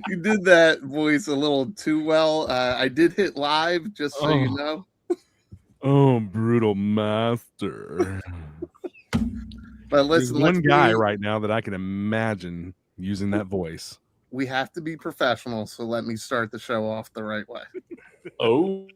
You did that voice a little too well. I did hit live, just so you know. Oh, brutal master. But listen, there's one guy right now that I can imagine using that voice. We have to be professional, so let me start the show off the right way. Oh.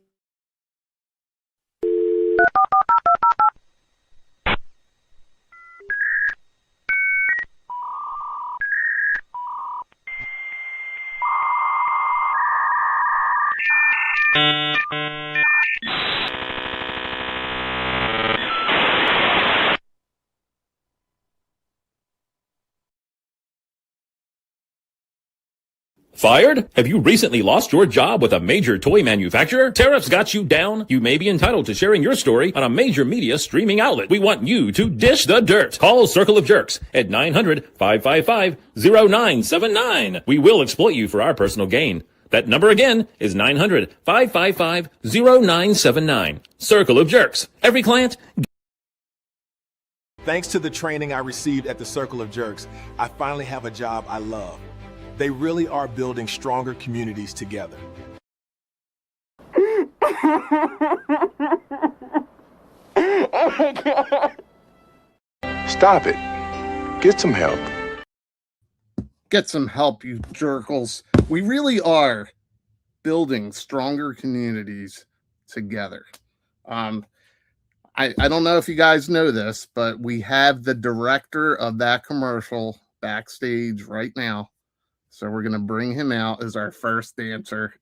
Fired? Have you recently lost your job with a major toy manufacturer? Tariffs got you down? You may be entitled to sharing your story on a major media streaming outlet. We want you to dish the dirt. Call Circle of Jerks at 900-555-0979. We will exploit you for our personal gain. That number again is 900-555-0979. Circle of Jerks. Every client... Thanks to the training I received at the Circle of Jerks, I finally have a job I love. They really are building stronger communities together. Oh my God. Stop it. Get some help. Get some help, you jerkles. We really are building stronger communities together. I don't know if you guys know this, but we have the director of that commercial backstage right now. So we're going to bring him out as our first dancer.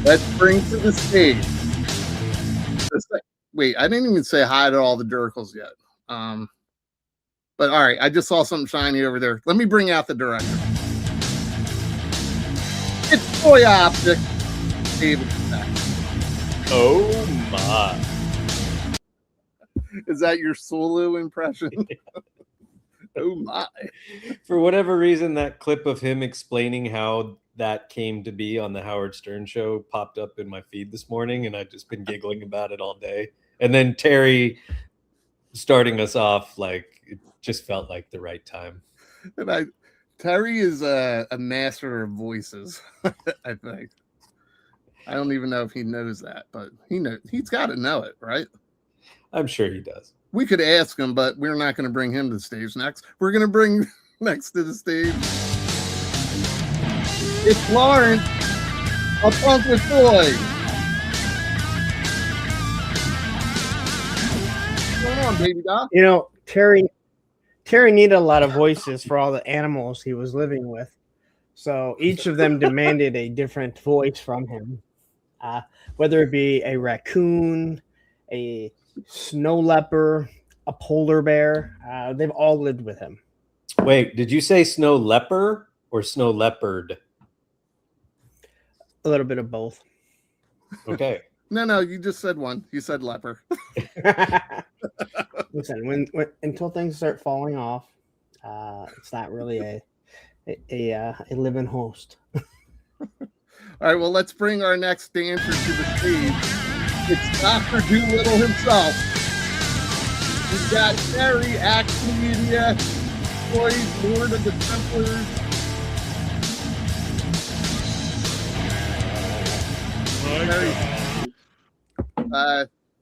Let's bring to the stage. Wait, I didn't even say hi to all the Durkles yet. But all right, I just saw something shiny over there. Let me bring out the director. It's Toy Optic. David. Oh my. Is that your Sulu impression? Oh my. For whatever reason, that clip of him explaining how that came to be on the Howard Stern show popped up in my feed this morning, and I've just been giggling about it all day. And then Terry starting us off, like, it just felt like the right time. And Terry is a master of voices, I think. I don't even know if he knows that, but he's got to know it, right? I'm sure he does. We could ask him, but we're not going to bring him to the stage next. We're going to bring next to the stage. It's Lawrence, a punk with toys. What's going on, baby doll? You know, Terry needed a lot of voices for all the animals he was living with. So each of them demanded a different voice from him, whether it be a raccoon, a snow leopard, a polar bear. They've all lived with him. Wait, did you say snow leopard or snow leopard? A little bit of both. Okay. No, you just said one. You said leopard. Listen, when until things start falling off, it's not really a living host. All right, well, let's bring our next dancer to the stage. It's Dr. Doolittle himself. We've got Terry, Action Media, Toys, Lord of the Templars. Terry,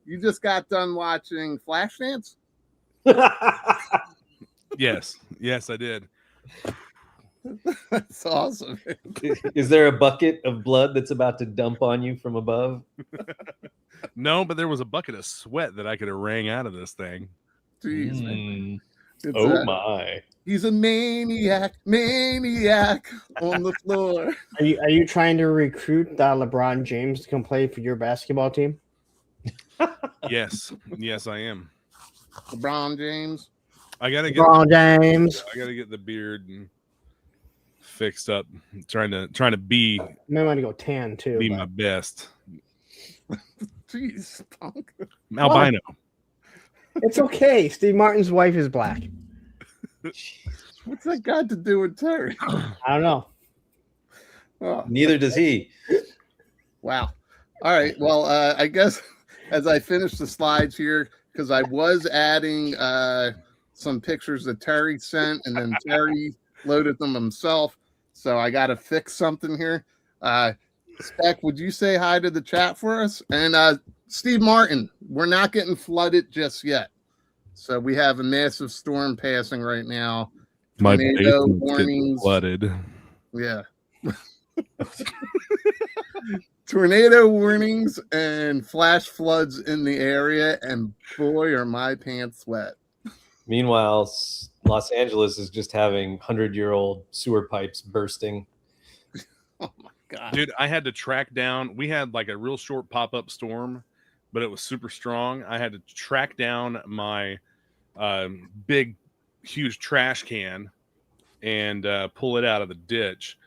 you just got done watching Flashdance? Yes, I did. That's awesome. Is there a bucket of blood that's about to dump on you from above? No, but there was a bucket of sweat that I could have rang out of this thing. Jeez, man. Oh my. He's a maniac on the floor. Are you trying to recruit LeBron James to come play for your basketball team? Yes, I am. LeBron James. I gotta get the beard and fixed up. Trying to be. I might want to go tan too. Be my best. Jeez, punk. Albino. It's okay. Steve Martin's wife is black. What's that got to do with Terry? I don't know. Oh. Neither does he. Wow. All right. Well, I guess as I finish the slides here, because I was adding some pictures that Terry sent, and then Terry loaded them himself. so I got to fix something here. Spec, would you say hi to the chat for us? And Steve Martin, we're not getting flooded just yet. So we have a massive storm passing right now. My Tornado basement's getting warnings. flooded. Yeah. Tornado warnings and flash floods in the area, and boy, are my pants wet. Meanwhile, Los Angeles is just having 100-year-old sewer pipes bursting. Oh my God. Dude, I had to track down. We had like a real short pop-up storm, but it was super strong. I had to track down my big, huge trash can and pull it out of the ditch,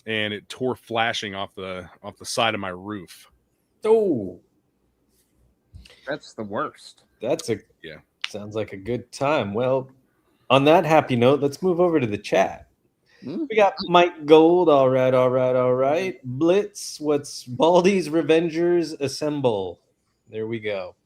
and it tore flashing off the side of my roof. Oh, That's the worst. Yeah. Sounds like a good time. Well, on that happy note, let's move over to the chat. We got Mike Gold. All right. Blitz, what's Baldy's Revengers Assemble? There we go.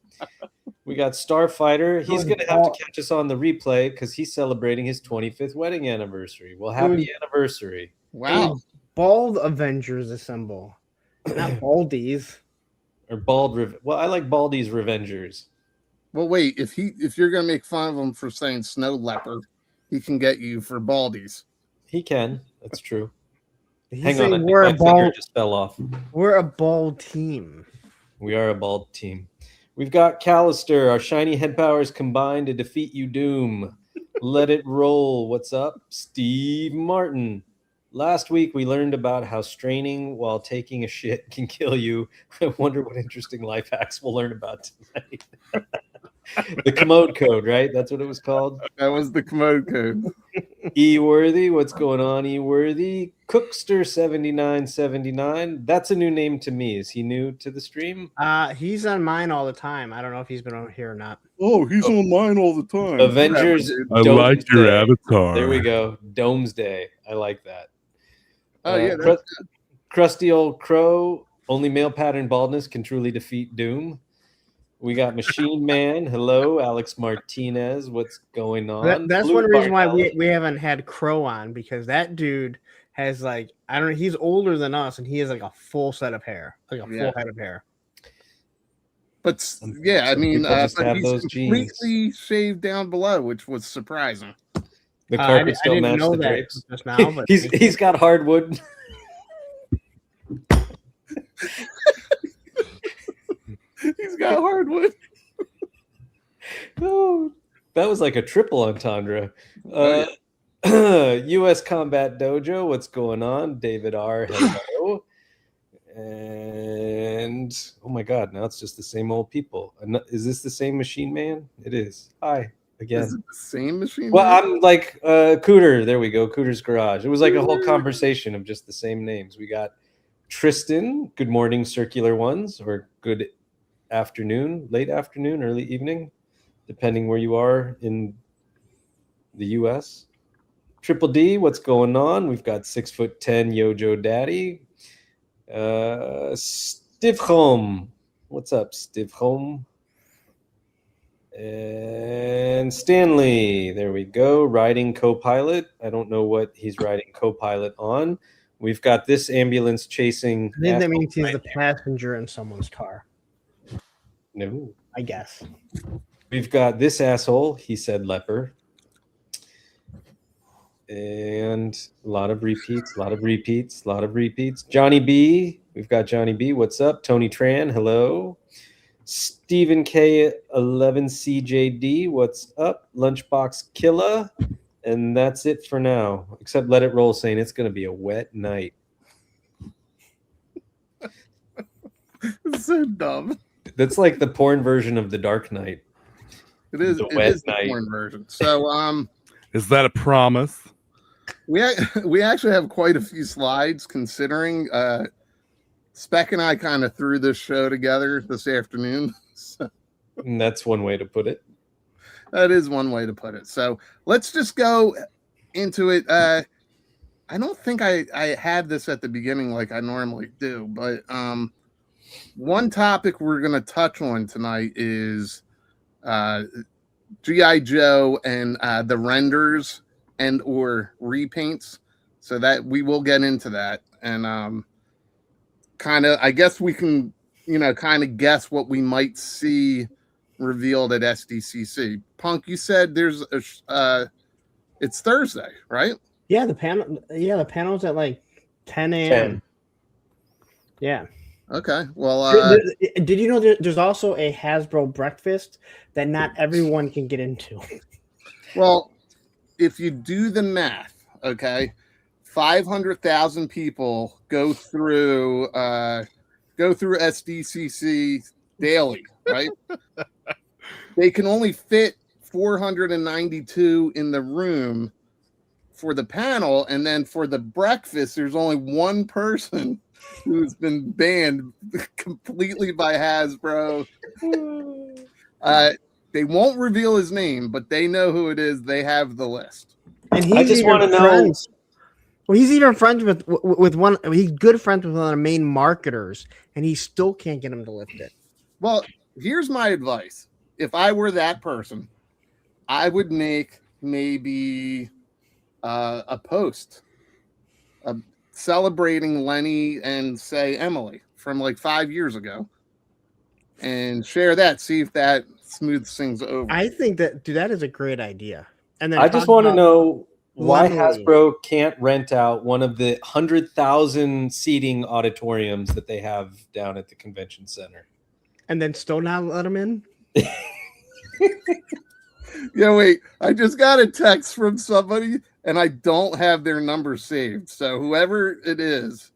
We got Starfighter. He's going to have to catch us on the replay because he's celebrating his 25th wedding anniversary. Well, happy anniversary. Wow. Bald Avengers Assemble. Not Baldies. Or Well, I like Baldy's Revengers. Well, wait, if you're gonna make fun of him for saying snow leopard, he can get you for baldies. He can. That's true. Hang on, we're a bald. Just fell off. We're a bald team. We are a bald team. We've got Callister. Our shiny head powers combined to defeat you, Doom. Let it roll. What's up, Steve Martin? Last week we learned about how straining while taking a shit can kill you. I wonder what interesting life hacks we'll learn about tonight. The commode code, right? That's what it was called. That was the commode code. E-Worthy, what's going on, E-Worthy? Cookster7979. That's a new name to me. Is he new to the stream? He's on mine all the time. I don't know if he's been on here or not. Oh, he's on mine all the time. Avengers. I like your avatar. There we go. Doomsday. I like that. Oh yeah, that's Crusty old crow. Only male pattern baldness can truly defeat Doom. We got Machine Man. Hello, Alex Martinez. What's going on? That's Blue one reason why Bartella. we haven't had Crow on, because that dude has like, I don't know, he's older than us and he has like a full set of hair, like a full head of hair. But yeah, I mean, people just but have he's those completely shaved down below, which was surprising. The carpet I still didn't match know the that drapes. just now, but He's got hardwood. He's got hardwood. Oh, that was like a triple entendre. U.S. Combat Dojo, what's going on? David R. Hello. And oh my God, now it's just the same old people. Is this the same Machine Man? It is. Hi again. Is it the same machine? Well, man? I'm like Cooter. There we go. Cooter's Garage. It was like a whole conversation of just the same names. We got Tristan. Good morning, Circular Ones, or good afternoon, late afternoon, early evening, depending where you are in the U.S. Triple D, what's going on? We've got 6'10" Yojo Daddy. Stivholm. What's up, Stivholm? And Stanley. There we go. Riding co-pilot. I don't know what he's riding co-pilot on. We've got this ambulance chasing. I think that means he's the passenger in someone's car. No. I guess. We've got this asshole. He said leper. And a lot of repeats. Johnny B. We've got Johnny B. What's up? Tony Tran. Hello. Stephen K11CJD. What's up? Lunchbox Killa. And that's it for now. Except Let It Roll saying it's going to be a wet night. It's so dumb. That's like the porn version of The Dark Knight. It is. The It wet is the night. porn version. So Is that a promise? we actually have quite a few slides, considering Spec and I kind of threw this show together this afternoon. So And that's one way to put it. that is one way to put it. So let's just go into it. I don't think I had this at the beginning like I normally do, but one topic we're going to touch on tonight is G.I. Joe and the renders and or repaints. So that we will get into that, and kind of, I guess we can, kind of guess what we might see revealed at SDCC. Punk, you said there's it's Thursday, right? Yeah, the panel's at like 10 a.m. 10. Yeah. Okay. Well, did you know there's also a Hasbro breakfast that not everyone can get into? well, if you do the math, okay, 500,000 people go through SDCC daily, right? They can only fit 492 in the room for the panel, and then for the breakfast, there's only one person who's been banned completely by Hasbro. They won't reveal his name, but they know who it is. They have the list. And I just want to know. Friends. Well, he's even friends with one. He's good friends with one of the main marketers, and he still can't get him to lift it. Well, here's my advice. If I were that person, I would make maybe a post celebrating Lenny and, say, Emily from like 5 years ago, and share that. See if that smooths things over. I think that is a great idea. And then I just want to know why Lenny. Hasbro can't rent out one of the 100,000 seating auditoriums that they have down at the convention center. And then still not let him in? Yeah, wait. I just got a text from somebody, and I don't have their number saved. So whoever it is,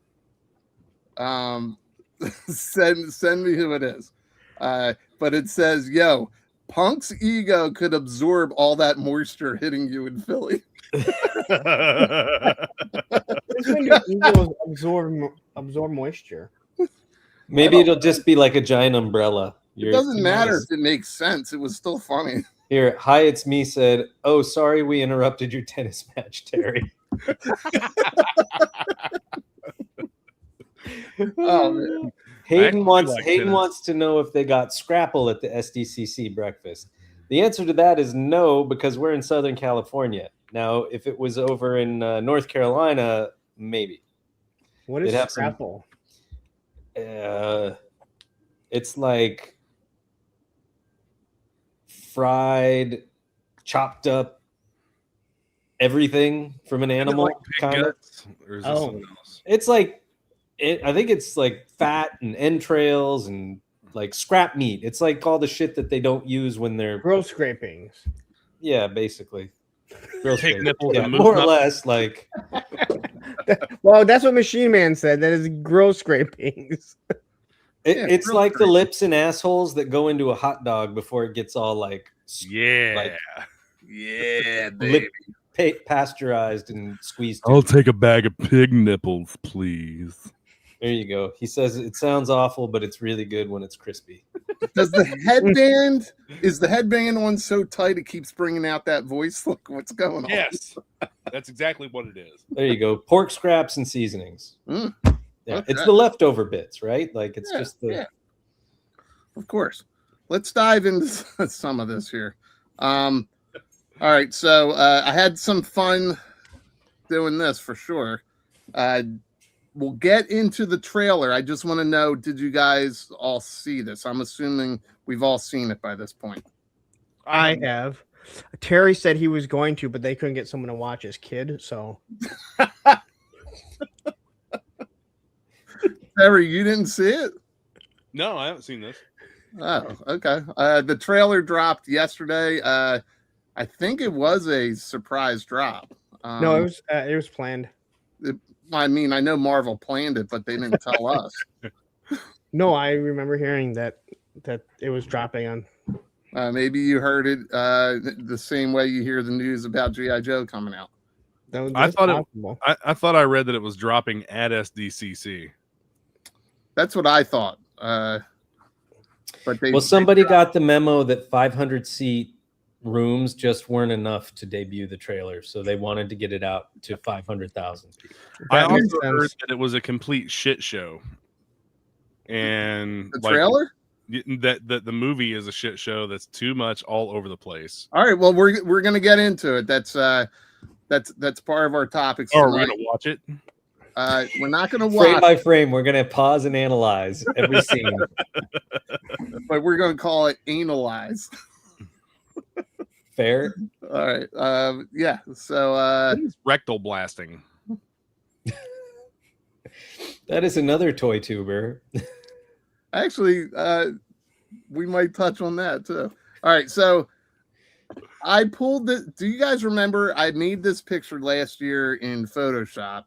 send me who it is. But it says, "Yo, Punk's ego could absorb all that moisture hitting you in Philly." absorb moisture. Maybe it'll just be like a giant umbrella. It doesn't matter if it makes sense. It was still funny. Here, hi, it's me. Said, "Oh, sorry, we interrupted your tennis match, Terry." Oh man. Hayden wants to know if they got Scrapple at the SDCC breakfast. The answer to that is no, because we're in Southern California. Now, if it was over in North Carolina, maybe. What is Scrapple? It's like fried, chopped up everything from an animal. Like kind of. Or is this something else? It's like I think it's like fat and entrails and like scrap meat. It's like all the shit that they don't use when they're grill scrapings. Yeah, basically. Grill Pig nipples yeah, and more or moose less like. Well, that's what Machine Man said. That is grill scrapings. It's like the lips and assholes that go into a hot dog before it gets all like baby. Pasteurized and squeezed. I'll take a bag of pig nipples, please. There you go. He says it sounds awful, but it's really good when it's crispy. Is the headband on so tight it keeps bringing out that voice? Look, what's going on? Yes, that's exactly what it is. There you go. Pork scraps and seasonings. Mm. Yeah, Okay. it's the leftover bits, right? Like it's just the. Yeah. Of course. Let's dive into some of this here. All right, so I had some fun doing this for sure. We'll get into the trailer. I just want to know, did you guys all see this? I'm assuming we've all seen it by this point. I have. Terry said he was going to, but they couldn't get someone to watch his kid. So, Terry, you didn't see it? No, I haven't seen this. Oh, okay. The trailer dropped yesterday. I think it was a surprise drop. No, it was planned. I mean, I know Marvel planned it, but they didn't tell us. No, I remember hearing that it was dropping on. Maybe you heard it the same way you hear the news about G.I. Joe coming out. I thought I read that it was dropping at SDCC. That's what I thought. But somebody got the memo that 500-seat rooms just weren't enough to debut the trailer, so they wanted to get it out to 500,000 people. I also heard that it was a complete shit show, and the trailer that the movie is a shit show that's too much all over the place. All right, well we're gonna get into it. That's that's part of our topics. Oh, are we tonight. gonna watch it? We're not gonna Frame watch, by frame, we're gonna pause and analyze every scene. but we're gonna call it analyze. Fair. All right. Yeah. So What is rectal blasting? That is another toy tuber. actually, we might touch on that too. All right. So I pulled the. Do you guys remember? I made this picture last year in Photoshop,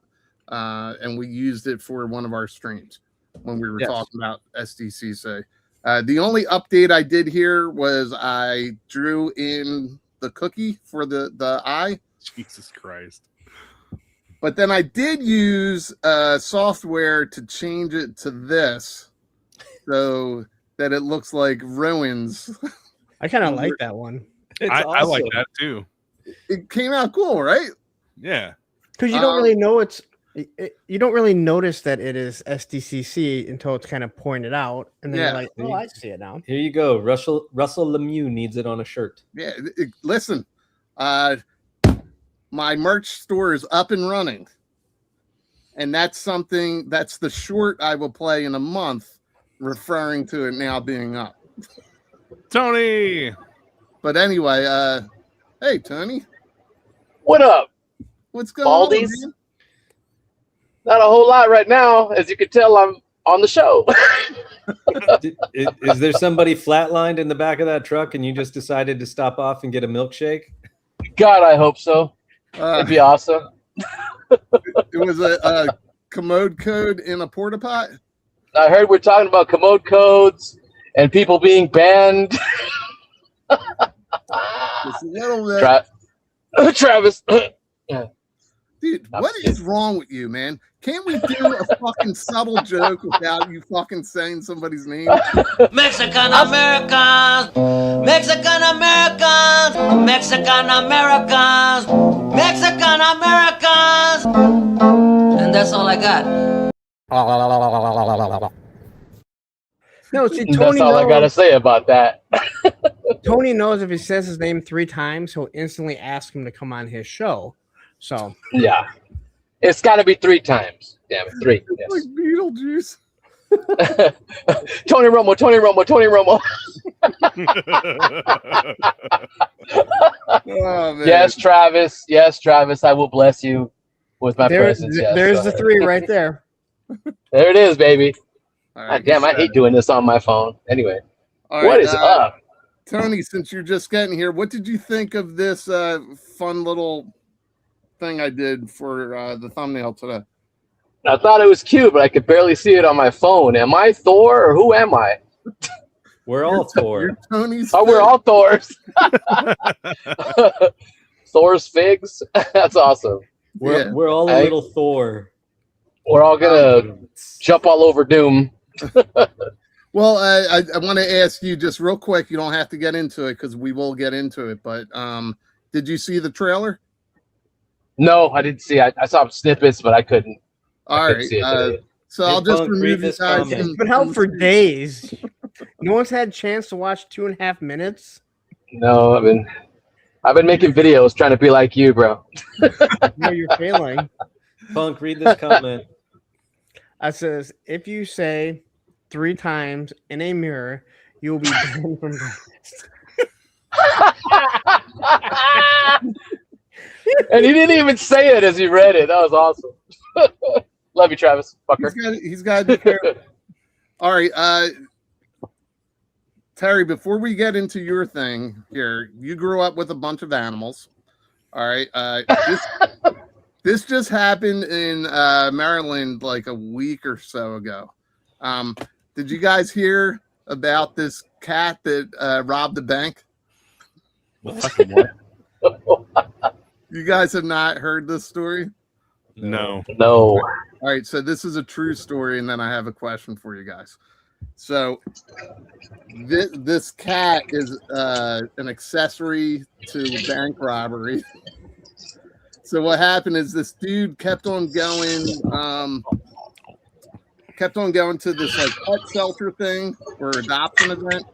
and we used it for one of our streams when we were Yes. talking about SDCC. The only update I did here was I drew in the cookie for the eye, Jesus Christ. but then I did use software to change it to this so that it looks like ruins. I kind of like that one It's I like awesome. that too. It came out cool, right? Yeah. because you don't really know you don't really notice that it is SDCC until it's kind of pointed out, and then Yeah. you're like, oh, I see it now. Here you go. Russell Lemieux needs it on a shirt. Yeah. Listen, my merch store is up and running, and that's the short I will play in a month, referring to it now being up. Tony. But anyway, hey Tony, What up? what's going on? Baldies? Man? Not a whole lot right now. As you can tell, I'm on the show. Is there somebody flatlined in the back of that truck and you just decided to stop off and get a milkshake? God, I hope so. It'd be awesome. It was a commode code in a porta pot. I heard we're talking about commode codes and people being banned. Just a little bit. Travis. Dude, I'm what kidding. is wrong with you, man? Can't we do a fucking subtle joke without you fucking saying somebody's name? Mexican Americans, Mexican Americans, Mexican Americans, Mexican Americans, and that's all I got. No, see, That's Tony all I gotta knows, say about that. Tony knows if he says his name 3 times, he'll instantly ask him to come on his show. So Yeah. It's gotta be 3 times. Damn it, 3. Like Yes. Beetlejuice. Tony Romo, Tony Romo, Tony Romo. Oh, man. Yes, Travis. Yes, Travis. I will bless you with my presence. Yes, there's so- the 3 right there. There it is, baby. All God damn, I hate doing this on my phone. Anyway, All what right, is up? Tony, since you're just getting here, what did you think of this fun little thing I did for the thumbnail today? I thought it was cute, but I could barely see it on my phone. Am I Thor or who am I? We're all Thor. You're Tony's. Oh, we're all Thors. Thor's figs. That's awesome. Yeah. We're all a Hey. little Thor. We're all gonna jump all over Doom. Well, I want to ask you just real quick. You don't have to get into it because we will get into it. But did you see the trailer? No, I didn't see. I saw snippets, but I couldn't. All couldn't right. see it today. So Hey, I'll just Punk, read remove you this guys. comment. It's been out for days. No one's had a chance to watch 2.5 minutes. No, I've been making videos trying to be like you, bro. No, you're failing. Punk, read this comment. It says, if you say 3 times in a mirror, you will be banned from breakfast. And he didn't even say it as he read it. That was awesome. Love you, Travis. Fucker. He's got to be careful. All right. Terry, before we get into your thing here, you grew up with a bunch of animals. All right. This just happened in Maryland like a week or so ago. Did you guys hear about this cat that robbed a bank? You guys have not heard this story? No. No. All right, so this is a true story, and then I have a question for you guys. So this cat is an accessory to bank robbery. So what happened is this dude kept on going to this like pet shelter thing or adoption event.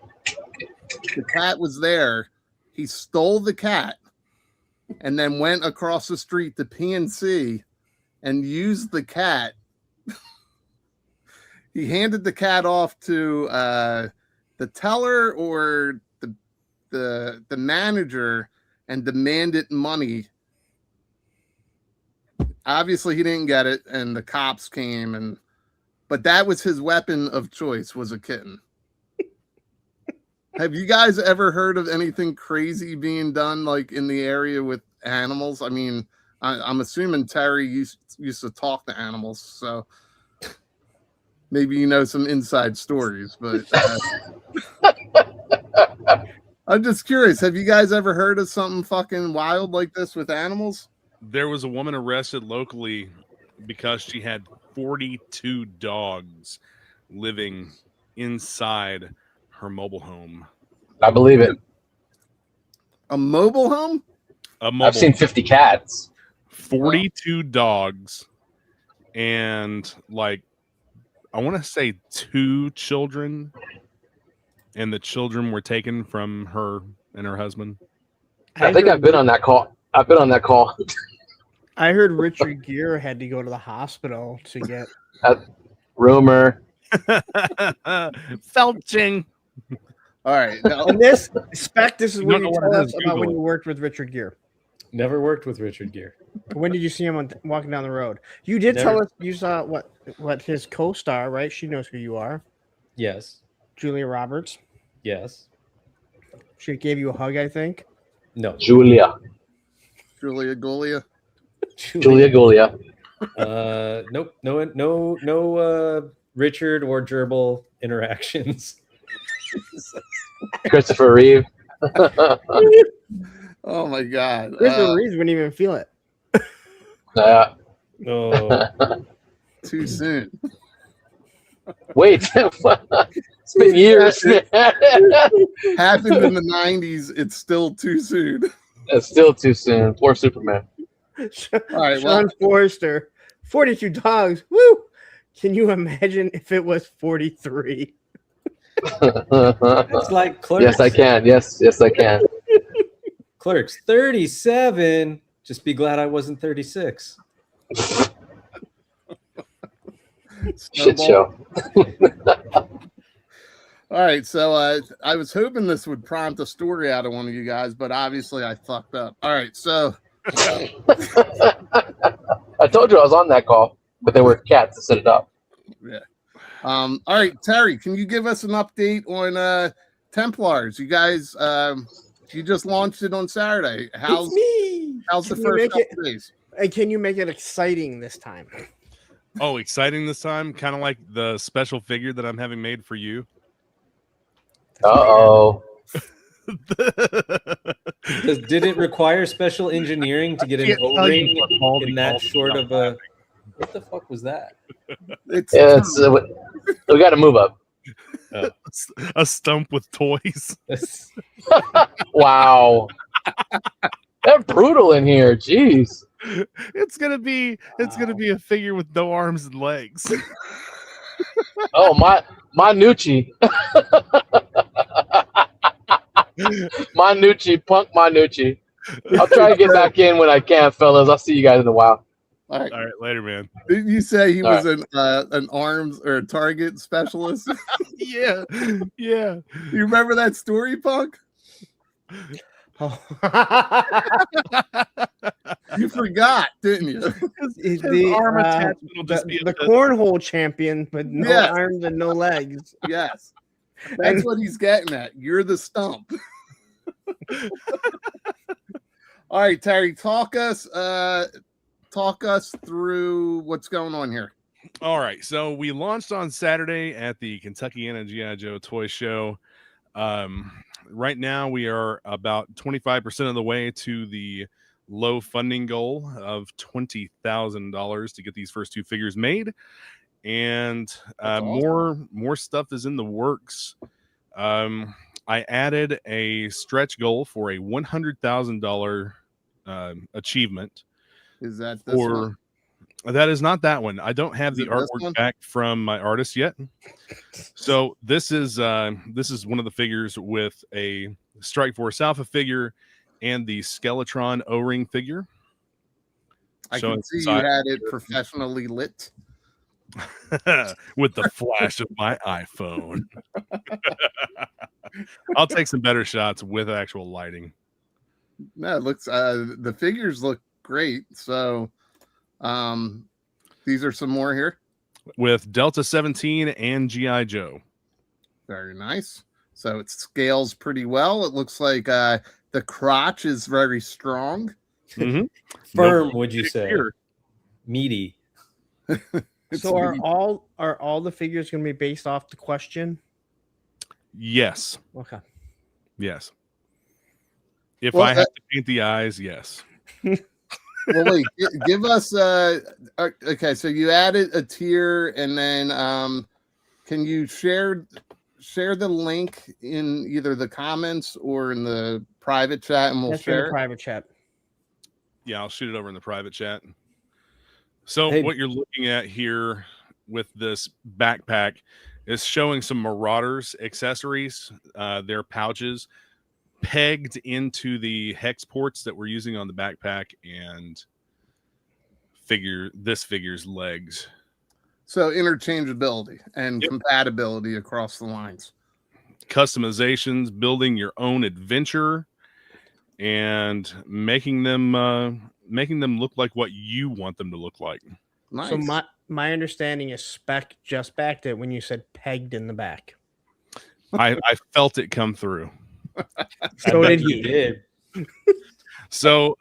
The cat was there. He stole the cat, and then went across the street to PNC and used the cat. He handed the cat off to the teller or the manager and demanded money. Obviously, he didn't get it, and the cops came, but that was his weapon of choice, was a kitten. Have you guys ever heard of anything crazy being done like in the area with animals? I mean, I'm assuming Terry used to talk to animals, so maybe you know some inside stories, but I'm just curious. Have you guys ever heard of something fucking wild like this with animals? There was a woman arrested locally because she had 42 dogs living inside her mobile home. I believe it. A mobile home? I've seen 50 cats. 42 dogs, and like I want to say 2 children, and the children were taken from her and her husband. I think I've been on that call. I heard Richard Gere had to go to the hospital to get rumor. Felching. All right. Now, and this is what you what tell it us is, about when Google you worked with Richard Gere. Never worked with Richard Gere. When did you see him walking down the road? You did Never. tell us you saw what his co-star, right? She knows who you are. Yes. Julia Roberts. Yes. She gave you a hug, I think. No. Julia Gulia. Nope. No. Richard or gerbil interactions. Christopher Reeve. Oh my God. Christopher Reeve wouldn't even feel it. Yeah. Oh. Too soon. Wait. It's been years. Happened in the 90s. It's still too soon. It's still too soon. Poor Superman. All right. Sean Forrester, 42 dogs. Woo! Can you imagine if it was 43? It's like Clerks. Yes, I can. Yes, I can. Clerks 37. Just be glad I wasn't 36. Shit show. All right, so I was hoping this would prompt a story out of one of you guys, but obviously I fucked up. All right, so I told you I was on that call, but there were cats to set it up. yeah. All right, Terry, can you give us an update on Templars? You guys, you just launched it on Saturday. How's the first couple days? And can you make it exciting this time? Oh, exciting this time, kind of like the special figure that I'm having made for you. Uh-oh. Did it require special engineering to get an O-ring in that short of a... What the fuck was that? We got to move up. A stump with toys. Wow. They're brutal in here. Jeez. It's gonna be a figure with no arms and legs. Oh, Manucci. Punk Manucci. I'll try to get back in when I can, fellas. I'll see you guys in a while. All right, later, man. Didn't you say he was an arms or a target specialist? Yeah. You remember that story, Punk? Oh. You forgot, didn't you? The arm attachment will just be the cornhole champion, but no arms and no legs. Yes. That's what he's getting at. You're the stump. All right, Terry, talk us through what's going on here. All right, so we launched on Saturday at the Kentuckiana G.I. Joe Toy Show. Right now, we are about 25% of the way to the low funding goal of $20,000 to get these first 2 figures made, and awesome. more stuff is in the works. I added a stretch goal for a $100,000 achievement. Is that this one? That is not that one. I don't have the artwork back from my artist yet. So this is one of the figures with a Strike Force Alpha figure and the Skeletron O-ring figure. I So can see you inside- had it professionally lit. with the flash of my iPhone. I'll take some better shots with actual lighting. No, it looks the figures look great. So these are some more here. With Delta 17 and G.I. Joe. Very nice. So it scales pretty well. It looks like the crotch is very strong. Mm-hmm. Firm, would you say? Here. Meaty. So are all the figures going to be based off the question? Yes. Okay. Yes. If Well, I have to paint the eyes, yes. Well, wait, give us okay, so you added a tier, and then can you share the link in either the comments or in the private chat, and we'll That's in share the it? private chat. Yeah, I'll shoot it over in the private chat. So Hey. what you're looking at here with this backpack is showing some Marauders accessories, their pouches pegged into the hex ports that we're using on the backpack and this figure's legs. So interchangeability and compatibility across the lines. Customizations, building your own adventure, and making them look like what you want them to look like. Nice. So my understanding is Spec just backed it when you said pegged in the back. I felt it come through. So did you he. did. So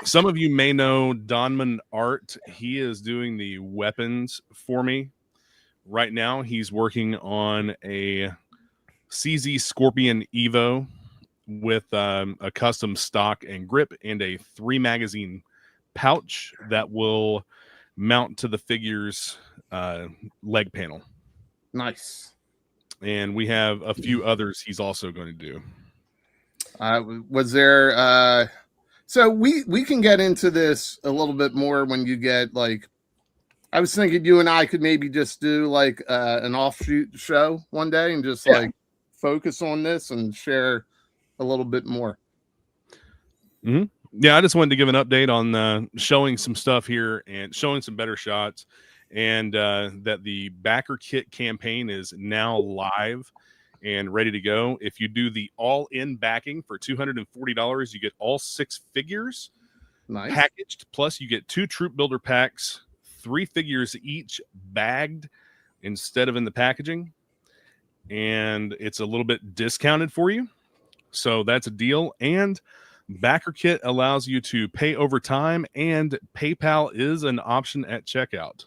some of you may know Donman Art. He is doing the weapons for me right now. He's working on a CZ Scorpion Evo with a custom stock and grip and a 3 magazine pouch that will mount to the figure's leg panel. Nice. And we have a few others he's also going to do. Was there so we can get into this a little bit more when you get like, I was thinking you and I could maybe just do like an offshoot show one day and just like focus on this and share a little bit more. Mm-hmm. Yeah, I just wanted to give an update on showing some stuff here and showing some better shots, and that the backer kit campaign is now live and ready to go. If you do the all-in backing for $240, you get all 6 figures packaged, plus you get 2 troop builder packs, 3 figures each bagged instead of in the packaging, and it's a little bit discounted for you. So that's a deal. And backer kit allows you to pay over time, and PayPal is an option at checkout.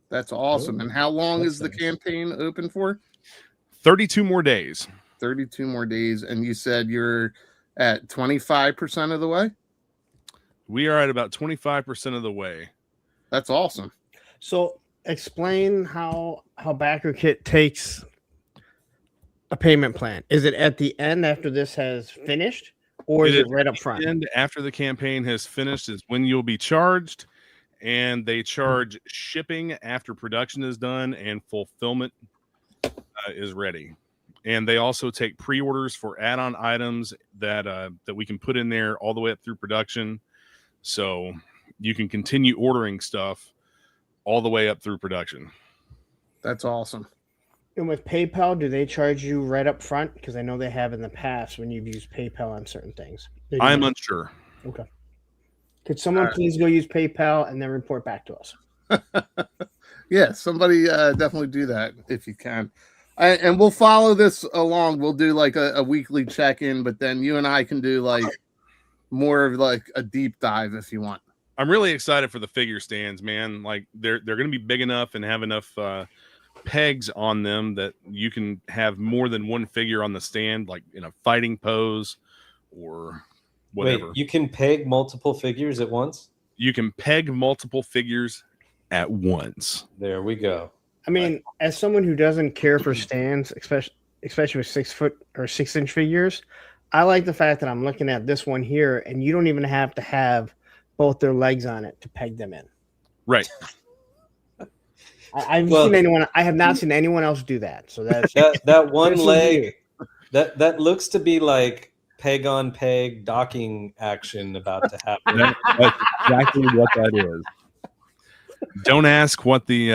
That's awesome. And how long is the campaign open for? 32 more days. 32 more days. And you said you're at 25% of the way? We are at about 25% of the way. That's awesome. So explain how backer kit takes a payment plan. Is it at the end after this has finished, or is it right up front? And after the campaign has finished is when you'll be charged, and they charge shipping after production is done and fulfillment is ready. And they also take pre-orders for add-on items that we can put in there all the way up through production, so you can continue ordering stuff all the way up through production. That's awesome. And with PayPal, do they charge you right up front? Because I know they have in the past when you've used PayPal on certain things. I'm unsure. Okay. Could someone please go use PayPal and then report back to us? Yeah, somebody definitely do that if you can. And we'll follow this along. We'll do like a weekly check-in, but then you and I can do like more of like a deep dive if you want. I'm really excited for the figure stands, man. Like they're going to be big enough and have enough pegs on them that you can have more than one figure on the stand, like in a fighting pose or whatever. Wait, you can peg multiple figures at once? You can peg multiple figures at once. There we go. I mean, as someone who doesn't care for stands, especially with 6 foot or 6 inch figures, I like the fact that I'm looking at this one here, and you don't even have to have both their legs on it to peg them in. Right. I have not seen anyone else do that. So that's that one leg that looks to be like peg on peg docking action about to happen. That's exactly what that is. Don't ask what the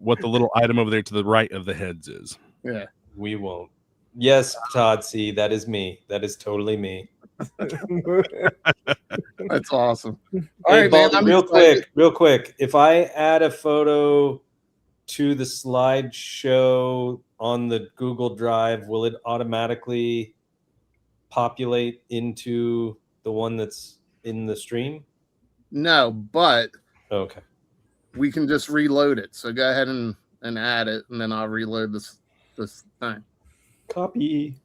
little item over there to the right of the heads is. Yeah. We won't. Yes, Todd C. That is me. That is totally me. That's awesome. All Hey, right, man. Baldy, I'm real excited. quick. If I add a photo to the slideshow on the Google Drive, will it automatically populate into the one that's in the stream? No, but Okay. we can just reload it. So go ahead and add it, and then I'll reload this thing. Copy.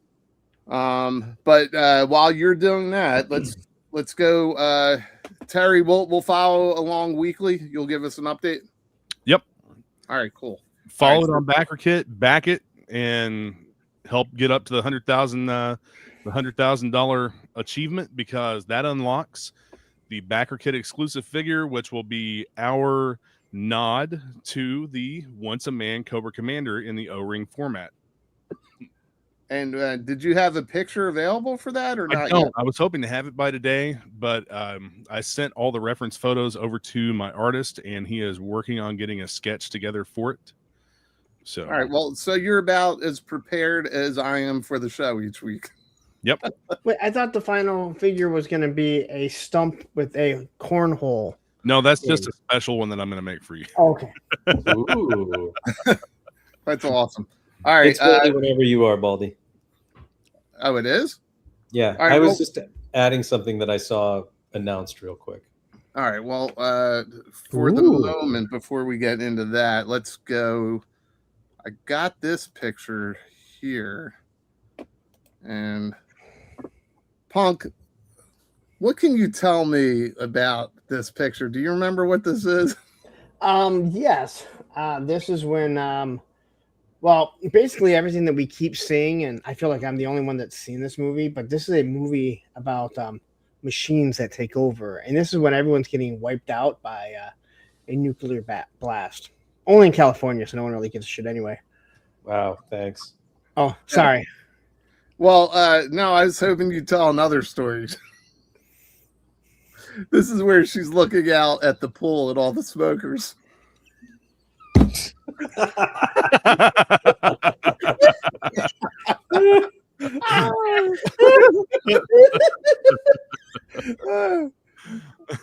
But while you're doing that, let's go. Terry, we'll follow along weekly. You'll give us an update. Yep. All right, cool. Follow All right, it on BackerKit, back it, and help get up to the $100,000 achievement, because that unlocks the BackerKit exclusive figure, which will be our nod to the Once a Man Cobra Commander in the O-ring format. And did you have a picture available for that or not? I don't. Yet? I was hoping to have it by today, but I sent all the reference photos over to my artist, and he is working on getting a sketch together for it. So, All right. Well, so you're about as prepared as I am for the show each week. Yep. Wait, I thought the final figure was going to be a stump with a cornhole. No, that's just a special one that I'm going to make for you. Okay. Ooh. That's awesome. All right. It's ready whenever you are, Baldy. Oh, it is? Yeah. All right, I was well- just adding something that I saw announced real quick. All right. Well, for the moment, before we get into that, let's go. I got this picture here. And Punk, what can you tell me about this picture? Do you remember what this is? Yes. This is when well, basically everything that we keep seeing, and I feel like I'm the only one that's seen this movie, but this is a movie about machines that take over, and this is when everyone's getting wiped out by a nuclear blast. Only in California, so no one really gives a shit anyway. Wow, thanks. Oh, sorry. Well, no, I was hoping you'd tell another story. This is where she's looking out at the pool at all the smokers.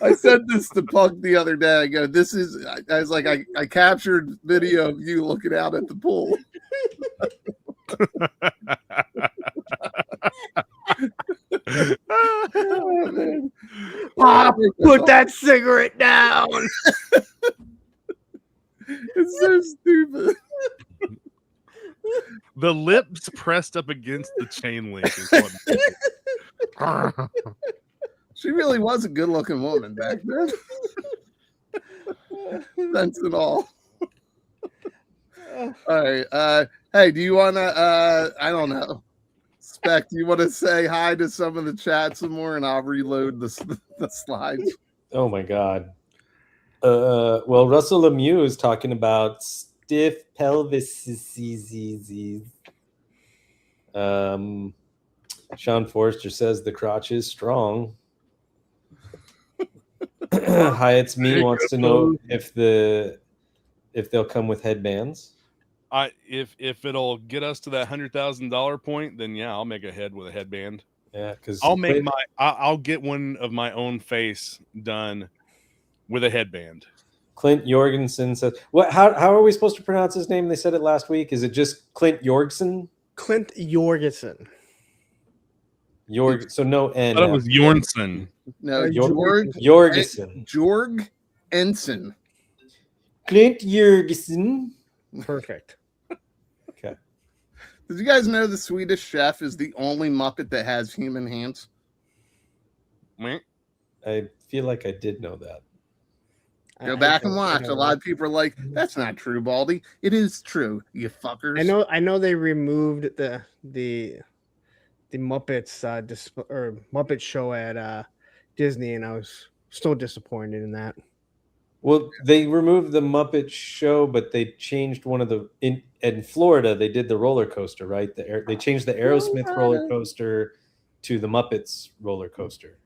I said this to Punk the other day. I go, this is, I was like, I captured video of you looking out at the pool. Oh, man. Pop, put that cigarette down. It's so stupid. The lips pressed up against the chain link is what. She really was a good-looking woman back then. Sense and all. All right. Hey, do you want to? I don't know. Spec, do you want to say hi to some of the chat some more, and I'll reload the slides. Oh my God. Well, Russell Lemieux is talking about stiff pelvis. Sean Forrester says the crotch is strong. Hi, it's me. Wants to know if they'll come with headbands. If it'll get us to that $100,000 point, then yeah, I'll make a head with a headband. Yeah, because I'll get one of my own face done with a headband. Clint Jorgensen says, "What? How are we supposed to pronounce his name? They said it last week. Is it just Clint Jorgensen? Clint Jorgensen. So no N. I thought it was Jorgensen. No, Jorgensen. Jorg Ensign. Clint Jorgensen. Perfect. Okay. Did you guys know the Swedish Chef is the only Muppet that has human hands? I feel like I did know that. Go back and watch. A lot of people are like, "That's not true, Baldy." It is true, you fuckers. I know they removed the Muppets or Muppet show at Disney, and I was still disappointed in that. Well, they removed the Muppet show, but they changed one of the in Florida. They did the roller coaster, right? They changed the Aerosmith roller coaster to the Muppets roller coaster.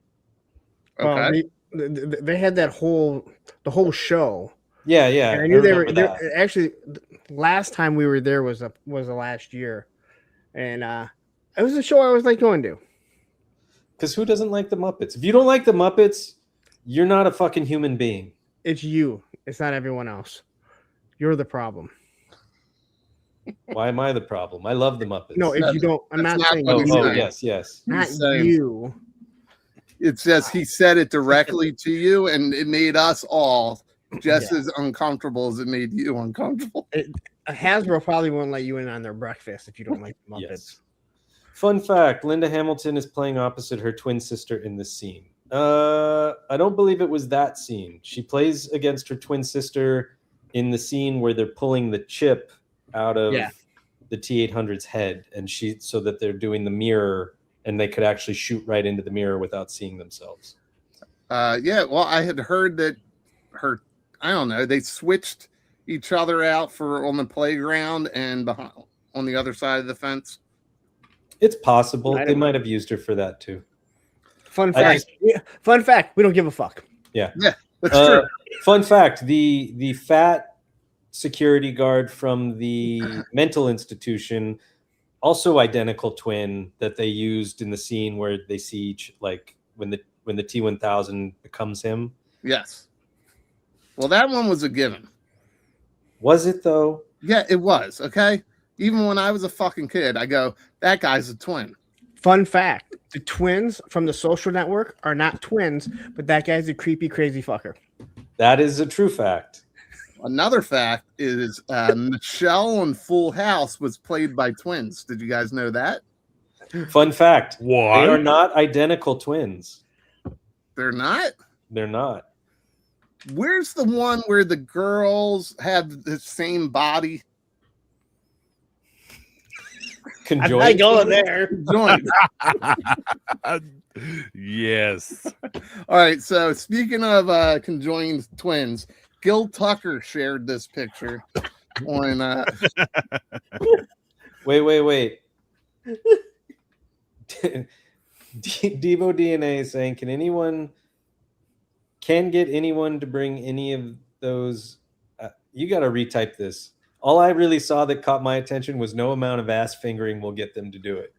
Okay. Well, they had the whole show. Yeah, And I knew they were remember there. that. Actually, last time we were there was the last year, and it was a show I was like going to. Because who doesn't like the Muppets? If you don't like the Muppets, you're not a fucking human being. It's you. It's not everyone else. You're the problem. Why am I the problem? I love the Muppets. No, if you don't, I'm That's not not saying what you. he's saying. Yes. Not He's saying- you. It's just he said it directly to you, and it made us all just as uncomfortable as it made you uncomfortable. Hasbro probably won't let you in on their breakfast if you don't like the Muppets. Yes. Fun fact: Linda Hamilton is playing opposite her twin sister in this scene. I don't believe it was that scene. She plays against her twin sister in the scene where they're pulling the chip out of the T-800's head, and so that they're doing the mirror, and they could actually shoot right into the mirror without seeing themselves. Yeah, well, I had heard that I don't know, they switched each other out for on the playground and behind, on the other side of the fence. It's possible they might have used her for that too. Fun fact. Fun fact. We don't give a fuck. Yeah, that's true. Fun fact: the fat security guard from the mental institution, also identical twin that they used in the scene where they see each, like when the T-1000 becomes him. Yes. Well, that one was a given. Was it though? Yeah, it was. Okay. Even when I was a fucking kid, I go, that guy's a twin. Fun fact: the twins from The Social Network are not twins, but that guy's a creepy, crazy fucker. That is a true fact. Another fact is Michelle on Full House was played by twins. Did you guys know that? Fun fact: What? They are not identical twins. They're not? They're not. Where's the one where the girls have the same body? Conjoined. I go there. Joint. Yes. All right. So speaking of conjoined twins, Gil Tucker shared this picture on. Wait. Devo DNA is saying, can get anyone to bring any of those? You got to retype this. All I really saw that caught my attention was no amount of ass fingering will get them to do it.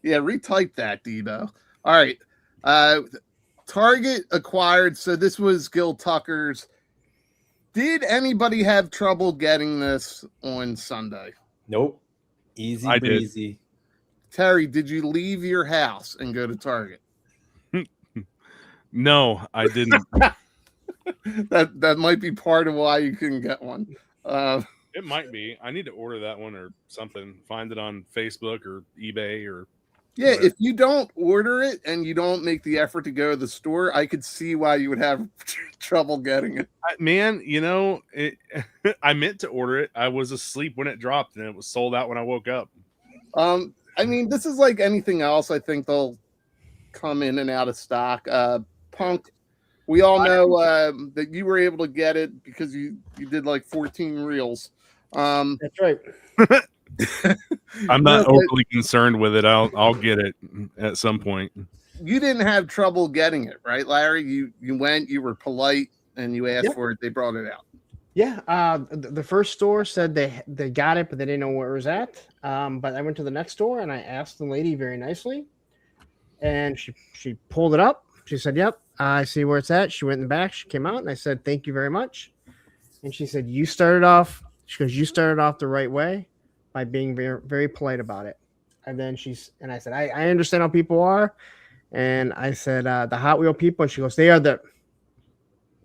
Yeah, retype that, Devo. All right. Target acquired. So this was Gil Tucker's. Did anybody have trouble getting this on Sunday? Nope. Easy I did. breezy. Terry, did you leave your house and go to Target? No, I didn't. That might be part of why you couldn't get one. It might be. I need to order that one or something. Find it on Facebook or eBay or. Yeah, whatever. if you don't order it and you don't make the effort to go to the store, I could see why you would have trouble getting it. Man, I meant to order it. I was asleep when it dropped, and it was sold out when I woke up. I mean, this is like anything else. I think they'll come in and out of stock. Punk, we all know that you were able to get it because you did like 14 reels. That's right. I'm not overly concerned with it. I'll get it at some point. You didn't have trouble getting it, right, Larry? You went, you were polite, and you asked for it. They brought it out. Yeah. The first store said they got it, but they didn't know where it was at. But I went to the next store and I asked the lady very nicely, and she pulled it up. She said, "Yep, I see where it's at." She went in the back. She came out, and I said, "Thank you very much." And she said, "You started off." She goes, "You started off the right way by being very, very polite about it." And then I said, I understand how people are. And I said, the Hot Wheel people. And she goes, "They are the."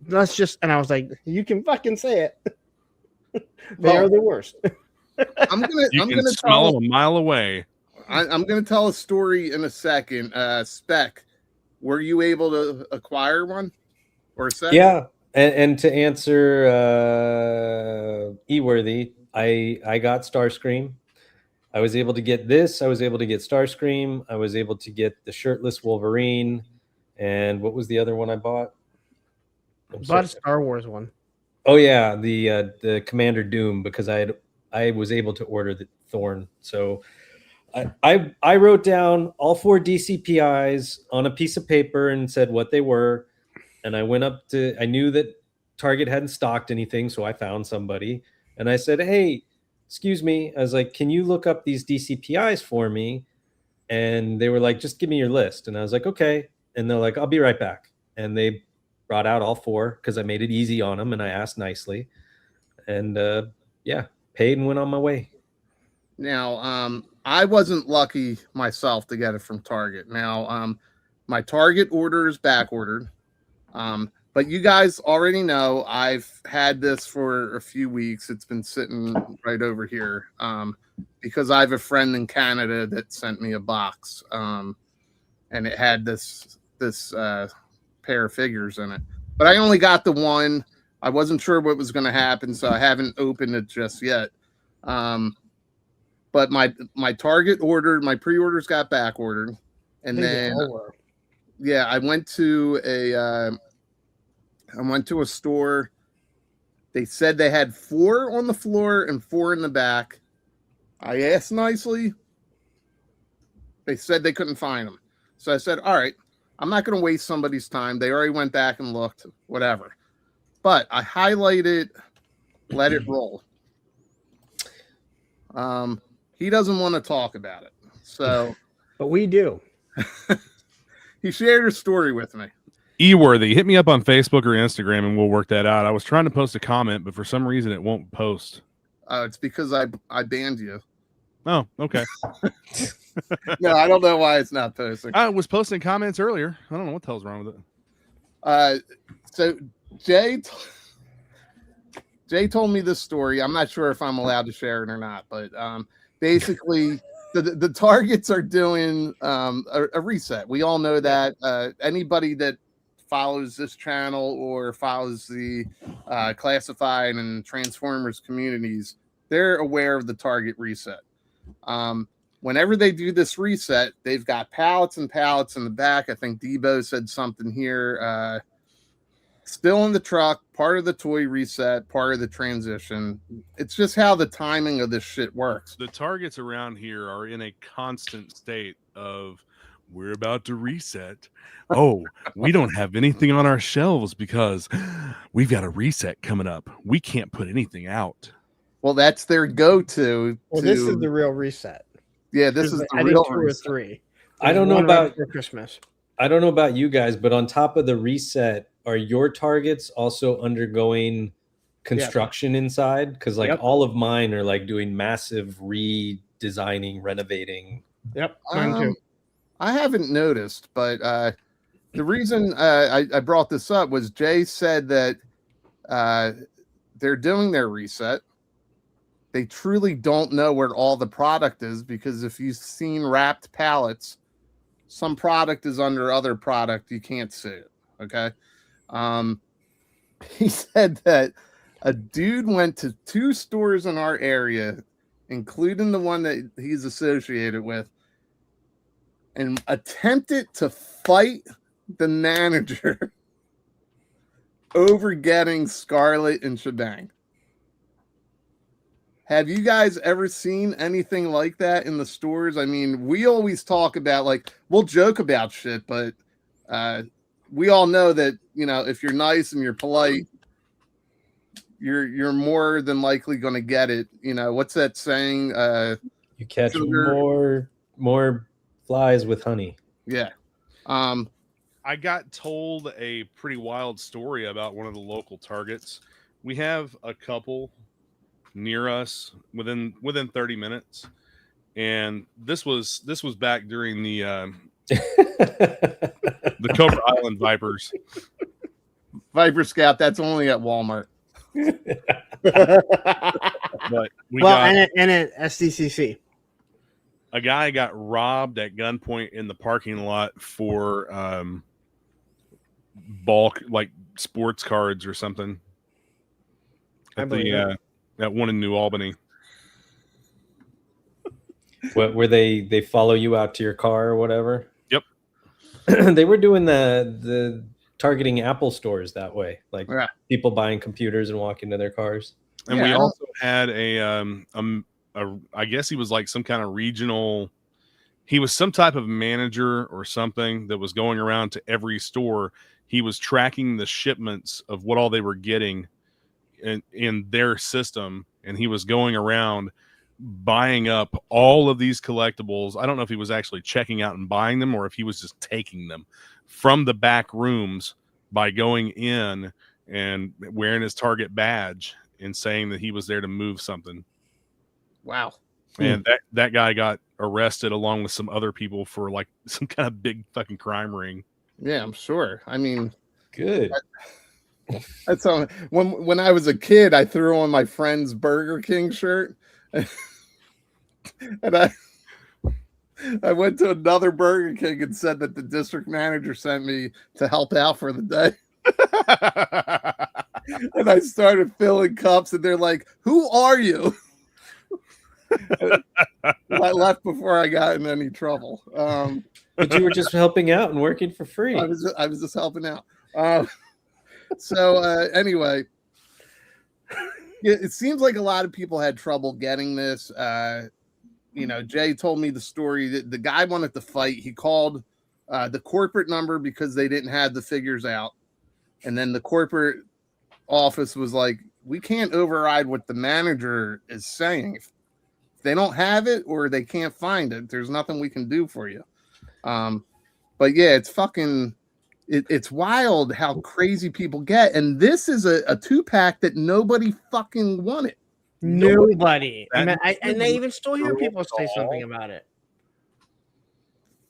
Let's just. And I was like, "You can fucking say it." They are the worst. I'm gonna smell them a mile away. I'm gonna tell a story in a second. Spec, were you able to acquire one or a set? Yeah, and to answer E-worthy, I got Starscream. I was able to get this. I was able to get Starscream. I was able to get the shirtless Wolverine. And what was the other one I bought? Bought a Star Wars one. Oh yeah, the Commander Doom, because I was able to order the Thorn. So I wrote down all 4 DCPIs on a piece of paper and said what they were. And I went up to, I knew that Target hadn't stocked anything. So I found somebody and I said, hey, excuse me. I was like, can you look up these DCPIs for me? And they were like, just give me your list. And I was like, okay. And they're like, I'll be right back. And they brought out all 4 because I made it easy on them and I asked nicely. And yeah, paid and went on my way. Now, I wasn't lucky myself to get it from Target. Now, my Target order is back ordered. But you guys already know I've had this for a few weeks. It's been sitting right over here because I have a friend in Canada that sent me a box, and it had this pair of figures in it. But I only got the one. I wasn't sure what was going to happen, so I haven't opened it just yet. But my Target order, my pre-orders got back ordered, and then yeah, I went to a store. They said they had 4 on the floor and 4 in the back. I asked nicely. They said they couldn't find them. So I said, all right, I'm not going to waste somebody's time. They already went back and looked, whatever. But I highlighted, let it roll. He doesn't want to talk about it. So, but we do. He shared a story with me. E-worthy, hit me up on Facebook or Instagram and we'll work that out. I was trying to post a comment, but for some reason it won't post. It's because I banned you. Oh, okay. No, I don't know why it's not posting. I was posting comments earlier. I don't know what the hell's wrong with it. So Jay told me this story. I'm not sure if I'm allowed to share it or not, but basically the Targets are doing a reset. We all know that. Anybody that follows this channel or follows the classified and Transformers communities, they're aware of the Target reset. Whenever they do this reset, they've got pallets and pallets in the back. I think Debo said something here. Still in the truck, part of the toy reset, part of the transition. It's just how the timing of this shit works. The Targets around here are in a constant state of, we're about to reset. Oh, we don't have anything on our shelves because we've got a reset coming up. We can't put anything out. Well, that's their go-to. Well, this is the real reset. Yeah, this is the I real think 2 reset. or 3. I don't know about for Christmas. I don't know about you guys, but on top of the reset, are your Targets also undergoing construction inside? Because like all of mine are like doing massive redesigning, renovating. Yep, mine too. I haven't noticed, but the reason I brought this up was Jay said that they're doing their reset. They truly don't know where all the product is because if you've seen wrapped pallets, some product is under other product. You can't see it. Okay. He said that a dude went to 2 stores in our area, including the one that he's associated with, and attempted to fight the manager over getting Scarlet and Shebang. Have you guys ever seen anything like that in the stores? I mean, we always talk about, like, we'll joke about shit, but we all know that, you know, if you're nice and you're polite, you're more than likely going to get it. You know, what's that saying? You catch more flies with honey. Yeah. I got told a pretty wild story about one of the local Targets. We have a couple near us within 30 minutes, and this was back during the the Cobra Island Vipers. Viper Scout, that's only at Walmart. But and at SDCC. A guy got robbed at gunpoint in the parking lot for bulk, like sports cards or something. At that one in New Albany. What, where they follow you out to your car or whatever? Yep. They were doing the targeting Apple stores that way, like people buying computers and walking to their cars. And we also had a I guess he was like some kind of regional he was some type of manager or something that was going around to every store. He was tracking the shipments of what all they were getting in their system, and he was going around buying up all of these collectibles. I don't know if he was actually checking out and buying them or if he was just taking them from the back rooms by going in and wearing his Target badge and saying that he was there to move something. Wow. And that guy got arrested along with some other people for like some kind of big fucking crime ring. Yeah, I'm sure. I mean, Good. that's when I was a kid, I threw on my friend's Burger King shirt, and I went to another Burger King and said that the district manager sent me to help out for the day. And I started filling cups, and they're like, "Who are you?" I left before I got in any trouble. But you were just helping out and working for free. I was just helping out. Anyway, it seems like a lot of people had trouble getting this. Jay told me the story that the guy wanted to fight. He called the corporate number because they didn't have the figures out. And then the corporate office was like, we can't override what the manager is saying. If they don't have it or they can't find it, there's nothing we can do for you. But yeah, it's fucking, it's wild how crazy people get. And this is a 2-pack that nobody fucking wanted. Nobody. And I even still hear people say something about it.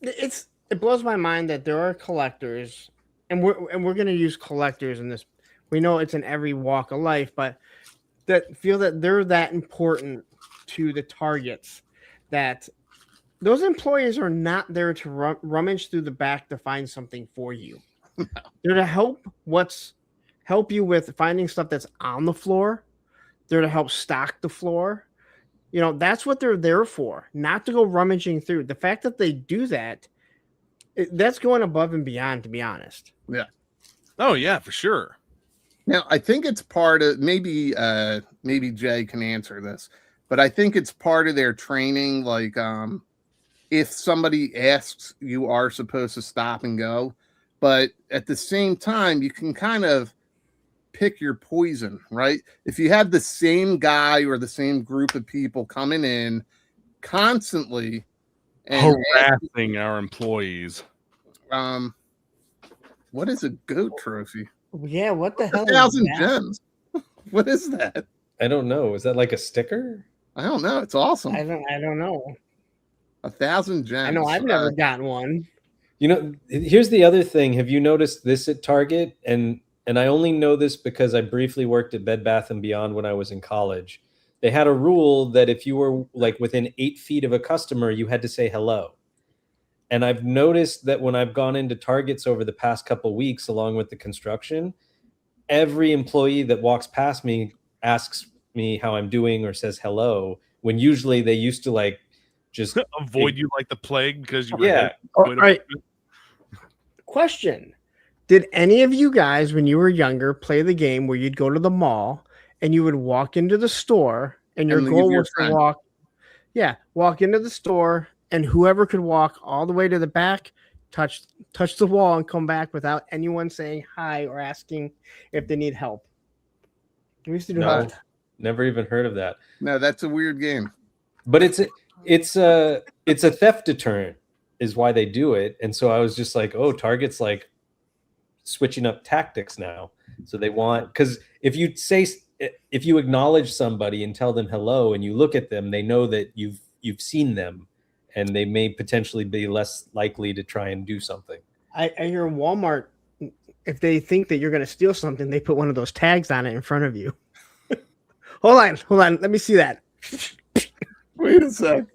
It blows my mind that there are collectors, and we're going to use collectors in this. We know it's in every walk of life, but that feel that they're that important to the targets that those employees are not there to rummage through the back to find something for you. They're to help you with finding stuff that's on the floor. They're to help stock the floor. That's what they're there for, not to go rummaging through. The fact that they do that, that's going above and beyond, to be honest. Yeah. Oh yeah, for sure. Now, I think it's part of maybe Jay can answer this, but I think it's part of their training. Like, if somebody asks, you are supposed to stop and go, but at the same time, you can kind of pick your poison, right? If you have the same guy or the same group of people coming in constantly and harassing our employees. What is a goat trophy? Yeah, what the hell? 1,000 gems. What is that? I don't know. Is that like a sticker? I don't know. It's awesome. I don't know. 1,000 gems. I know I've never gotten one. Here's the other thing. Have you noticed this at Target? And I only know this because I briefly worked at Bed Bath & Beyond when I was in college. They had a rule that if you were like within 8 feet of a customer, you had to say hello. And I've noticed that when I've gone into Targets over the past couple of weeks, along with the construction, every employee that walks past me asks me how I'm doing or says hello, when usually they used to like just avoid you like the plague because you were All right. Question. Did any of you guys, when you were younger, play the game where you'd go to the mall and you would walk into the store and your goal was to walk into the store, and whoever could walk all the way to the back, touch the wall and come back without anyone saying hi or asking if they need help? We used to do that. Never even heard of that. No, that's a weird game. But it's a theft deterrent is why they do it. And so I was just like, oh, Target's like switching up tactics now. So they want, because if you acknowledge somebody and tell them hello and you look at them, they know that you've seen them, and they may potentially be less likely to try and do something. I hear Walmart, if they think that you're going to steal something, they put one of those tags on it in front of you. Hold on. Let me see that. Wait a sec.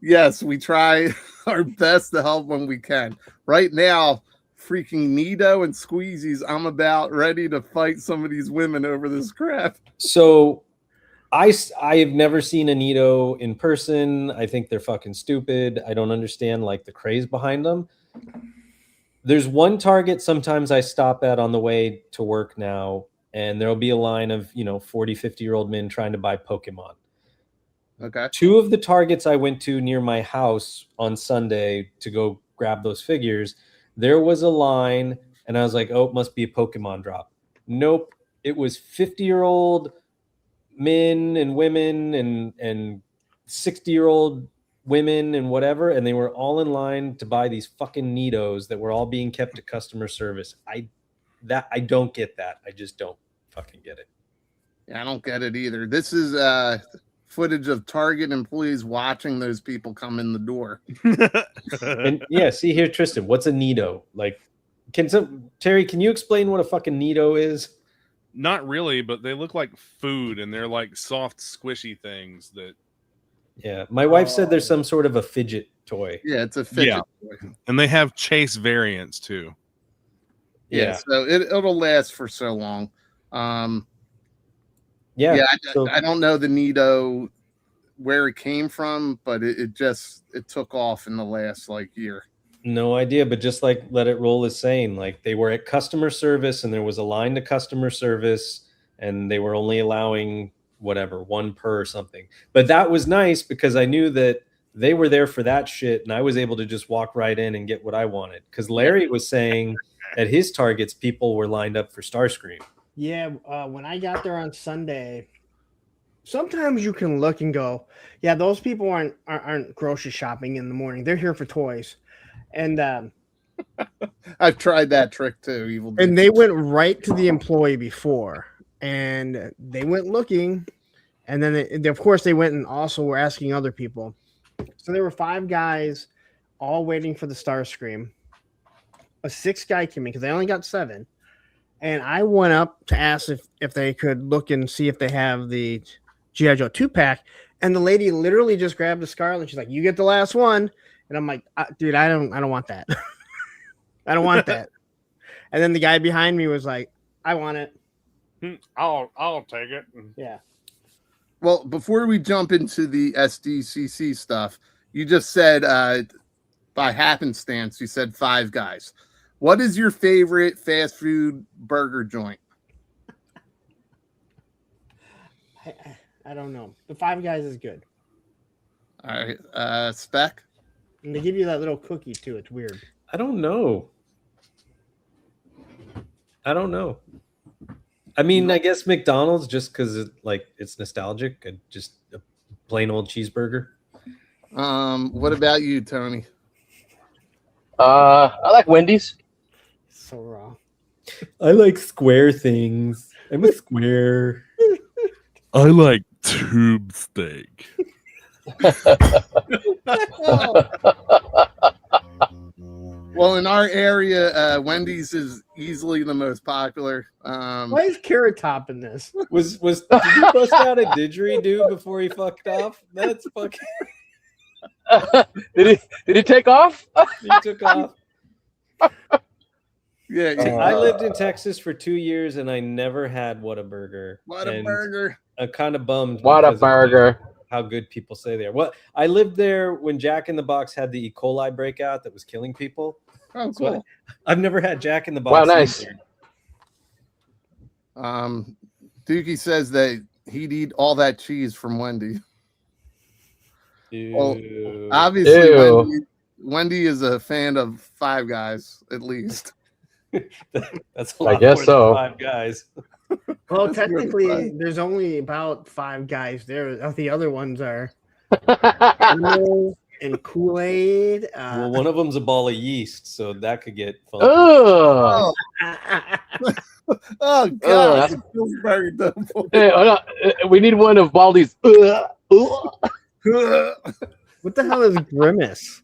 Yes, we try our best to help when we can. Right now, freaking Nido and Squeezies, I'm about ready to fight some of these women over this crap. So I have never seen a Nido in person. I think they're fucking stupid. I don't understand like the craze behind them. There's one Target sometimes I stop at on the way to work now, and there'll be a line of 40, 50-year-old men trying to buy Pokemon. Okay. 2 of the Targets I went to near my house on Sunday to go grab those figures, there was a line, and I was like, oh, it must be a Pokemon drop. Nope. It was 50-year-old men and women and 60-year-old women and whatever, and they were all in line to buy these fucking Nidos that were all being kept at customer service. I don't get that. I just don't fucking get it. Yeah, I don't get it either. This is footage of Target employees watching those people come in the door. And yeah, see here, Tristan, what's a Nido? Like, Terry, can you explain what a fucking Nido is? Not really, but they look like food, and they're like soft, squishy things that. Yeah, my wife said there's some sort of a fidget toy. Yeah, it's a fidget toy. And they have Chase variants too. Yeah, so it'll last for so long. Yeah, I don't know the Nido where it came from, but it took off in the last year. No idea, but just like Let It Roll is saying, like they were at customer service and there was a line to customer service and they were only allowing whatever, 1 per or something. But that was nice because I knew that they were there for that shit and I was able to just walk right in and get what I wanted. Because Larry was saying at his Targets, people were lined up for Starscream. Yeah, when I got there on Sunday, sometimes you can look and go, yeah, those people aren't grocery shopping in the morning. They're here for toys. And I've tried that trick too. And they went right to the employee before, and they went looking, and then of course they went and also were asking other people. So there were 5 guys all waiting for the Starscream. A 6th guy came in because they only got 7. And I went up to ask if they could look and see if they have the G.I. Joe 2-pack. And the lady literally just grabbed the Scarlet. She's like, you get the last one. And I'm like, dude, I don't want that. I don't want that. And then the guy behind me was like, I want it. I'll take it. Yeah. Well, before we jump into the SDCC stuff, you just said by happenstance, you said 5 guys. What is your favorite fast food burger joint? I don't know. The 5 Guys is good. All right. Spec? And they give you that little cookie too. It's weird. I don't know. I mean, I guess McDonald's just because it's nostalgic and just a plain old cheeseburger. What about you, Tony? I like Wendy's. So raw. I like square things. I'm a square. I like tube steak. Well, in our area, Wendy's is easily the most popular. Why is Carrot Top in this? Was did you bust out a didgeridoo before he fucked off? That's fucking. Did he take off? He took off. Yeah, I lived in Texas for 2 years and I never had Whataburger. Whataburger. I'm kind of bummed. Whataburger. How good people say they are. Well, I lived there when Jack in the Box had the E. coli breakout that was killing people. Oh, cool. So I've never had Jack in the Box. Wow, nice. Dookie says that he'd eat all that cheese from Wendy. Well, obviously, Wendy is a fan of 5 Guys, at least. That's a lot I guess more so. than 5 guys. Well, technically, there's only about 5 guys there. The other ones are and Kool-Aid. Well, one of them's a ball of yeast, so that could get fun. Oh, Oh God! It feels very dumb. hey, hold on. We need one of Baldy's. What the hell is Grimace?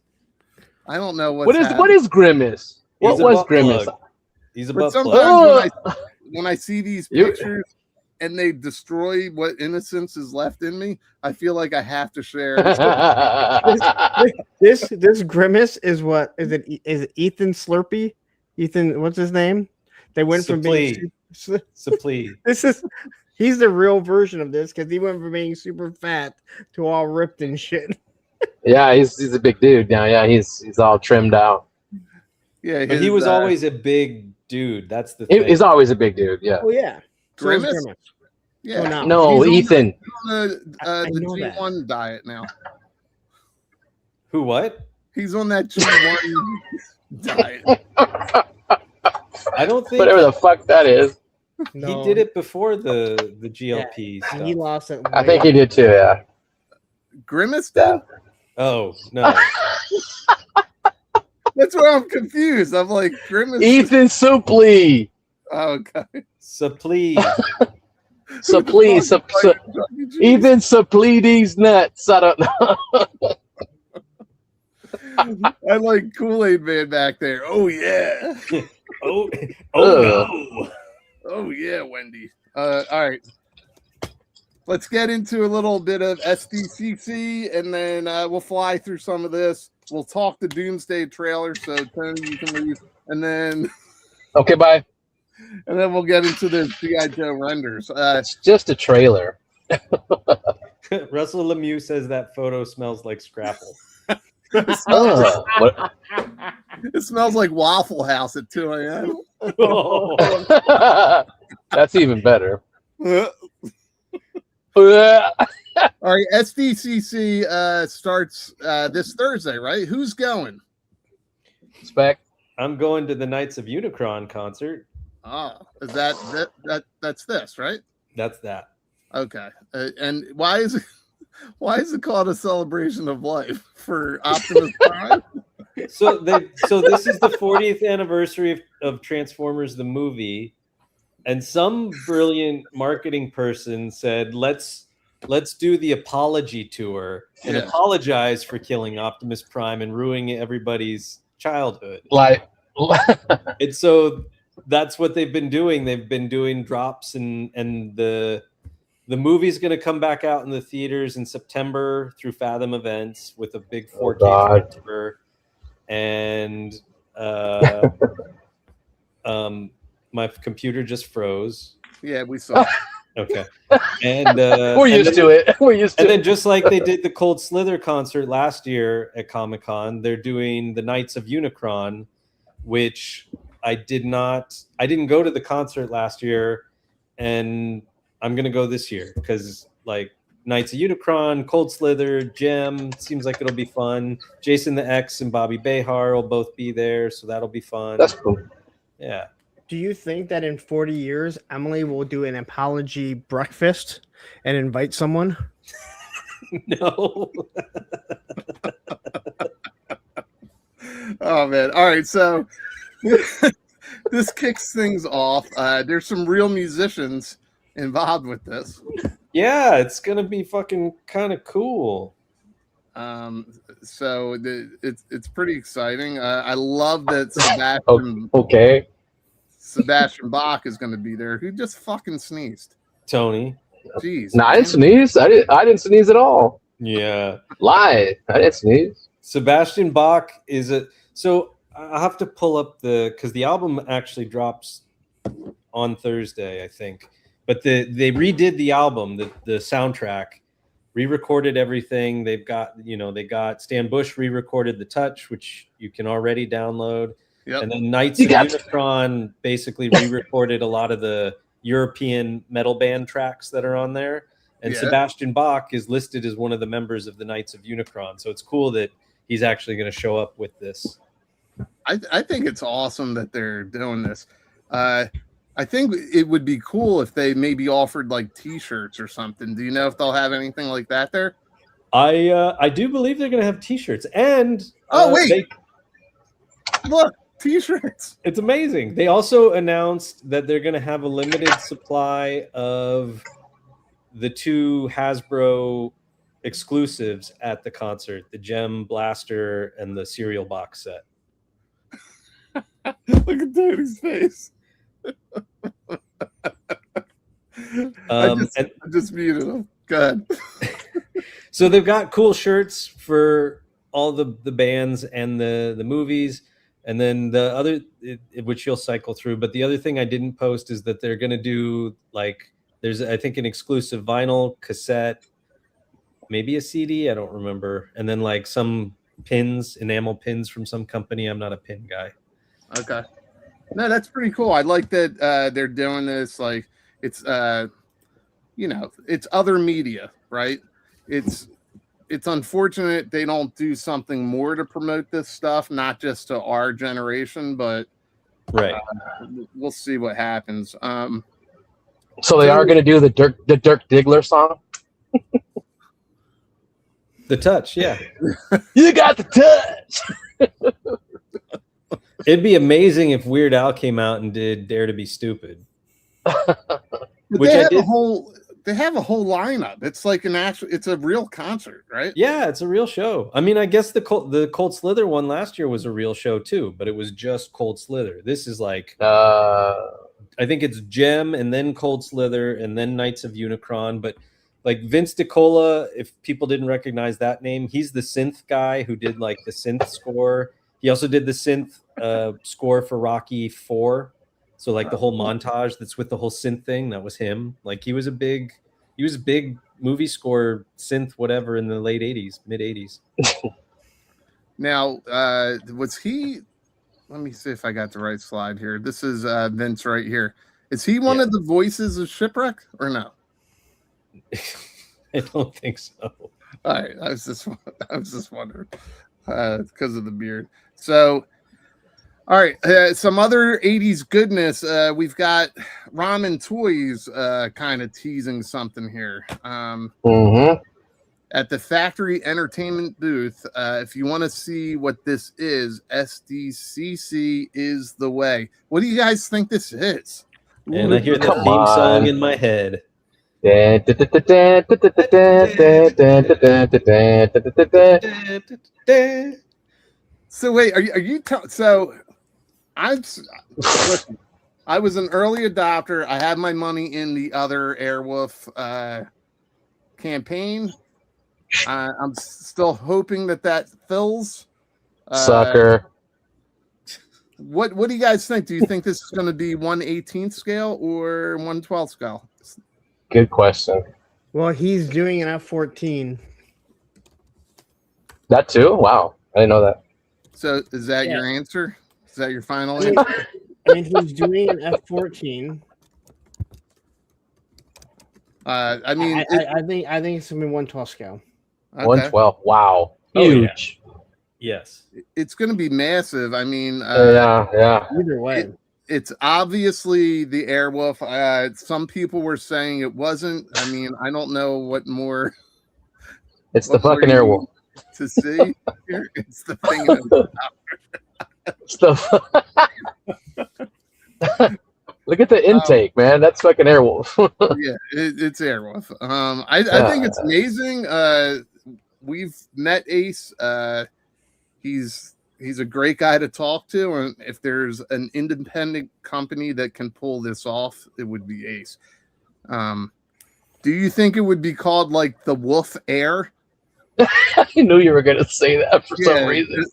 I don't know What is Grimace? What was Grimace? Plug. He's a But butt plug. sometimes when I see these pictures and they destroy what innocence is left in me, I feel like I have to share. This Grimace is what is it? Is it Ethan Slurpee? Ethan, what's his name? They went from being he's the real version of this because he went from being super fat to all ripped and shit. Yeah, he's a big dude now. Yeah, he's all trimmed out. Yeah, But he was always a big dude. That's the thing. He's always a big dude. Yeah. Oh yeah. So is Grimace? Grimace. Yeah. Oh, no. No, He's on Ethan. the know that. G1 diet now. Who? What? He's on that G1 diet. I don't think Whatever the fuck that is. No, he did it before the GLP he stuff. lost it. I think he did too. Yeah. Grimace did? Oh no. That's why I'm confused. I'm like, Grimace. Ethan Supley. Oh, okay. So please. So please, Ethan Supley these nuts. I don't know. I like Kool-Aid Man back there. Oh yeah. Oh Ugh. no. Oh yeah, Wendy. All right. Let's get into a little bit of SDCC, and then we'll fly through some of this. We'll talk the Doomsday trailer, so Tony, you can leave, and then Okay, bye. and then we'll get into the G.I. Joe renders. It's just a trailer. Russell Lemieux says that photo smells like Scrapple. What? It smells like Waffle House at 2 a.m. That's even better. All right, SDCC starts this Thursday, right? Who's going? Spec. I'm going to the Knights of Unicron concert. Oh, is that's this, right? That's that. Okay. And why is it called a celebration of life for Optimus Prime? So this is the 40th anniversary of Transformers the movie, and some brilliant marketing person said let's do the apology tour and apologize for killing Optimus Prime and ruining everybody's childhood. And so that's what they've been doing. They've been doing drops, and the movie's going to come back out in the theaters in September through Fathom Events with a big 4K tour. And my computer just froze. Yeah, we saw. Okay. And We're used to it. We're used to and it. then just like they did the Cold Slither concert last year at Comic-Con, they're doing the Knights of Unicron, which I didn't go to the concert last year, and I'm gonna go this year because like Knights of Unicron, Cold Slither, Gem, seems like it'll be fun. Jason the X and Bobby Behar will both be there, so that'll be fun. That's cool. Yeah. Do you think that in 40 years, Emily will do an apology breakfast and invite someone? No. Oh man! All right, so this kicks things off. There's some real musicians involved with this. Yeah, it's gonna be fucking kind of cool. So it's pretty exciting. I love that Sebastian Bach is going to be there. Who just fucking sneezed? Tony. Jeez. No, I didn't sneeze. I didn't sneeze at all. Yeah. Lie. I didn't sneeze. Sebastian Bach is so I'll have to pull up because the album actually drops on Thursday, I think. But they redid the album, the soundtrack, re-recorded everything. They got Stan Bush re-recorded The Touch, which you can already download. Yep. And then Knights of Unicron basically re-recorded a lot of the European metal band tracks that are on there. And Sebastian Bach is listed as one of the members of the Knights of Unicron. So it's cool that he's actually going to show up with this. I think it's awesome that they're doing this. I think it would be cool if they maybe offered like T-shirts or something. Do you know if they'll have anything like that there? I do believe they're going to have T-shirts. And look, T-shirts. It's amazing. They also announced that they're going to have a limited supply of the 2 Hasbro exclusives at the concert: the Gem Blaster and the cereal box set. Look at Tony's face. I just muted him. Go ahead. So they've got cool shirts for all the bands and the movies. And then the other, which you'll cycle through, but the other thing I didn't post is that they're going to do there's, I think, an exclusive vinyl, cassette, maybe a CD, I don't remember. And then some pins, enamel pins from some company. I'm not a pin guy. Okay. No, that's pretty cool. I like that they're doing this. It's you know, it's other media, right? It's unfortunate they don't do something more to promote this stuff, not just to our generation, but Right. We'll see what happens. So they are going to do the Dirk Diggler song. The touch, yeah. You got the touch. It'd be amazing if Weird Al came out and did Dare to Be Stupid. Which they I have did. They have a whole lineup. It's like it's a real concert, right? Yeah, it's a real show. I mean, I guess the Cold Slither one last year was a real show too, but it was just Cold Slither. This is like, I think it's Gem and then Cold Slither and then Knights of Unicron. But like Vince DiCola, if people didn't recognize that name, he's the synth guy who did like the synth score. He also did the synth score for Rocky 4. So like the whole montage that's with the whole synth thing, that was him. Like he was a big movie score synth whatever in the late 80s, mid 80s. Now, was he? Let me see if I got the right slide here. This is Vince right here. Is he one of the voices of Shipwreck or no? I don't think so. All right, I was just wondering because of the beard. So. All right, some other 80s goodness. We've got Ramen Toys kind of teasing something here. At the Factory Entertainment booth, if you want to see what this is, SDCC is the way. What do you guys think this is? And I hear the theme song in my head. So wait, are you so? Listen, I was an early adopter. I had my money in the other Airwolf campaign. I'm still hoping that fills. Sucker. What do you guys think? Do you think this is going to be 1/18th scale or 1/12th scale? Good question. Well, he's doing an F-14. That too? Wow, I didn't know that. So is that your answer? Is that your final answer? I mean, he's doing an F-14. I mean, I think it's gonna be 1/12 scale. Okay. 1/12. Wow, huge. Oh, yeah. Yes, it's going to be massive. I mean, yeah. Either way, it's obviously the Airwolf. Some people were saying it wasn't. I mean, I don't know what more. It's the fucking Airwolf. To see here, it's the thing. Look at the intake, man. That's fucking Airwolf. Yeah, it's Airwolf. I think it's amazing. We've met Ace. He's a great guy to talk to, and if there's an independent company that can pull this off, it would be Ace. Do you think it would be called like the Wolf Air? I knew you were going to say that for some reason.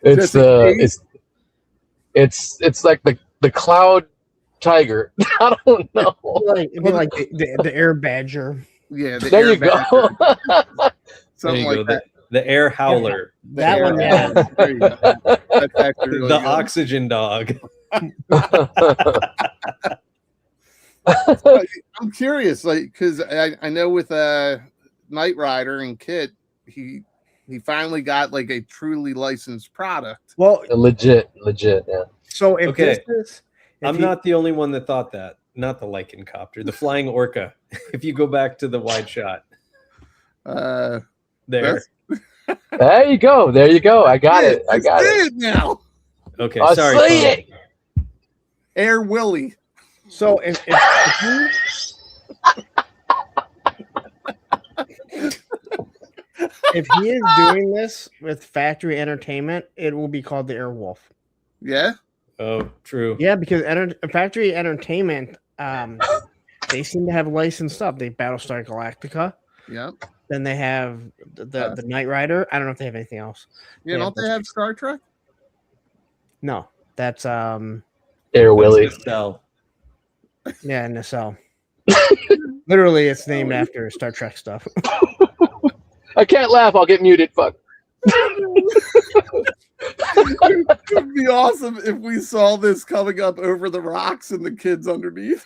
Just in case. It's like the Cloud Tiger. I don't know. It'd be like the Air Badger. Yeah, there you go. Something like that. The Air Howler. That one, yeah. There you go. That's actually really the good. Oxygen Dog. I'm curious, like, because I know with Knight Rider and Kit, he finally got like a truly licensed product. Well, legit, yeah. So if this is, I'm not the only one that thought that. Not the Lycan copter, the Flying Orca. If you go back to the wide shot, there. There you go. I got it. I got it now. Okay, I sorry. see it. Air Willie. So if he is doing this with Factory Entertainment, it will be called the Airwolf. Yeah. Oh, true. Yeah, because Factory Entertainment, they seem to have licensed stuff. They Battlestar Galactica. Yep. Then they have the Knight Rider. I don't know if they have anything else. Yeah, don't they have Star Trek? No, that's Air Willie. Yeah, Nacelle. Literally, it's named after Star Trek stuff. I can't laugh. I'll get muted. Fuck. It would be awesome if we saw this coming up over the rocks and the kids underneath.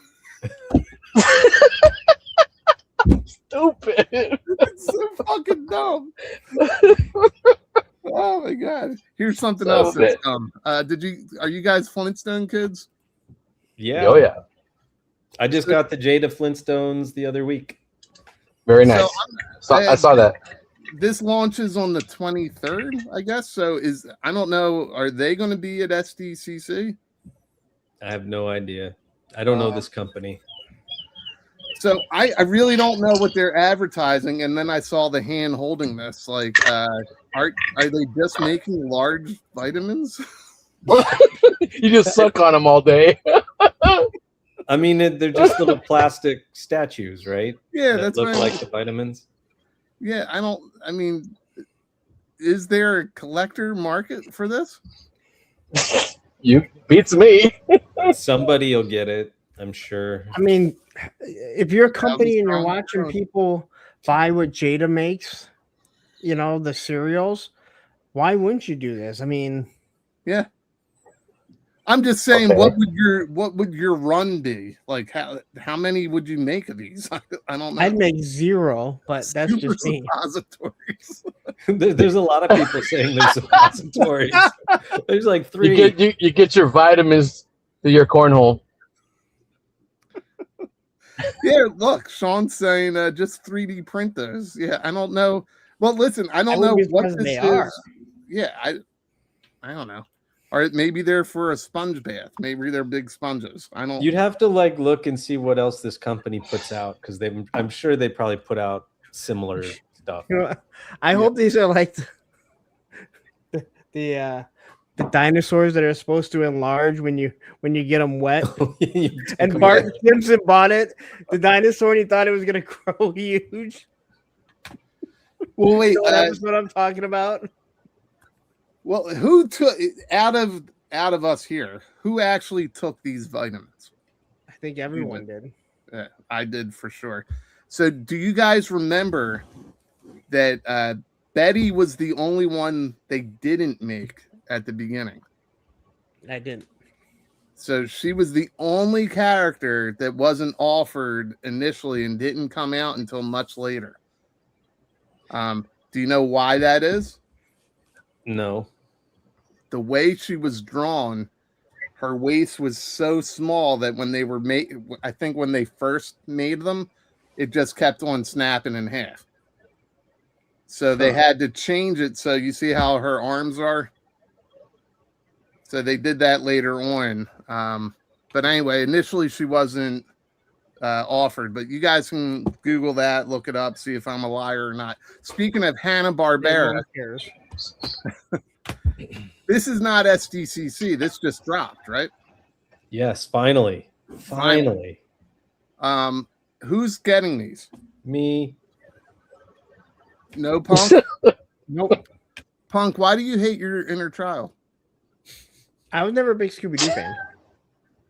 Stupid. It's so fucking dumb. Oh my god! Here's something So else that's bad. dumb. Are you guys Flintstone kids? Yeah. Oh yeah. I just got the Jada Flintstones the other week. Very nice. I saw that. This launches on the 23rd, I guess. So I don't know. Are they going to be at SDCC? I have no idea. I don't know this company. So I really don't know what they're advertising. And then I saw the hand holding this. Like, are they just making large vitamins? You just suck on them all day. I mean, they're just little plastic statues, right? Yeah, that that's look right. like the vitamins. Yeah, I mean, is there a collector market for this? You beats me. Somebody will get it, I'm sure. I mean, if you're a company and you're strong. watching people buy what Jada makes, the cereals, why wouldn't you do this? I mean, Yeah. I'm just saying, Okay. what would your run be? Like, how many would you make of these? I don't know. I'd make 0, but that's Super just me. suppositories. There's a lot of people saying there's suppositories. There's like 3. You get your vitamins to your cornhole. Yeah, look, Sean's saying just 3D print those. Yeah, I don't know. Well, listen, I don't know what this they is. are. Yeah, I don't know. Or maybe they're for a sponge bath. Maybe they're big sponges. I don't. You'd have to look and see what else this company puts out, because I'm sure they probably put out similar stuff. I hope these are like the dinosaurs that are supposed to enlarge when you get them wet. And Bart Simpson bought it, the dinosaur, and he thought it was gonna grow huge. Well, wait. That's what I'm talking about. Well, who took out of us here? Who actually took these vitamins? I think everyone did. Yeah, I did for sure. So, do you guys remember that Betty was the only one they didn't make at the beginning? I didn't. So she was the only character that wasn't offered initially and didn't come out until much later. Do you know why that is? No. The way she was drawn, her waist was so small that when they were made, I think when they first made them, it just kept on snapping in half. So they had to change it. So you see how her arms are? So they did that later on. But anyway, initially she wasn't offered, but you guys can Google that, look it up, see if I'm a liar or not. Speaking of Hanna-Barbera, this is not SDCC. This just dropped, right? Yes, finally. Who's getting these? Me. No, Punk? Nope. Punk, why do you hate your inner child? I was never a big Scooby-Doo fan.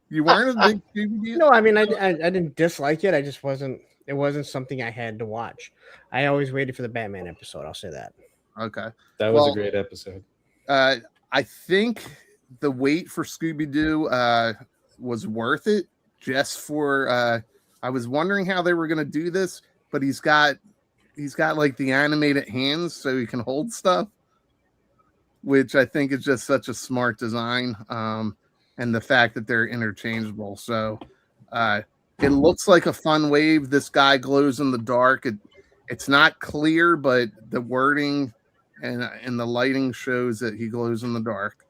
You weren't a big Scooby-Doo? No, I mean, I didn't dislike it. I just wasn't. It wasn't something I had to watch. I always waited for the Batman episode. I'll say that. Okay. That was a great episode. I think the wait for Scooby-Doo was worth it just for I was wondering how they were going to do this, but he's got like the animated hands so he can hold stuff, which I think is just such a smart design. And the fact that they're interchangeable. So it looks like a fun wave. This guy glows in the dark. It's not clear, but the wording and the lighting shows that he glows in the dark.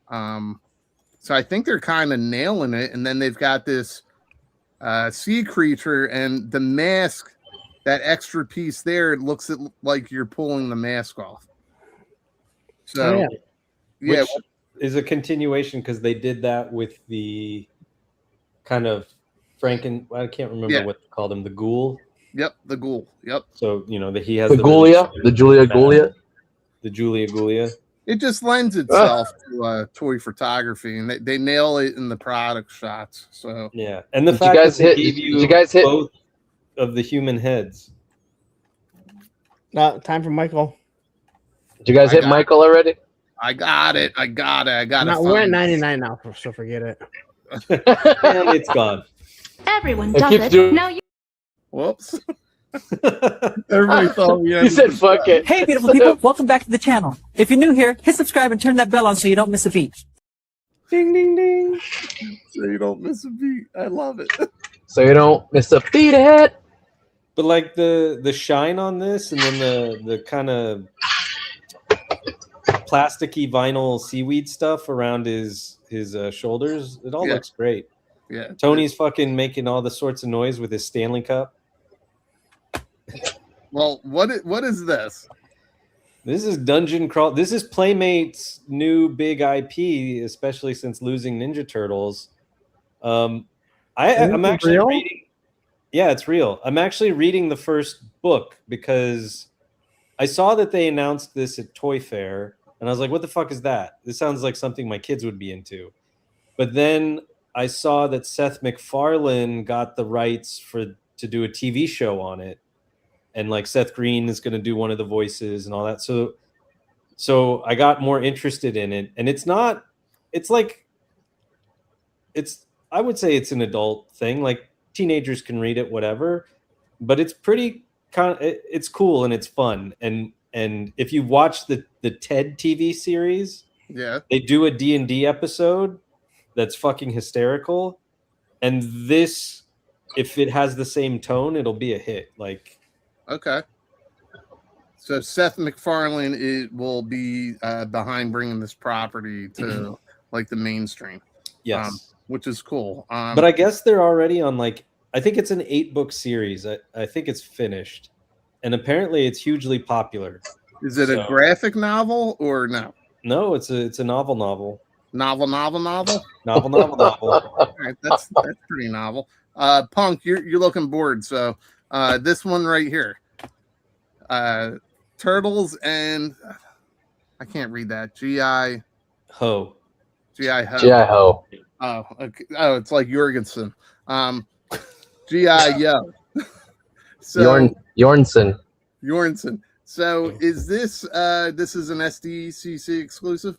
So I think they're kind of nailing it. And then they've got this sea creature, and the mask, that extra piece there, it looks like you're pulling the mask off. So yeah. Which is a continuation, because they did that with the kind of I can't remember what they called him, the ghoul. Yep, the ghoul. Yep. So that he has the Julia Gulia. The Julia Gulia. It just lends itself to toy photography, and they nail it in the product shots. So yeah, and the fact that they gave you both of the human heads. Time for Michael. Did you guys hit Michael already? I got it. I got it. We're at 99 now, so forget it. And it's gone. Everyone It does keeps it. doing- Now you. Whoops. Everybody thought we had He said, "Fuck it." Hey, beautiful people. Welcome back to the channel. If you're new here, hit subscribe and turn that bell on so you don't miss a beat. Ding ding ding. so you don't miss a beat. I love it. So you don't miss a beat it. But like the shine on this, and then the kind of plasticky vinyl seaweed stuff around his shoulders, it all looks great. Yeah. Tony's fucking making all the sorts of noise with his Stanley Cup. Well, what is this? This is Dungeon Crawl. This is Playmate's new big IP, especially since losing Ninja Turtles. I'm actually real? reading. Yeah, it's real. I'm actually reading the first book because I saw that they announced this at Toy Fair, and I was like, "What the fuck is that? This sounds like something my kids would be into." But then I saw that Seth MacFarlane got the rights to do a TV show on it. And like Seth Green is going to do one of the voices and all that. So I got more interested in it. And I would say it's an adult thing. Like teenagers can read it, whatever, but it's pretty it's cool and it's fun. And if you watch the TED TV series, yeah, they do a D&D episode that's fucking hysterical. And this, if it has the same tone, it'll be a hit. Like, okay. So Seth MacFarlane will be behind bringing this property to like the mainstream. yes. Which is cool. But I guess they're already on I think it's an 8-book series. I think it's finished. And apparently it's hugely popular. Is it a graphic novel or no? No, it's a novel. Novel. Novel. All right, that's pretty novel. Punk, you're looking bored, so this one right here. Turtles and I can't read that. G.I. Ho. G.I. Ho. G.I. Ho. Oh, okay. Oh, it's like Jorgensen. G.I. Yo. So Jornsen. So is this is an SDCC exclusive?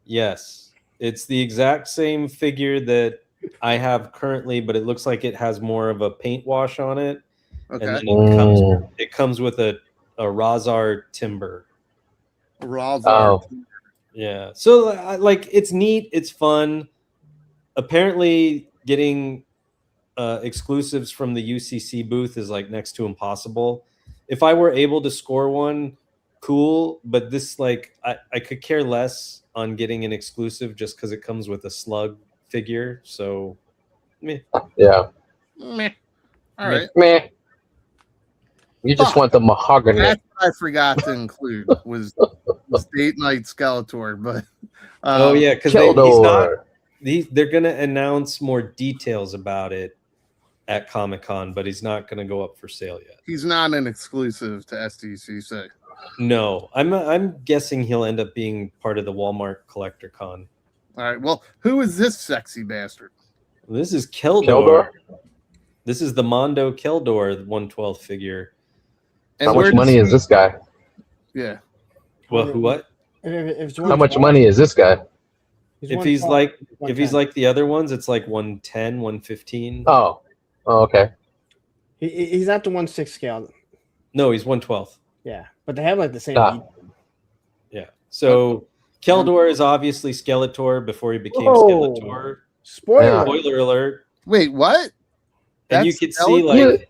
Yes. It's the exact same figure that I have currently, but it looks like it has more of a paint wash on it. Okay. And then it comes with a Razar timber. Razar. Oh. Yeah. So like it's neat, it's fun. Apparently getting exclusives from the UCC booth is like next to impossible. If I were able to score one, cool, but this I could care less on getting an exclusive just because it comes with a slug figure. So meh. Yeah. Meh. All right. Meh. You just want the mahogany. That's what I forgot to include was Date Night Skeletor, but oh yeah, because they're gonna announce more details about it at Comic-Con, but he's not gonna go up for sale yet. He's not an exclusive to SDCC. No, I'm guessing he'll end up being part of the Walmart Collector Con. All right. Well, who is this sexy bastard? This is Keldor. This is the Mondo Keldor 112 figure. And how much money is this guy? Yeah. Well, what? How much money is this guy? If he's like the other ones, it's like 110, 115. Oh, okay. He's not the 1/6 scale. No, he's 112. Yeah, but they have like the same. Yeah. So Keldor is obviously Skeletor before he became Skeletor. Spoiler alert. Wait, what? And you can see like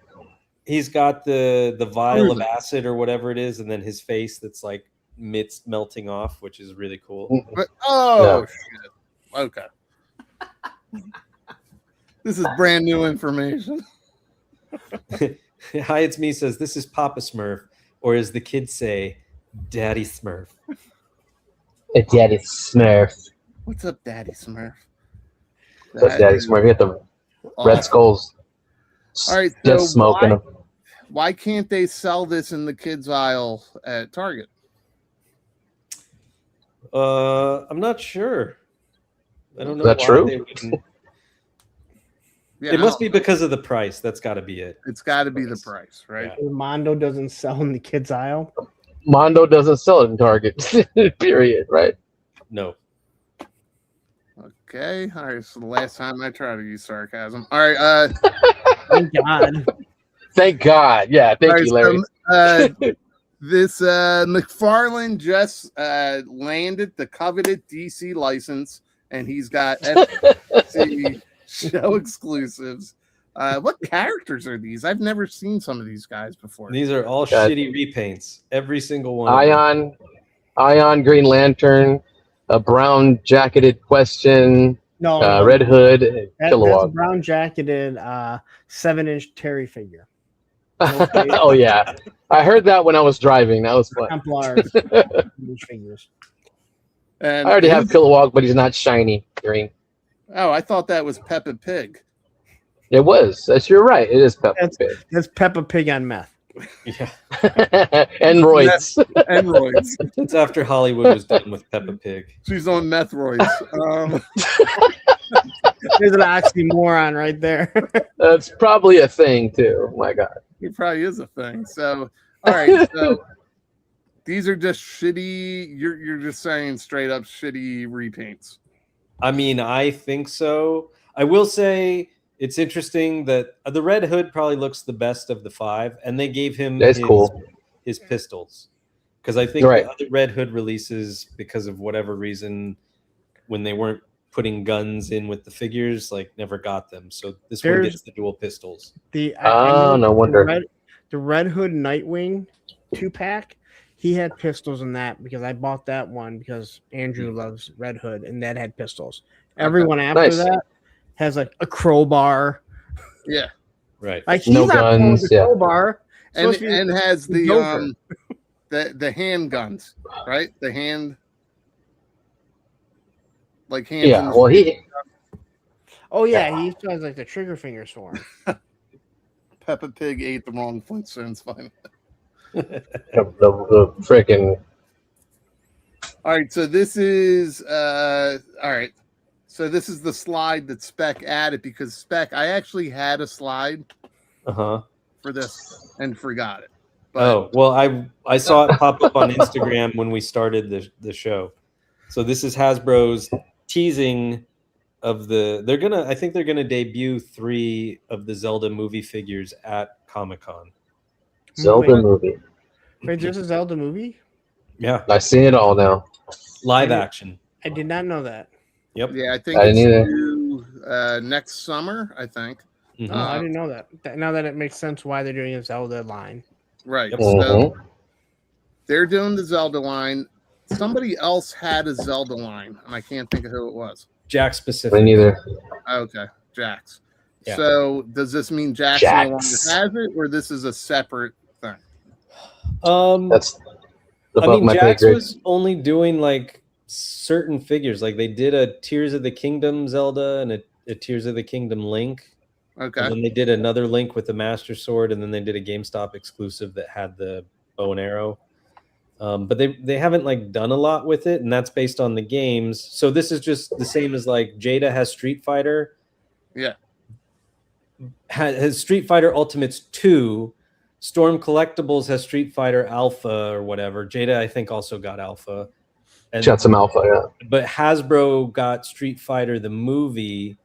he's got the vial of acid or whatever it is, and then his face that's like melting off, which is really cool. Shit. Okay. This is brand new information. Hi, it's me says this is Papa Smurf, or as the kids say, Daddy Smurf. Daddy Smurf. What's up, Daddy Smurf? That's Daddy Smurf. You got the red skulls. All right, just smoking them. Why can't they sell this in the kids aisle at Target? I'm not sure. I don't know. Is that true? Yeah, it must be because of the price. That's got to be it. It's got to be the price, right? Yeah. Mondo doesn't sell in the kids aisle. Mondo doesn't sell it in Target. Period. Right? No. Okay. All right. So the last time I tried to use sarcasm. All right. Thank God. Thank God. Yeah, thank you, Larry. This McFarlane just landed the coveted DC license, and he's got FCC show exclusives. What characters are these? I've never seen some of these guys before. These are all shitty repaints. Every single one. Ion, Green Lantern, a brown jacketed Question, No, Red Hood, that's a Kilowog. brown jacketed 7-inch Terry figure. Oh yeah, I heard that when I was driving. That was fun. Templars figures. And I already have Kilowog, but he's not shiny green. Oh, I thought that was Peppa Pig. It was. You're right. It is Peppa Pig. That's Peppa Pig on meth. Yeah. And roids. And roids. It's after Hollywood was done with Peppa Pig. She's on meth roids. There's an oxymoron right there. That's probably a thing too. Oh my God. It probably is a thing. So, all right. So these are just shitty. You're just saying straight up shitty repaints. I mean, I think so. I will say it's interesting that the Red Hood probably looks the best of the 5, and they gave him his pistols. Because I think the other Red Hood releases, because of whatever reason, when they weren't putting guns in with the figures, like never got them. So this one gets the dual pistols. No wonder. The Red Hood Nightwing 2-pack, he had pistols in that because I bought that one because Andrew loves Red Hood, and that had pistols. Everyone after that has like a crowbar. Yeah. Right. Like he's not guns, the crowbar. And has the handguns, right? The hand hands. Yeah, well he Oh yeah, he still has like the trigger fingers for him. Peppa Pig ate the wrong Flintstones. Fine. the freaking. All right, so this is all right. So this is the slide that Spec added because Spec, I actually had a slide for this and forgot it. But, I saw it pop up on Instagram when we started the show. So this is Hasbro's teasing of I think they're gonna debut 3 of the Zelda movie figures at Comic-Con. Zelda movie. Wait, there's a Zelda movie? Yeah. I've seen it all now. Live action. I did not know that. Yep. Yeah, I think it's due next summer, I think. I didn't know that. Now that it makes sense why they're doing a Zelda line. Right. So they're doing the Zelda line. Somebody else had a Zelda line, and I can't think of who it was. Jax specific. Me neither. Okay, Jax. Yeah. So does this mean Jax no longer has it, or this is a separate thing? That's Jax was only doing like certain figures. Like they did a Tears of the Kingdom Zelda and a Tears of the Kingdom Link. Okay. And then they did another Link with the Master Sword, and then they did a GameStop exclusive that had the bow and arrow. But they haven't like done a lot with it, and that's based on the games. So this is just the same as like Jada has Street Fighter. Yeah. Has Street Fighter Ultimates 2. Storm Collectibles has Street Fighter Alpha or whatever. Jada, I think, also got Alpha. And got some Alpha, yeah. But Hasbro got Street Fighter the movie,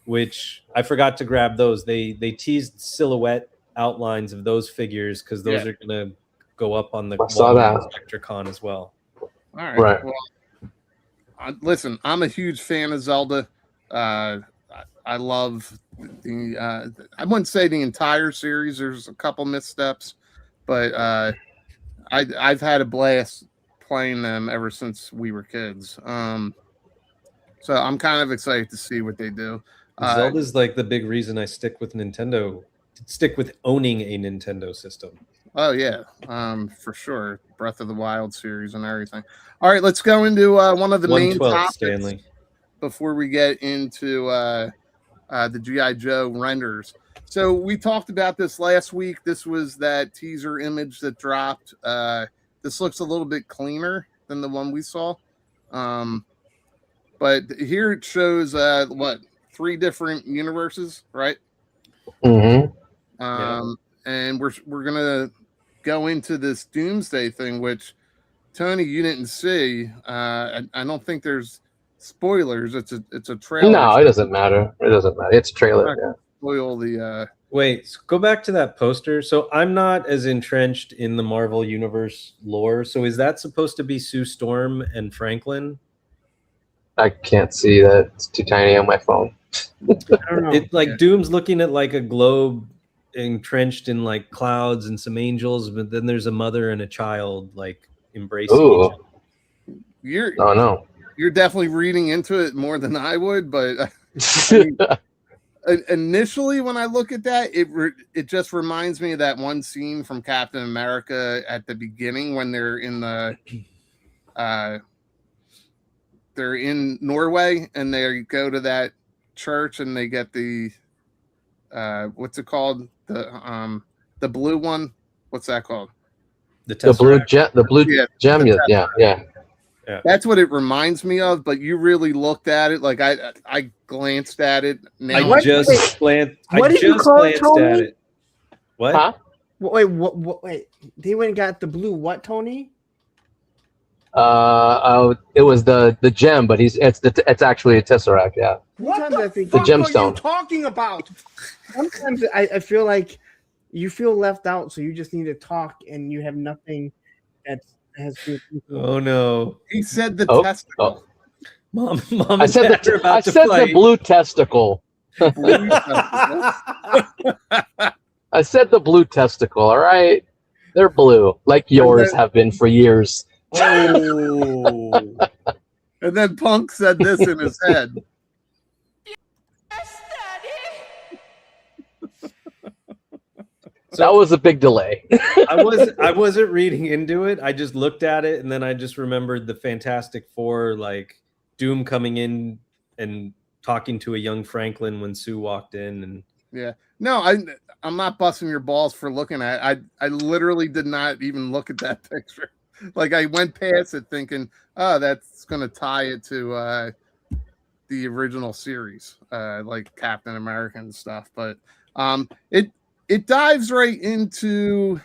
which I forgot to grab those. They teased silhouette outlines of those figures because those are going to go up on the SpectraCon as well. All right. Well, listen, I'm a huge fan of Zelda. I love the I wouldn't say the entire series. There's a couple missteps, but I've had a blast playing them ever since we were kids. So I'm kind of excited to see what they do. Zelda's like the big reason I stick with owning a Nintendo system. Oh yeah, for sure. Breath of the Wild series and everything. All right, let's go into one of the main topics Stanley. Before we get into the G.I. Joe renders. So we talked about this last week. This was that teaser image that dropped. This looks a little bit cleaner than the one we saw. But here it shows 3 different universes, right? Mm-hmm. And we're gonna go into this Doomsday thing, which Tony, you didn't see. I don't think there's spoilers. It's a trailer. No, it doesn't matter. It doesn't matter. It's a trailer. Yeah. Spoil the. Wait, so go back to that poster. So I'm not as entrenched in the Marvel Universe lore. So is that supposed to be Sue Storm and Franklin? I can't see that. It's too tiny on my phone. I don't know. It like Doom's looking at like a globe entrenched in like clouds and some angels, but then there's a mother and a child like embracing each other. Oh no. You're definitely reading into it more than I would, but initially when I look at that, it just reminds me of that one scene from Captain America at the beginning when they're in the they're in Norway and they go to that church and they get the what's it called, the blue one, what's that called, the blue gem. Yeah. That's what it reminds me of, but you really looked at it like I glanced at it. Now. I just glanced at it. What? Huh? Wait. They went and got the blue what, Tony? It was the gem, but it's actually a tesseract. Yeah. What the gemstone. are you talking about? Sometimes I feel like you feel left out, so you just need to talk, and you have nothing that has. Oh no! He said the testicle. Mom, I said the blue testicle. I said the blue testicle. All right, they're blue, like yours have been for years. Oh. And then Punk said this in his head. So that was a big delay. I wasn't reading into it. I just looked at it, and then I just remembered the Fantastic Four, like Doom coming in and talking to a young Franklin when Sue walked in. And yeah, no, I'm not busting your balls for looking at it. I literally did not even look at that picture. Like I went past it thinking, oh, that's gonna tie it to the original series, like Captain America and stuff. But it dives right into,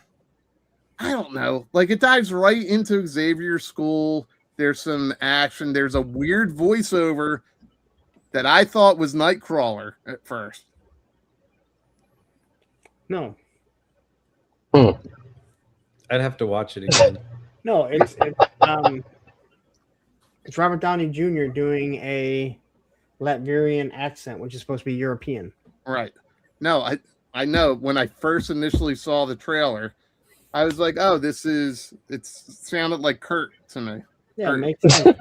I don't know, like it dives right into Xavier's school. There's some action. There's a weird voiceover that I thought was Nightcrawler at first. No. I'd have to watch it again. No, it's Robert Downey Jr. doing a Latvian accent, which is supposed to be European. Right. No, I know when I first initially saw the trailer, I was like, oh, it sounded like Kurt to me. Yeah, it makes sense.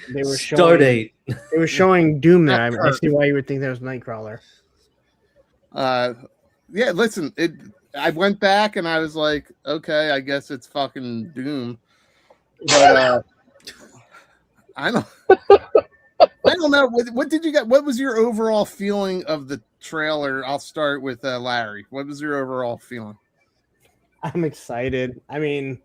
They were showing Stardate. They were showing Doom there. I see why you would think that was Nightcrawler. Yeah, listen, I went back and I was like, okay, I guess it's fucking Doom. But I don't know. What did you get? What was your overall feeling of the trailer? I'll start with Larry. What was your overall feeling? I'm excited. I mean,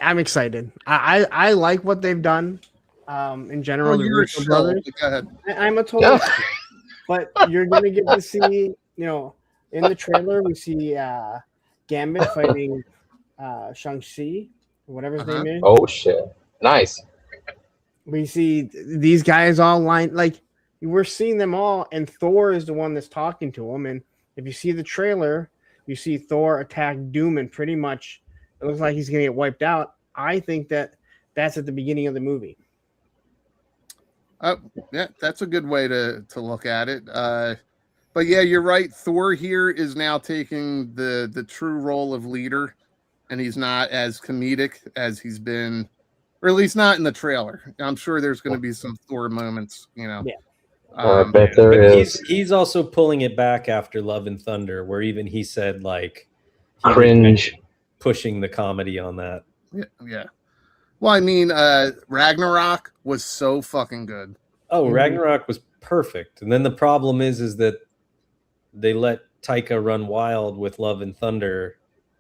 I'm excited. I like what they've done in general. Oh, you're a brothers. Go ahead. I'm a total but you're going to get to see, in the trailer, we see Gambit fighting Shang-Chi, whatever his name is. Oh, shit. Nice. We see these guys all lined, like, we're seeing them all, and Thor is the one that's talking to them. And if you see the trailer, you see Thor attack Doom, and pretty much it looks like he's going to get wiped out. I think that's at the beginning of the movie. Yeah, that's a good way to look at it. But yeah, you're right. Thor here is now taking the true role of leader, and he's not as comedic as he's been, or at least not in the trailer. I'm sure there's going to be some Thor moments, Yeah. I bet there is. He's also pulling it back after Love and Thunder, where even he said like cringe, pushing the comedy on that. Yeah. Well, I mean, Ragnarok was so fucking good. Oh, Ragnarok was perfect. And then the problem is that they let Taika run wild with Love and Thunder.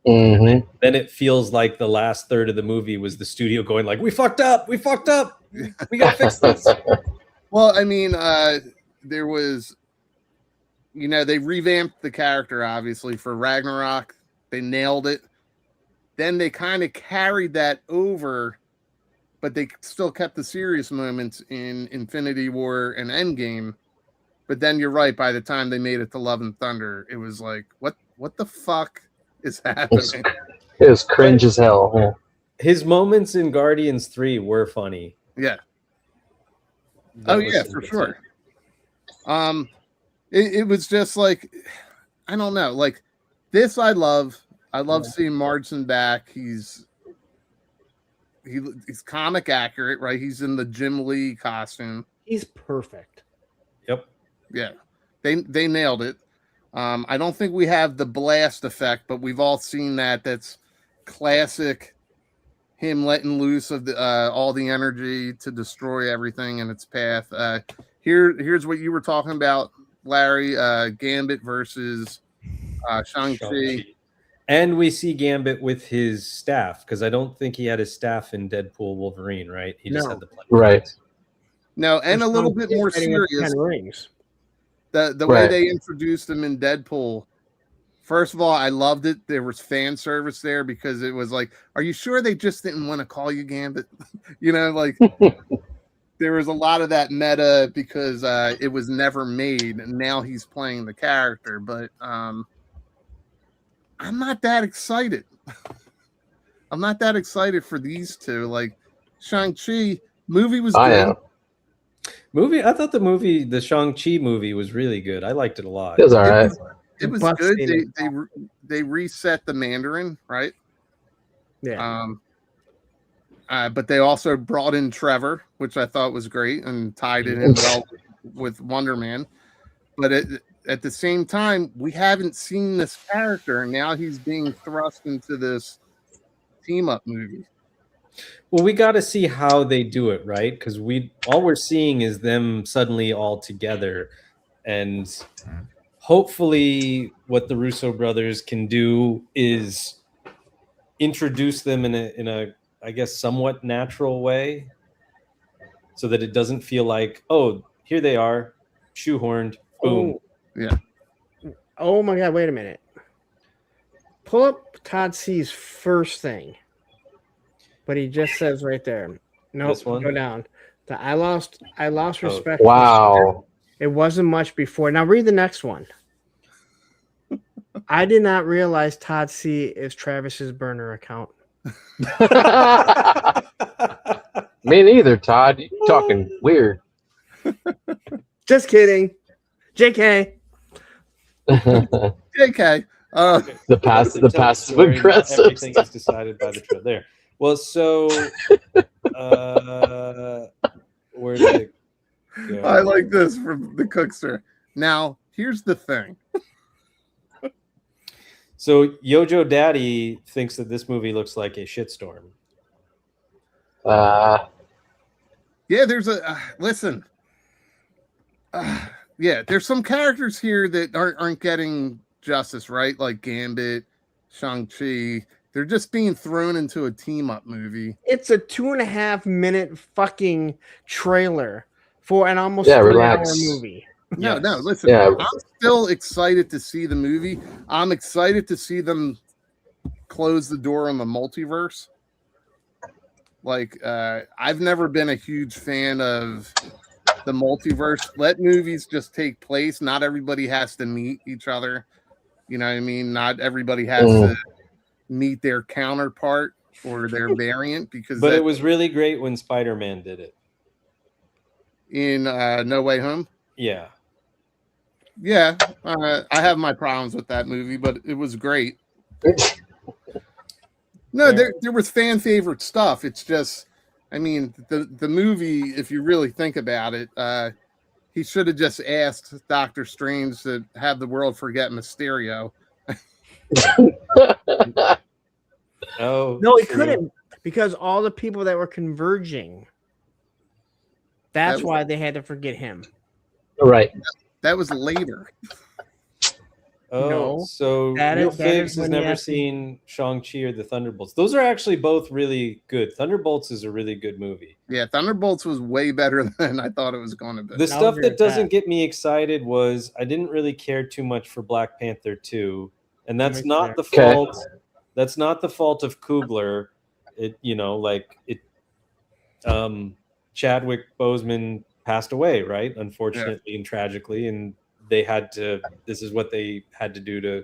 Mm-hmm. Then it feels like the last third of the movie was the studio going like, we fucked up. We got to fix this. Well, I mean, there was, they revamped the character, obviously, for Ragnarok. They nailed it. Then they kind of carried that over but they still kept the serious moments in Infinity War and Endgame. But then you're right. By the time they made it to Love and Thunder, it was like, what the fuck is happening? It was cringe as hell. Yeah. His moments in Guardians 3 were funny. Yeah. That was Yeah, some for good sure. stuff. It was just like, I don't know, like this. I love seeing Marsden back. He's comic accurate, right? He's in the Jim Lee costume. He's perfect. Yep. Yeah, they nailed it. I don't think we have the blast effect, but we've all seen that. That's classic. Him letting loose of the all the energy to destroy everything in its path. Here's what you were talking about, Larry. Gambit versus Shang-Chi. And we see Gambit with his staff, because I don't think he had his staff in Deadpool Wolverine, right? He just had the plane. Right. No, and a little bit more serious. The way they introduced him in Deadpool. First of all, I loved it. There was fan service there because it was like, are you sure they just didn't want to call you Gambit? You know, like there was a lot of that meta because it was never made, and now he's playing the character. But I'm not that excited. I'm not that excited for these two. Like Shang-Chi movie was good. I thought the Shang-Chi movie was really good. I liked it a lot. It was all right. It was good. They reset the Mandarin, right? Yeah. But they also brought in Trevor, which I thought was great, and tied it in well with Wonder Man. But at the same time, we haven't seen this character, and now he's being thrust into this team-up movie. Well, we got to see how they do it, right? Because all we're seeing is them suddenly all together, and hopefully, what the Russo brothers can do is introduce them in a I guess somewhat natural way, so that it doesn't feel like, oh, here they are, shoehorned, boom. Yeah. Oh my God! Wait a minute. Pull up Todd C's first thing. But he just says right there. No, go down. I lost respect. Wow. It wasn't much before. Now read the next one. I did not realize Todd C is Travis's burner account. Me neither, Todd. You're talking weird. Just kidding. JK. JK. The passive aggressive. Everything is decided by the trailer. There. Well, so where did it go? I like this from the Cookster. Now, here's the thing. So Yojo Daddy thinks that this movie looks like a shitstorm. Yeah, there's a listen. Yeah, there's some characters here that aren't getting justice, right? Like Gambit, Shang-Chi. They're just being thrown into a team-up movie. It's a 2.5 minute fucking trailer for an almost 3-hour movie. No, listen. Yeah. I'm still excited to see the movie. I'm excited to see them close the door on the multiverse. Like, I've never been a huge fan of the multiverse. Let movies just take place. Not everybody has to meet each other. You know what I mean? Not everybody has to meet their counterpart or their variant. But it was really great when Spider-Man did it. In No Way Home? Yeah. Yeah, I have my problems with that movie, but it was great. No, there was fan favorite stuff. It's just, I mean, the movie, if you really think about it, he should have just asked Doctor Strange to have the world forget Mysterio. Oh no, he couldn't, because all the people that were converging. That's why they had to forget him. Right. That was later. Oh, No, so Neil Figs has never seen Shang-Chi or the Thunderbolts. Those are actually both really good. Thunderbolts is a really good movie. Yeah, Thunderbolts was way better than I thought it was going to be. The stuff that doesn't get me excited was I didn't really care too much for Black Panther 2, and that's not the fault. That's not the fault of Coogler. It Chadwick Boseman passed away, right? Unfortunately and tragically, and this is what they had to do to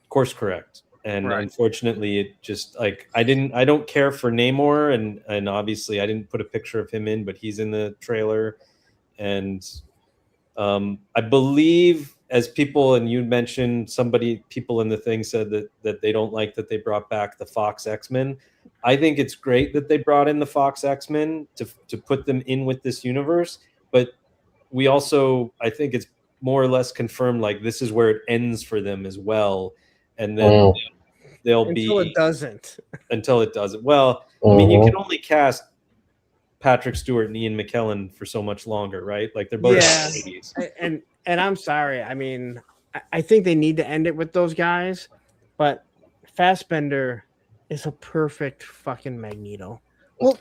course correct. And unfortunately, it just like I don't care for Namor, and obviously I didn't put a picture of him in, but he's in the trailer, and I believe, as people, and you mentioned, people in the thing said that they don't like that they brought back the Fox X-Men. I think it's great that they brought in the Fox X-Men to put them in with this universe, but we also, I think it's more or less confirmed, like this is where it ends for them as well, and then they'll until it doesn't. Until it doesn't. Well, I mean, you can only cast Patrick Stewart and Ian McKellen for so much longer, right? Like they're both 80s. And I'm sorry. I mean, I think they need to end it with those guys, but Fassbender is a perfect fucking Magneto. Well,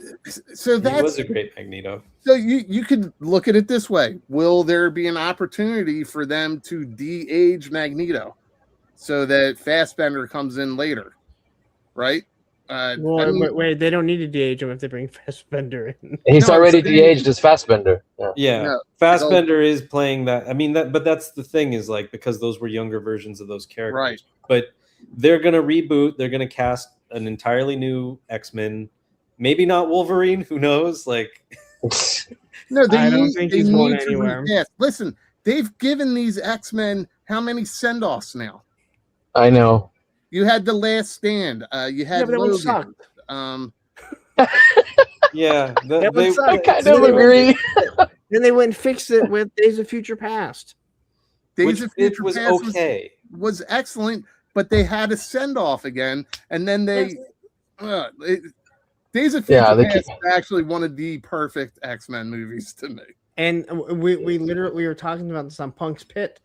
so He was a great Magneto. So you could look at it this way: will there be an opportunity for them to de-age Magneto so that Fassbender comes in later, right? Wait, they don't need to de-age him if they bring Fassbender in. He's already de-aged as Fassbender. Yeah. Fassbender is playing that. I mean, but that's the thing, is like, because those were younger versions of those characters. Right. But they're going to reboot. They're going to cast an entirely new X-Men. Maybe not Wolverine. Who knows? Like, no, I don't think he's going anywhere. Yes, listen, they've given these X-Men how many send-offs now? I know. You had The Last Stand. You had Logan. Yeah, I kind of agree. Then they went and fixed it with Days of Future Past. Days of Future was Past okay. Was excellent, but they had a send-off again, and then they Days of Future Past is actually one of the perfect X-Men movies to me. And we were talking about this on Punk's Pit.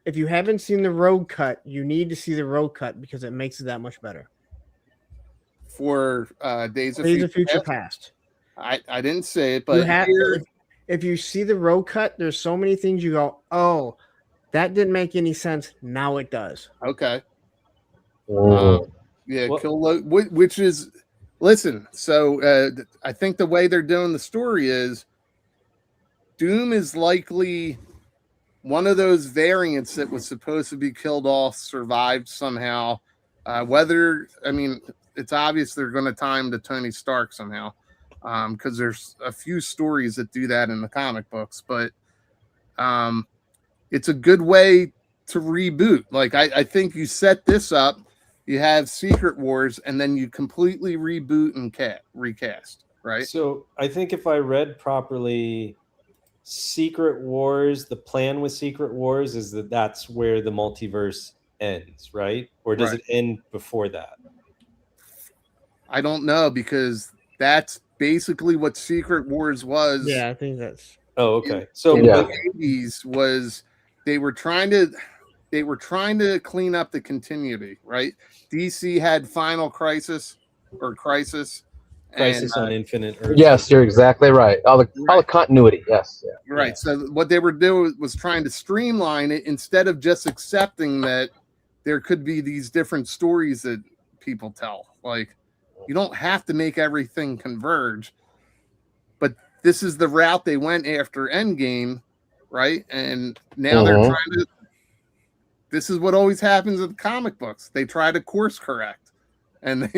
If you haven't seen the road cut, you need to see the road cut because it makes it that much better. For Days of Future Past. I didn't say it, but if you see the road cut, there's so many things you go, oh, that didn't make any sense. Now it does. Okay. Which is, listen, so I think the way they're doing the story is Doom is likely one of those variants that was supposed to be killed off, survived somehow. It's obvious they're going to tie him to Tony Stark somehow, because there's a few stories that do that in the comic books. But it's a good way to reboot. Like, I think you set this up, you have Secret Wars, and then you completely reboot and recast, right? So I think if I read properly, Secret Wars, the plan with Secret Wars is that's where the multiverse ends, right? Or does it end before that? I don't know, because that's basically what Secret Wars was. Yeah, I think that's. Oh, okay. So in the 80s was they were trying to clean up the continuity, right? DC had Final Crisis or Crisis. Crisis on Infinite Earth. Yes, you're exactly right. All the continuity. Yes. Yeah. Right. So what they were doing was trying to streamline it instead of just accepting that there could be these different stories that people tell. Like, you don't have to make everything converge. But this is the route they went after Endgame, right? And now they're trying to. This is what always happens in the comic books. They try to course correct, and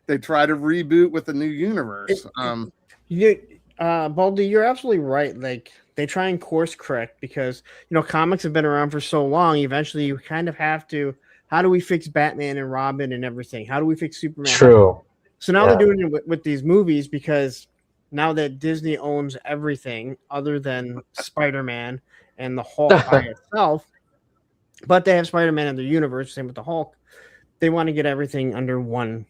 they try to reboot with a new universe. Baldy, you're absolutely right. Like, they try and course correct because, comics have been around for so long. Eventually, you kind of have to. How do we fix Batman and Robin and everything? How do we fix Superman? True. So now they're doing it with these movies, because now that Disney owns everything other than Spider-Man and the Hulk by itself, but they have Spider-Man in their universe, same with the Hulk. They want to get everything under one.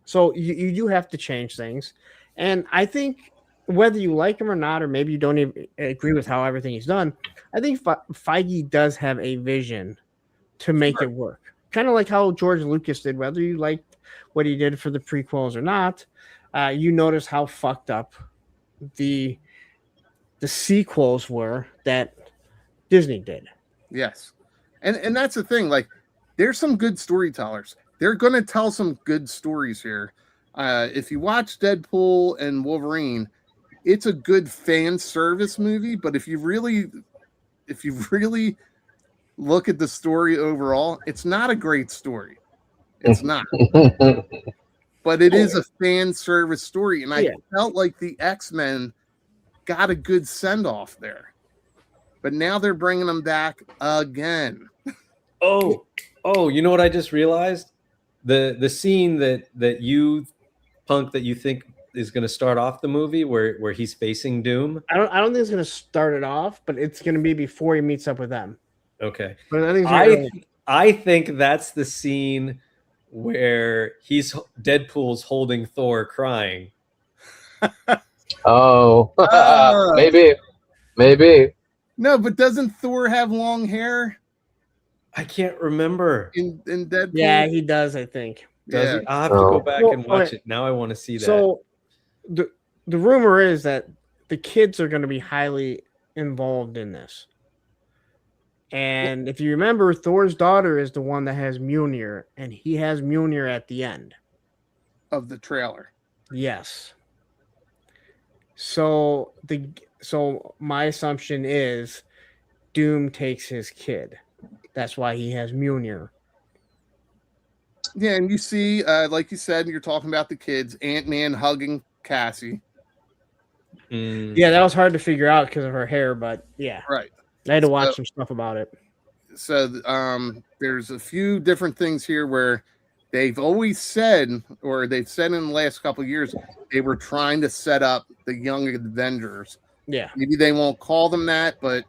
So you do have to change things. And I think whether you like him or not, or maybe you don't even agree with how everything he's done, I think Feige does have a vision to make it work. Kind of like how George Lucas did, whether you liked what he did for the prequels or not. You notice how fucked up the sequels were that Disney did. Yes. And that's the thing. Like, there's some good storytellers. They're going to tell some good stories here. If you watch Deadpool and Wolverine, it's a good fan service movie. But if you really look at the story overall, it's not a great story. It's not. But it is a fan service story, and I felt like the X-Men got a good send-off there. But now they're bringing them back again. Oh, you know what I just realized? The scene that you think is going to start off the movie where he's facing Doom. I don't think it's going to start it off, but it's going to be before he meets up with them. Okay. But I think that's the scene where Deadpool's holding Thor crying. Maybe. No, but doesn't Thor have long hair? I can't remember. In Deadpool? Yeah, he does, I think. Does he? I'll have to go back and watch it. Now I want to see that. So the rumor is that the kids are going to be highly involved in this. And if you remember, Thor's daughter is the one that has Mjolnir, and he has Mjolnir at the end of the trailer. Yes. So my assumption is Doom takes his kid. That's why he has Mjolnir. Yeah, and you see, like you said, you're talking about the kids, Ant-Man hugging Cassie. Yeah, that was hard to figure out because of her hair, but yeah. Right. I had to watch some stuff about it. So there's a few different things here where they've always said, or they've said in the last couple of years, they were trying to set up the Young Avengers. Yeah. Maybe they won't call them that, but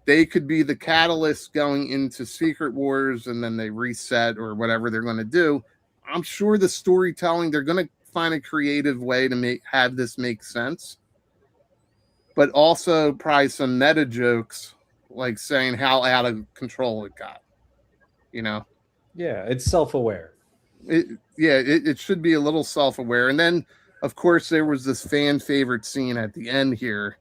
they could be the catalyst going into Secret Wars, and then they reset or whatever they're going to do. I'm sure the storytelling, they're going to find a creative way to have this make sense. But also probably some meta jokes, like saying how out of control it got. You know? Yeah, it's self-aware. It should be a little self-aware. And then, of course, there was this fan favorite scene at the end here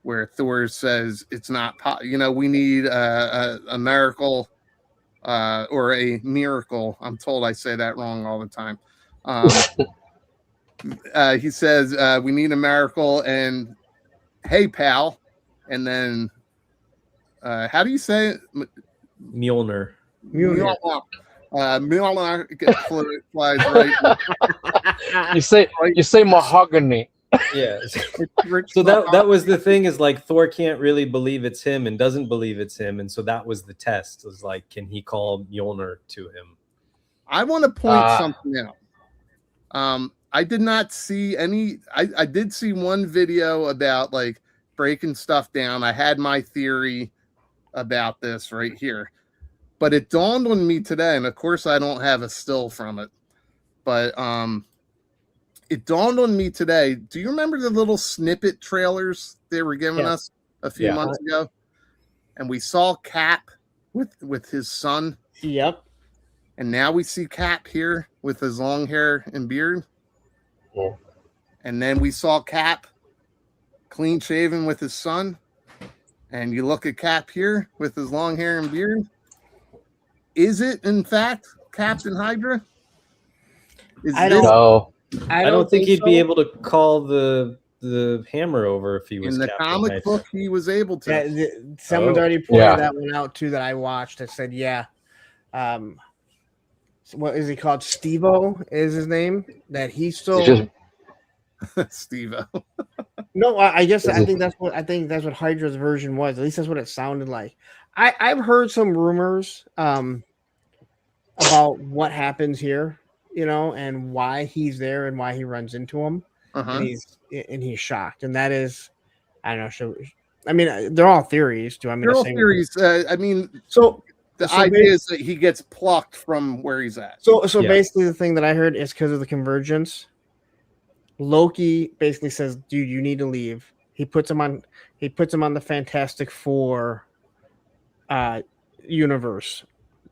where Thor says it's not, we need a miracle or a miracle. I'm told I say that wrong all the time. He says, we need a miracle, and hey, pal. And then, how do you say it? Mjolnir. Mjolnir flies right. You say mahogany. Yeah. So that was the thing, is like Thor can't really believe it's him and doesn't believe it's him, and so that was the test. It was like, can he call Mjolnir to him? I want to point something out. I did not see any. I did see one video about like breaking stuff down. I had my theory about this right here, but it dawned on me today, and of course I don't have a still from it, but it dawned on me today. Do you remember the little snippet trailers they were giving us a few months ago? And we saw Cap with his son. Yep. And now we see Cap here with his long hair and beard. Yeah. And then we saw Cap clean shaven with his son. And you look at Cap here with his long hair and beard. Is it, in fact, Captain Hydra? I don't think he'd be able to call the hammer over if he was in the Captain comic Hydra. book. He was able to. Yeah, someone's already pointed that one out too that I watched. That said, what is he called? Steve-O is his name. That he's still Steve-O. No, I think that's what Hydra's version was. At least that's what it sounded like. I've heard some rumors about what happens here, and why he's there and why he runs into him. And he's shocked, and that is, I don't know. They're all theories. They're all theories. So the idea is that he gets plucked from where he's at. So basically, the thing that I heard is because of the convergence. Loki basically says, "Dude, you need to leave." He puts him on the Fantastic Four universe.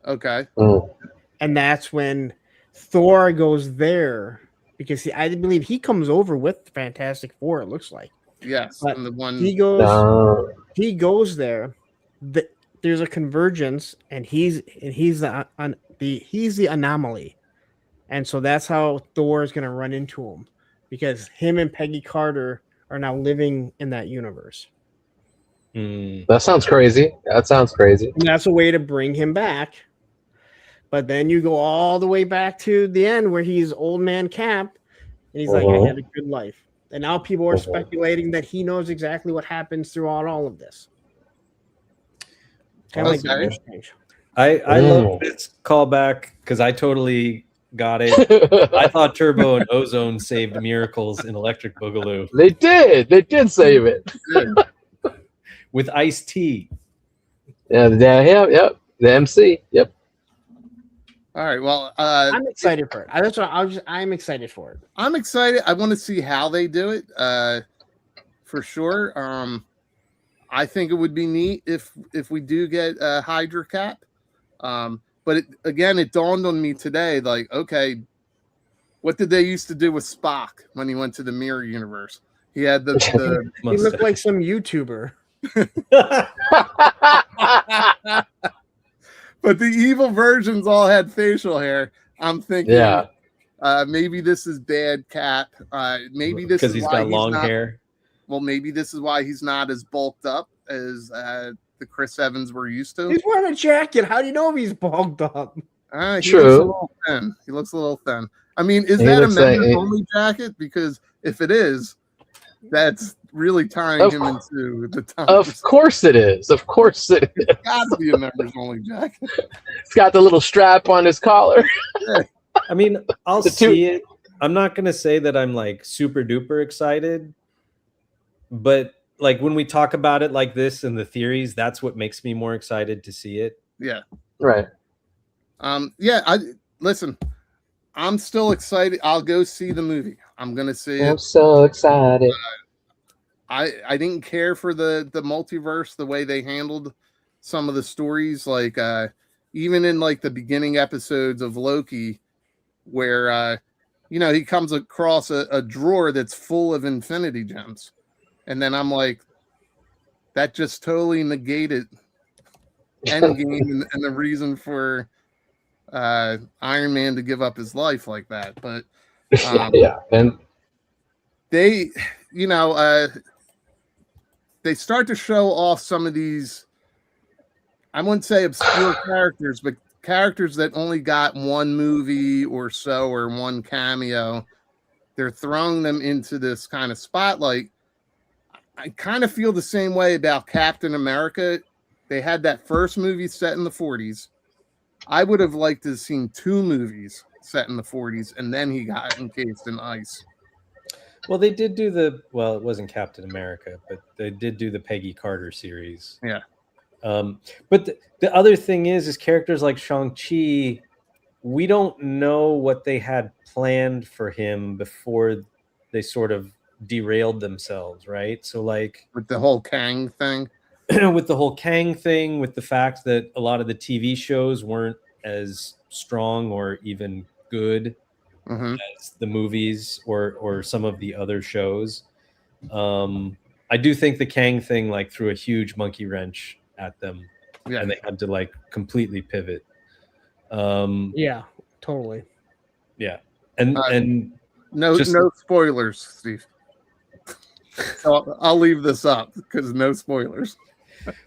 Okay. And that's when Thor goes there, because I believe he comes over with the Fantastic Four. It looks like. Yes, but and the one he goes there. There's a convergence, and he's the anomaly, And so that's how Thor is going to run into him, because him and Peggy Carter are now living in that universe. That sounds crazy. That sounds crazy. And that's a way to bring him back. But then you go all the way back to the end where he's old man Cap, and he's like, I had a good life. And now people are speculating that he knows exactly what happens throughout all of this. Kind of like Doctor Strange. I love this callback because I totally got it. I thought Turbo and Ozone saved miracles in Electric Boogaloo. They did. They did save it. With Ice-T. Yeah, the MC. Yep. All right. Well, I'm excited for it. That's what I'm excited for it. I'm excited. I want to see how they do it. For sure. I think it would be neat if we do get a Hydra Cap. But it dawned on me today, like, okay, what did they used to do with Spock when he went to the mirror universe? He had the he looked like some YouTuber. But the evil versions all had facial hair. I'm thinking, maybe this is bad Cap. Maybe this is because he's why got long hair. Well, maybe this is why he's not as bulked up as the Chris Evans we're used to. He's wearing a jacket. How do you know if he's bulked up? True. He looks a little thin. I mean, is that a members only jacket? Because if it is, that's really tying him into the time. Of course it is. Of course it is. It's got to be a members only jacket. It's got the little strap on his collar. I mean, I'll see it. I'm not going to say that I'm like super duper excited, but like when we talk about it like this in the theories, that's what makes me more excited to see it. Yeah. Right. Listen, I'm still excited. I'll go see the movie. I'm gonna see it. I'm so excited. I didn't care for the multiverse, the way they handled some of the stories, like even in like the beginning episodes of Loki, where he comes across a drawer that's full of Infinity Gems. And then I'm like, that just totally negated Endgame and the reason for Iron Man to give up his life like that. But and they start to show off some of these, I wouldn't say obscure characters, but characters that only got one movie or so or one cameo. They're throwing them into this kind of spotlight. I kind of feel the same way about Captain America. They had that first movie set in the 40s. I would have liked to have seen 2 movies set in the 40s, and then he got encased in ice. Well, they did do it wasn't Captain America, but they did do the Peggy Carter series. Yeah. But the other thing is characters like Shang-Chi, we don't know what they had planned for him before they sort of derailed themselves, right? So like with the whole Kang thing, with the fact that a lot of the TV shows weren't as strong or even good as the movies or some of the other shows. I do think the Kang thing like threw a huge monkey wrench at them, and they had to like completely pivot. Yeah, totally. Yeah, and no spoilers, Steve. So I'll leave this up because no spoilers.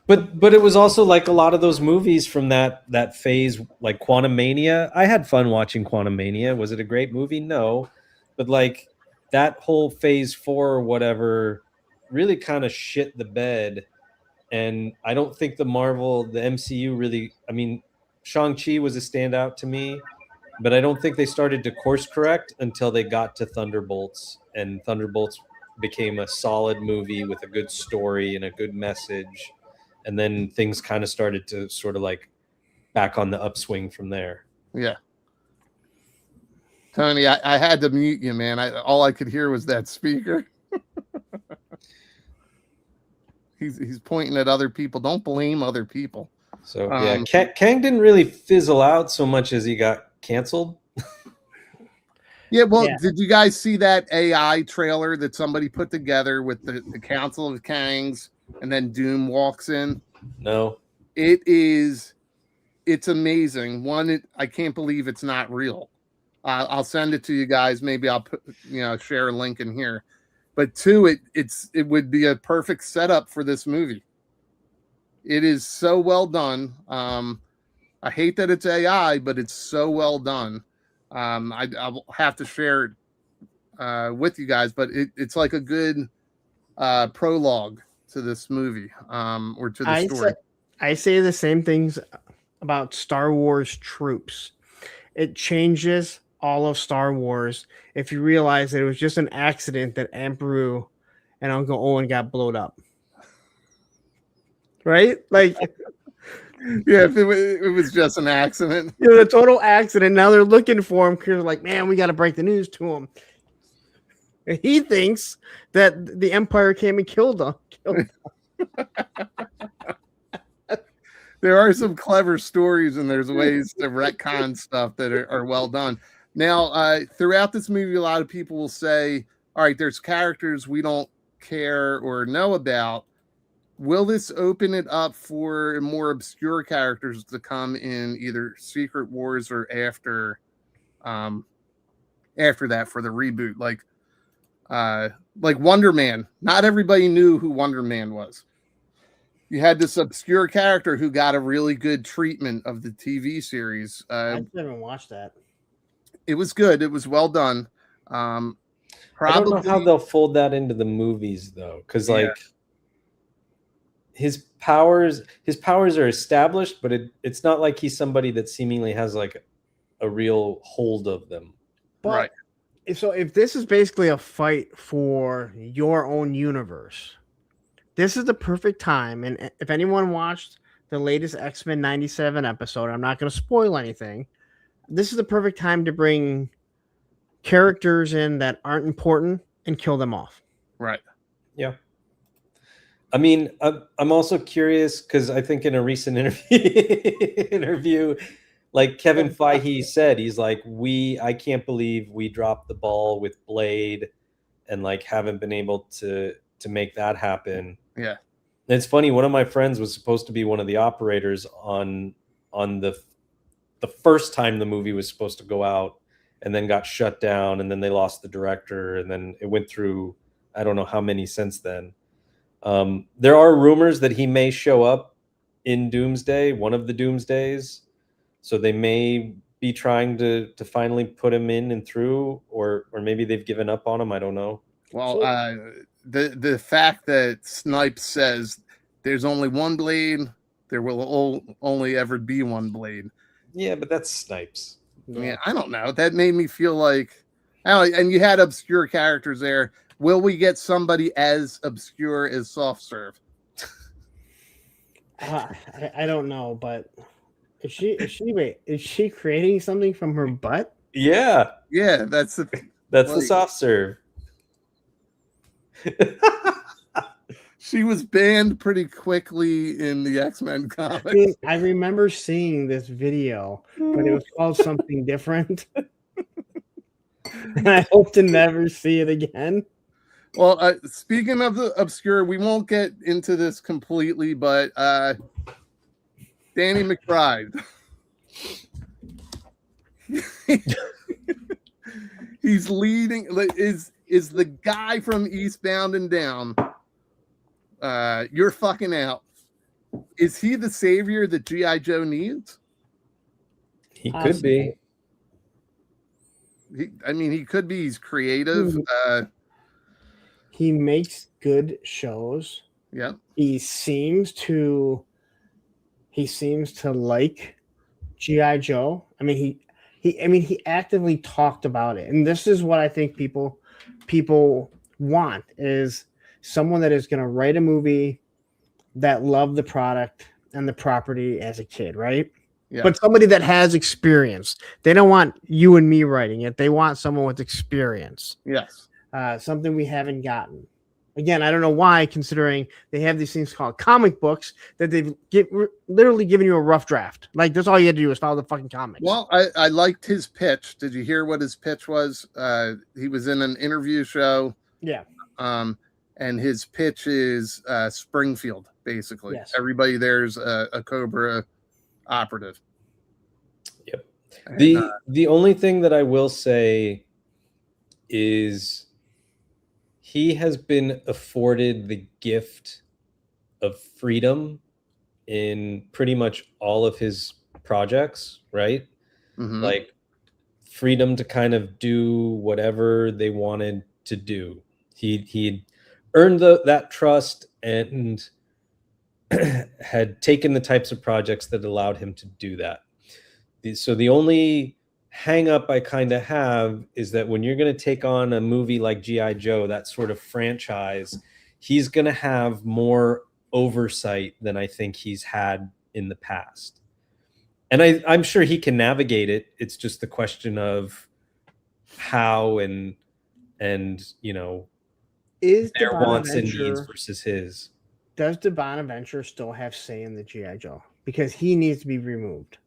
But it was also like a lot of those movies from that phase, like Quantum Mania. I had fun watching Quantum Mania. Was it a great movie? No, but like that whole Phase 4 or whatever really kind of shit the bed. And I don't think the MCU really. I mean, Shang-Chi was a standout to me, but I don't think they started to course correct until they got to Thunderbolts, and Thunderbolts became a solid movie with a good story and a good message, and then things kind of started to sort of like back on the upswing from there. Yeah, Tony, I had to mute you, man. All I could hear was that speaker. He's pointing at other people. Don't blame other people. So Kang didn't really fizzle out so much as he got canceled. Did you guys see that AI trailer that somebody put together with the Council of Kangs, and then Doom walks in? No. It's amazing. One, I can't believe it's not real. I'll send it to you guys. Maybe I'll put, share a link in here. But 2, it would be a perfect setup for this movie. It is so well done. I hate that it's AI, but it's so well done. I'll have to share it with you guys, but it's like a good prologue to this movie, or to the story. I say the same things about Star Wars Troops. It changes all of Star Wars if you realize that it was just an accident that Aunt Beru and Uncle Owen got blown up. Right? Like, yeah, if it was just an accident. It was a total accident. Now they're looking for him because they're like, man, we got to break the news to him. And he thinks that the Empire came and killed him. There are some clever stories, and there's ways to retcon stuff that are well done. Now, throughout this movie, a lot of people will say, all right, there's characters we don't care or know about. Will this open it up for more obscure characters to come in either Secret Wars or after that for the reboot? Like Wonder Man. Not everybody knew who Wonder Man was. You had this obscure character who got a really good treatment of the TV series. I haven't watched that. It was good. It was well done. I don't know how they'll fold that into the movies though, because his powers are established, but it's not like he's somebody that seemingly has like a real hold of them. But, right. So if this is basically a fight for your own universe, this is the perfect time. And if anyone watched the latest X-Men 97 episode, I'm not going to spoil anything. This is the perfect time to bring characters in that aren't important and kill them off. Right. Yeah. I mean, I'm also curious because I think in a recent interview, like Kevin Feige said, he's like, I can't believe we dropped the ball with Blade and like haven't been able to make that happen. Yeah. And it's funny. One of my friends was supposed to be one of the operators on the first time the movie was supposed to go out, and then got shut down, and then they lost the director, and then it went through I don't know how many since then. There are rumors that he may show up in Doomsday, one of the Doomsdays. So they may be trying to finally put him in and through, or maybe they've given up on him. I don't know. Well, the fact that Snipes says there's only one Blade, there will only ever be one Blade. Yeah, but that's Snipes. Yeah, I don't know. That made me feel like, and you had obscure characters there. Will we get somebody as obscure as Soft Serve? I don't know, but is she creating something from her butt? Yeah, that's the Soft Serve. She was banned pretty quickly in the X-Men comics. I mean, I remember seeing this video, but it was called something different. And I hope to never see it again. Well, speaking of the obscure, we won't get into this completely, but Danny McBride. He's leading, is the guy from Eastbound and Down. You're fucking out. Is he the savior that G.I. Joe needs? He could be. He could be. He's creative. He makes good shows. Yeah. He seems to like G.I. Joe. He actively talked about it. And this is what I think people want, is someone that is going to write a movie that loved the product and the property as a kid, right? Yeah. But somebody that has experience. They don't want you and me writing it. They want someone with experience. Yes. Something we haven't gotten. Again, I don't know why, considering they have these things called comic books that they've literally given you a rough draft. Like, that's all you had to do is follow the fucking comics. Well, I liked his pitch. Did you hear what his pitch was? He was in an interview show. Yeah. And his pitch is Springfield, basically. Yes. Everybody there's a Cobra operative. Yep. The only thing that I will say is he has been afforded the gift of freedom in pretty much all of his projects, right? Like freedom to kind of do whatever they wanted to do. He'd earned that trust and had taken the types of projects that allowed him to do that. So the only hang up I kind of have is that when you're going to take on a movie like G.I. Joe, that sort of franchise, he's going to have more oversight than I think he's had in the past. And I'm sure he can navigate it. It's just the question of how and is their the wants and Bonaventure, needs versus his. Does the Bonaventure still have say in the G.I. Joe? Because he needs to be removed.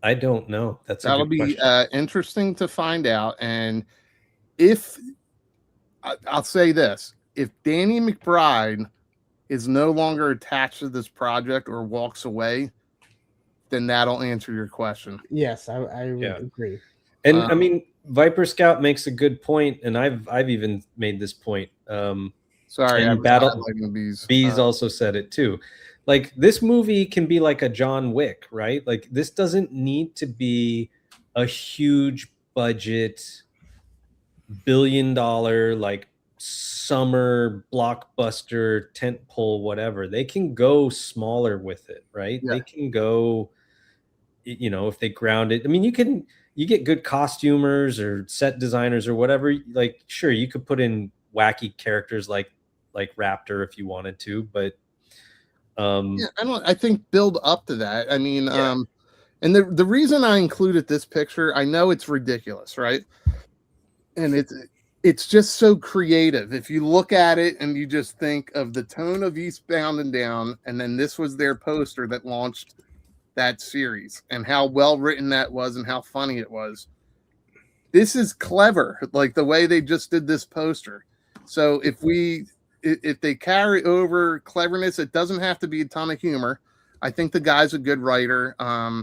I don't know. That'll be interesting to find out. And if I'll say this, if Danny McBride is no longer attached to this project or walks away, then that'll answer your question. Yes, I would agree. And I mean, Viper Scout makes a good point, and I've even made this point. Sorry, and Bees also said it too. Like, this movie can be like a John Wick, right? Like, this doesn't need to be a huge budget, $1 billion, like summer blockbuster, tentpole, whatever. They can go smaller with it, right? Yeah. They can go, if they ground it. I mean, you get good costumers or set designers or whatever. Like, sure, you could put in wacky characters like Raptor if you wanted to, but I think build up to that. I mean, and the reason I included this picture, I know it's ridiculous, right? And it's just so creative. If you look at it and you just think of the tone of Eastbound and Down, and then this was their poster that launched that series, and how well written that was and how funny it was. This is clever, like the way they just did this poster. So if they carry over cleverness, it doesn't have to be a ton of humor. I think the guy's a good writer. I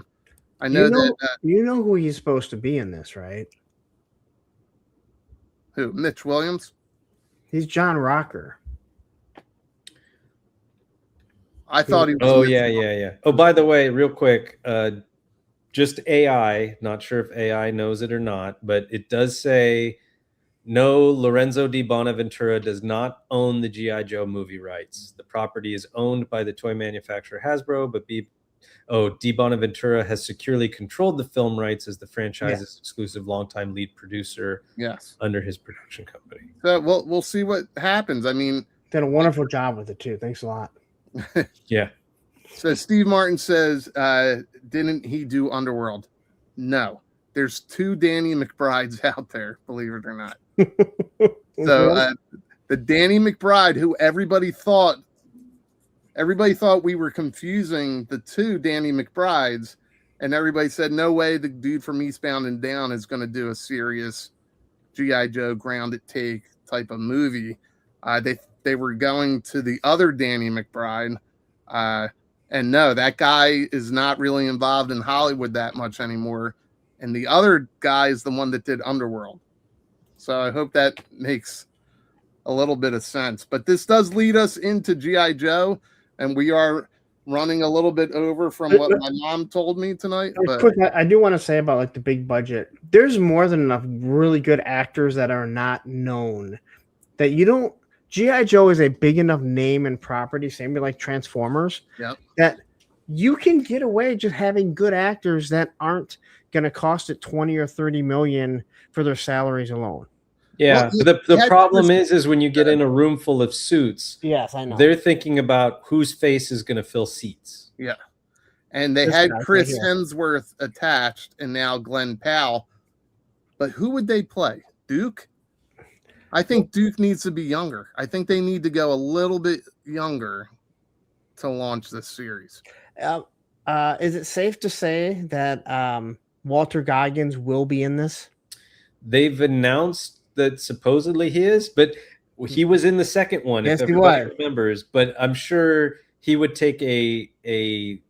know that you know who he's supposed to be in this, right? Who? Mitch Williams? He's John Rocker. I thought he was. Oh, yeah. Oh, by the way, real quick, just AI, not sure if AI knows it or not, but it does say, no, Lorenzo Di Bonaventura does not own the G.I. Joe movie rights. The property is owned by the toy manufacturer Hasbro, but Di Bonaventura has securely controlled the film rights as the franchise's exclusive longtime lead producer under his production company. So we'll see what happens. I mean, did a wonderful job with it too. Thanks a lot. Yeah. So Steve Martin says, didn't he do Underworld? No. There's 2 Danny McBrides out there, believe it or not. So the Danny McBride, who everybody thought we were confusing the 2 Danny McBrides, and everybody said, no way the dude from Eastbound and Down is going to do a serious G.I. Joe grounded take type of movie. They were going to the other Danny McBride, and no, that guy is not really involved in Hollywood that much anymore. And the other guy is the one that did Underworld. So I hope that makes a little bit of sense. But this does lead us into G.I. Joe, and we are running a little bit over from what my mom told me tonight. But quick, I do want to say about like the big budget. There's more than enough really good actors that are not known that you don't. G.I. Joe is a big enough name and property, same like Transformers, that you can get away just having good actors that aren't going to cost it 20 or 30 million for their salaries alone. Yeah, the problem is when you get in a room full of suits. Yes, I know. They're thinking about whose face is going to fill seats. Yeah, and they had Chris Hemsworth attached, and now Glenn Powell. But who would they play? Duke? I think Duke needs to be younger. I think they need to go a little bit younger to launch this series. Is it safe to say that Walter Goggins will be in this? They've announced that supposedly he is, but he was in the second one. Yes, if everybody remembers. But I'm sure he would take a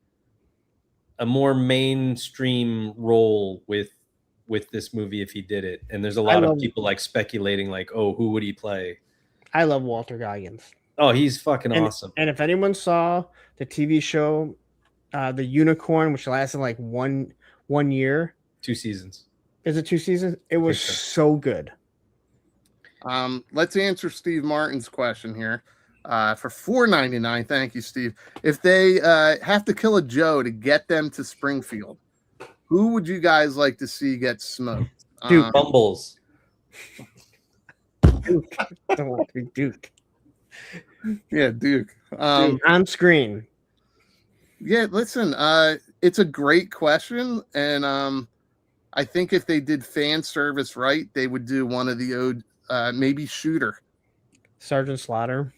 more mainstream role with this movie if he did it. And there's a lot of people like speculating like, oh, who would he play? I love Walter Goggins. Oh, he's fucking awesome. And if anyone saw the TV show, The Unicorn, which lasted like one year, 2 seasons. Is it 2 seasons? It was so good. Let's answer Steve Martin's question here. For $4.99, thank you, Steve. If they have to kill a Joe to get them to Springfield, who would you guys like to see get smoked? Duke Bumbles. Duke. Don't want to be Duke. Yeah, Duke. Duke on screen. Yeah, listen, it's a great question, and I think if they did fan service right, they would do one of the old, maybe Shooter. Sergeant Slaughter.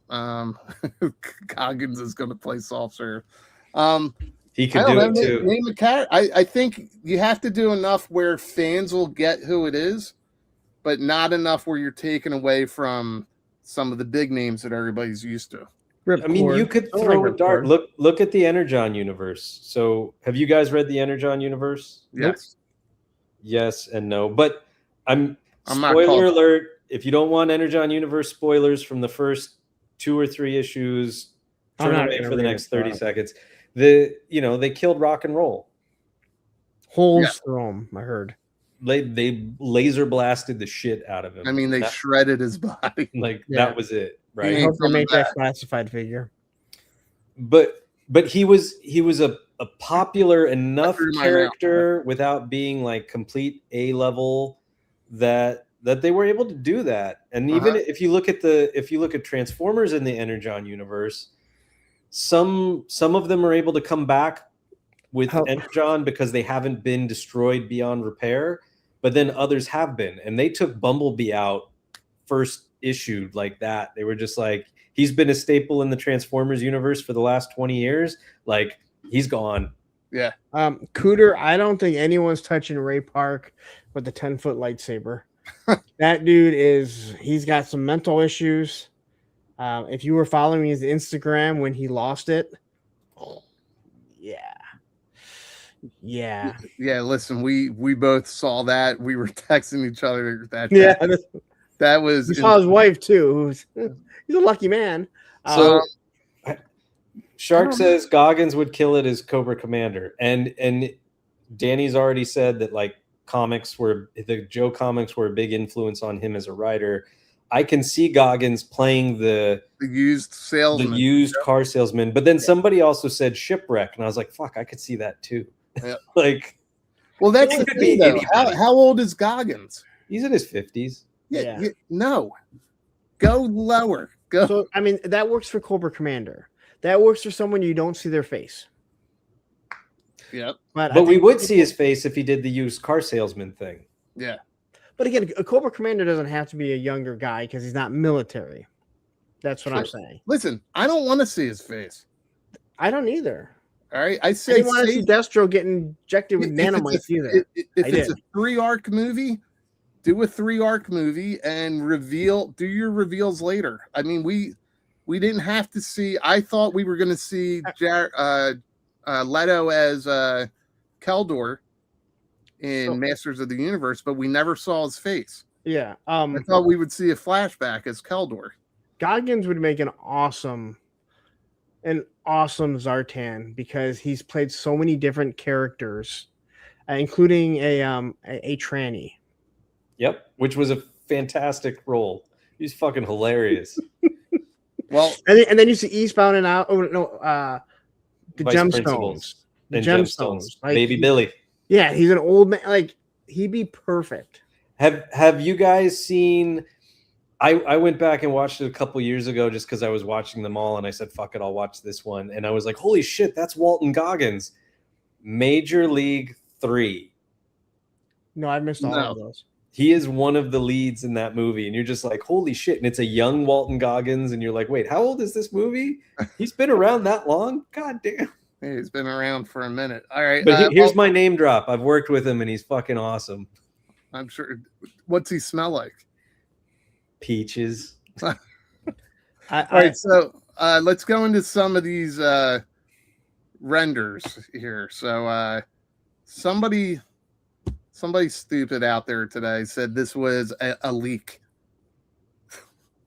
Goggins is going to play soft serve. He could do it too. Name a cat. I think you have to do enough where fans will get who it is, but not enough where you're taking away from some of the big names that everybody's used to. I mean, you could throw a dart. Look at the Energon universe. So, have you guys read the Energon universe? Yes. Yes and no. But I'm spoiler alert. If you don't want Energon universe spoilers from the first 2 or 3 issues, turn away for the next 30 seconds. They killed rock and roll. Holes through him, I heard. They laser blasted the shit out of him. I mean, they shredded his body. That was it, right? I hope they made that classified figure. But he was a popular enough character without being like complete A level that they were able to do that. And even if you look at Transformers in the Energon universe, some of them are able to come back with Energon because they haven't been destroyed beyond repair, but then others have been, and they took Bumblebee out first issue like that. They were just like, he's been a staple in the Transformers universe for the last 20 years. Like, he's gone. Yeah. Cooter, I don't think anyone's touching Ray Park with the 10-foot lightsaber. That dude he's got some mental issues. If you were following his Instagram when he lost it, yeah. Listen, we both saw that. We were texting each other that. Yeah, that was. He saw his wife too. He's a lucky man. So, Shark says Goggins would kill it as Cobra Commander, and Danny's already said that like the Joe comics were a big influence on him as a writer. I can see Goggins playing the used salesman, the used car salesman, but then somebody also said Shipwreck, and I was like, "Fuck, I could see that too." Yeah. Well, that's the thing, though. How old is Goggins? He's in his 50s. Yeah. No, go lower. Go. So I mean, that works for Cobra Commander. That works for someone you don't see their face. Yep. But we would see his face if he did the used car salesman thing. Yeah. But again, a Cobra Commander doesn't have to be a younger guy because he's not military. That's what I'm saying. Listen, I don't want to see his face. I don't either. All right. I didn't want to see Destro get injected with nanomites either. If it's a 3-arc movie, do a 3-arc movie and do your reveals later. I mean, we didn't have to see. I thought we were going to see Leto as Keldor in Masters of the Universe, but we never saw his face. Yeah. I thought we would see a flashback as Keldor. Goggins would make an awesome Zartan because he's played so many different characters, including a tranny. Yep, which was a fantastic role. He's fucking hilarious. Well, and then you see Eastbound and Out. Oh no, the Vice Gemstones. The Gemstones. Like, Baby Billy. Yeah, he's an old man. Like, he'd be perfect. Have you guys seen? I went back and watched it a couple years ago just because I was watching them all, and I said, "Fuck it, I'll watch this one." And I was like, "Holy shit, that's Walton Goggins." Major League 3. No, I missed all of those. He is one of the leads in that movie, and you're just like, "Holy shit!" And it's a young Walton Goggins, and you're like, "Wait, how old is this movie? He's been around that long? God damn!" He's been around for a minute. All right, but here's my name drop. I've worked with him, and he's fucking awesome. I'm sure. What's he smell like? Peaches. All right, so let's go into some of these renders here. So somebody stupid out there today said this was a leak.